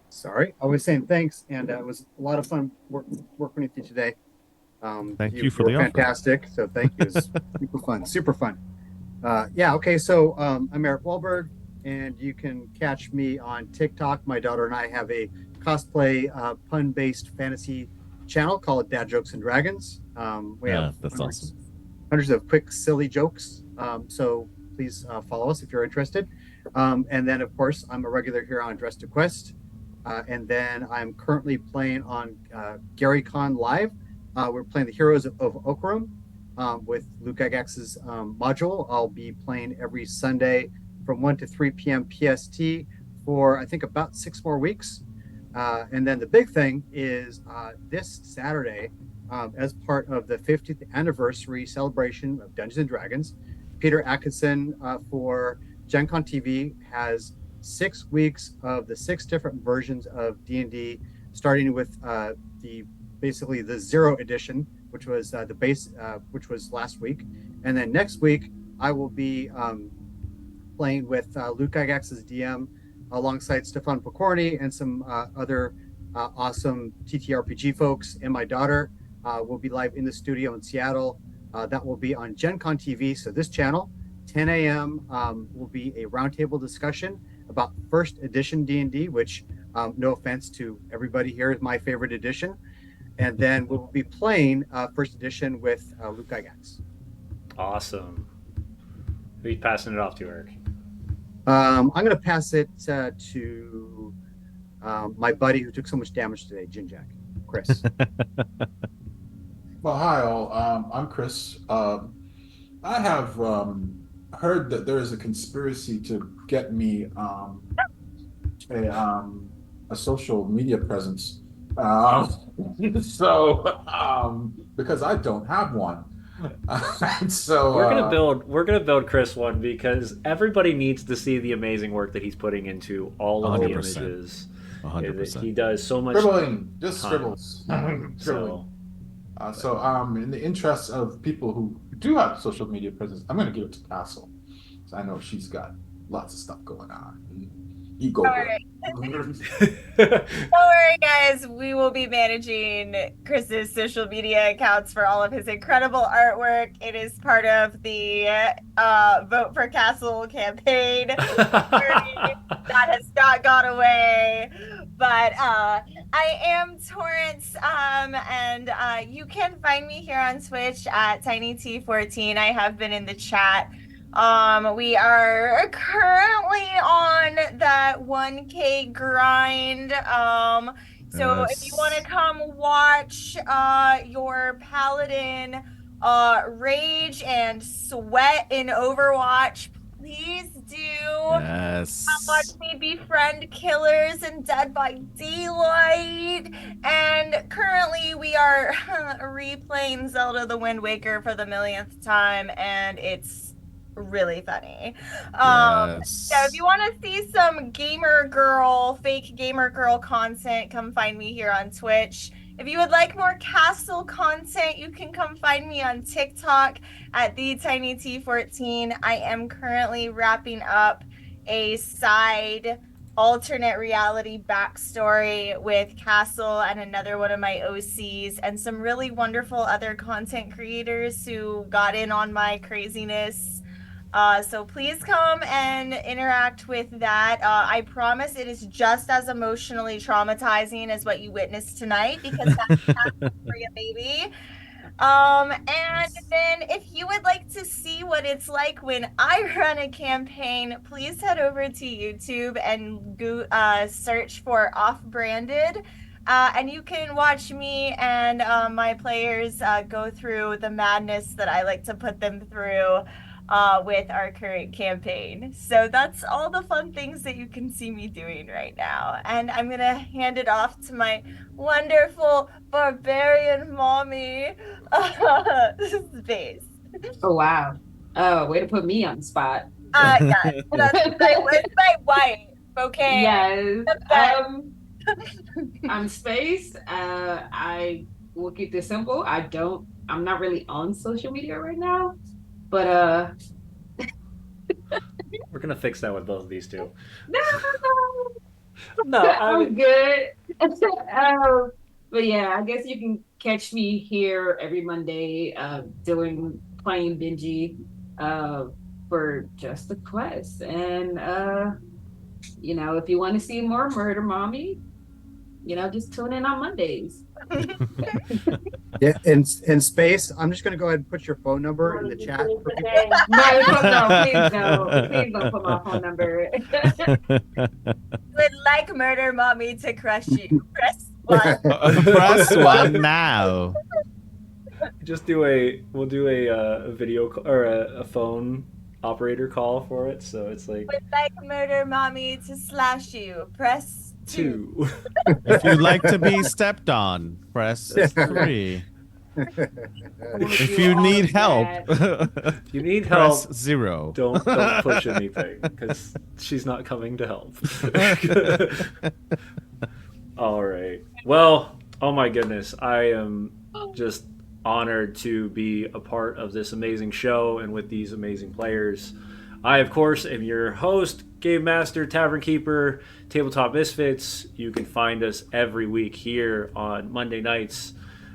Sorry, I was saying thanks, and it was a lot of fun working with you today. Thank you for were the offer. fantastic, so thank you. It was super fun, super fun. Yeah, okay, so I'm Eric Wahlberg, and you can catch me on TikTok. My daughter and I have a cosplay pun-based fantasy channel called Dad Jokes and Dragons. We Yeah, have that's awesome. hundreds of quick, silly jokes. So please follow us if you're interested. And then, of course, I'm a regular here on Dress to Quest. And then I'm currently playing on Gary Con Live. We're playing the Heroes of Okarum with Luke Agax's module. I'll be playing every Sunday from 1 to 3 p.m. PST for, I think, about 6 more weeks. And then the big thing is this Saturday, as part of the 50th anniversary celebration of Dungeons and Dragons, Peter Atkinson for Gen Con TV has 6 weeks of the 6 different versions of D&D, starting with basically the 0 edition, which was the base, which was last week, and then next week I will be playing with Luke Gygax's DM alongside Stefan Pokorny and some other awesome TTRPG folks, and my daughter will be live in the studio in Seattle. That will be on Gen Con TV, so this channel, 10 a.m. Will be a roundtable discussion about first edition D&D, which no offense to everybody here is my favorite edition. And then we'll be playing first edition with Luke Gygax. Awesome. Who are you passing it off to, Eric? I'm going to pass it to my buddy who took so much damage today, Jinjack, Chris. Well, hi all. I'm Chris. I have heard that there is a conspiracy to get me a social media presence. Because I don't have one. So we're gonna build Chris one because everybody needs to see the amazing work that he's putting into all of the 100%. images. 100%. He does so much scribbling, just time. scribbles. Scribbling. So In the interest of people who do have social media presence, I'm going to give it to Castle. So I know she's got lots of stuff going on. Ego. All right. Don't worry, guys. We will be managing Chris's social media accounts for all of his incredible artwork. It is part of the Vote for Castle campaign. That has not gone away. But I am Torrance, and you can find me here on Twitch at TinyT14. I have been in the chat. We are currently on that 1K grind. So if you want to come watch your paladin rage and sweat in Overwatch, please do. Watch Yes. me befriend killers in Dead by Daylight. And currently we are replaying Zelda the Wind Waker for the millionth time, and it's really funny. So if you Yes. want to see some fake gamer girl content, come find me here on Twitch. If you would like more castle content, you can come find me on TikTok at TheTinyT14. I am currently wrapping up a side alternate reality backstory with Castle and another one of my OCs and some really wonderful other content creators who got in on my craziness. So please come and interact with that. I promise it is just as emotionally traumatizing as what you witnessed tonight because that's for you, baby. And then if you would like to see what it's like when I run a campaign, please head over to YouTube and go search for Off-Branded. And you can watch me and my players go through the madness that I like to put them through with our current campaign. So that's all the fun things that you can see me doing right now. And I'm going to hand it off to my wonderful barbarian mommy space. Oh wow. Way to put me on the spot. Yeah, that's my wife. Okay. Yes. The best. I'm Space. I will keep this simple. I'm not really on social media right now, but We're gonna fix that with both of these two. no, No, I I'm mean, good. But yeah, I guess you can catch me here every Monday, playing Benji, for Just a Quest. And if you want to see more Murder Mommy, just tune in on Mondays. Yeah, in space, I'm just gonna go ahead and put your phone number in the chat for people. No, please don't. Please don't put my phone number. Would like Murder Mommy to crush you. Press 1. Press one now. we'll do a video or a phone operator call for it. So it's like Would like Murder Mommy to slash you. Press 2. 2. If you'd like to be stepped on, press 3. If you need help, If you need help, press 0. don't push anything because she's not coming to help. All right. Well, oh my goodness, I am just honored to be a part of this amazing show and with these amazing players. I, of course, am your host, Game Master, Tavern Keeper, Tabletop Misfits. You can find us every week here on Monday nights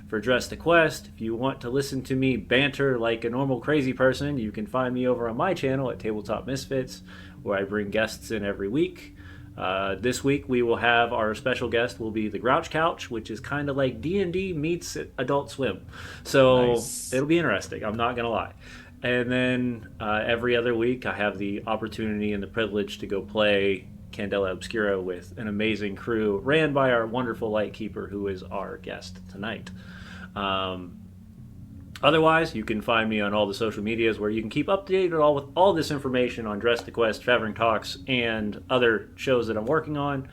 for Dress to Quest. If you want to listen to me banter like a normal crazy person, you can find me over on my channel at Tabletop Misfits, where I bring guests in every week. This week we will have our special guest will be the Grouch Couch, which is kind of like D&D meets Adult Swim. So Nice. It'll be interesting. I'm not gonna lie. And then every other week I have the opportunity and the privilege to go play Candela Obscura with an amazing crew ran by our wonderful Lightkeeper, who is our guest tonight. Otherwise, you can find me on all the social medias where you can keep updated with all this information on Dress to Quest, Tavern Talks, and other shows that I'm working on.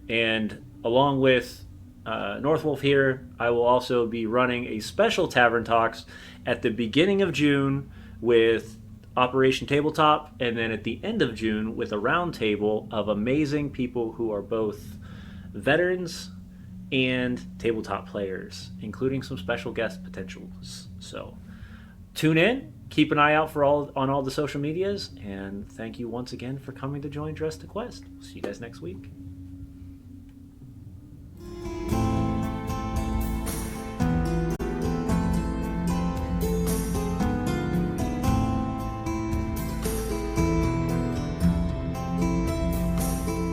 And along with Northwolf here, I will also be running a special Tavern Talks at the beginning of June with Operation Tabletop, and then at the end of June with a roundtable of amazing people who are both veterans and tabletop players, including some special guest potentials. So tune in, keep an eye out for on all the social medias, and thank you once again for coming to join Dress to Quest. See you guys next week.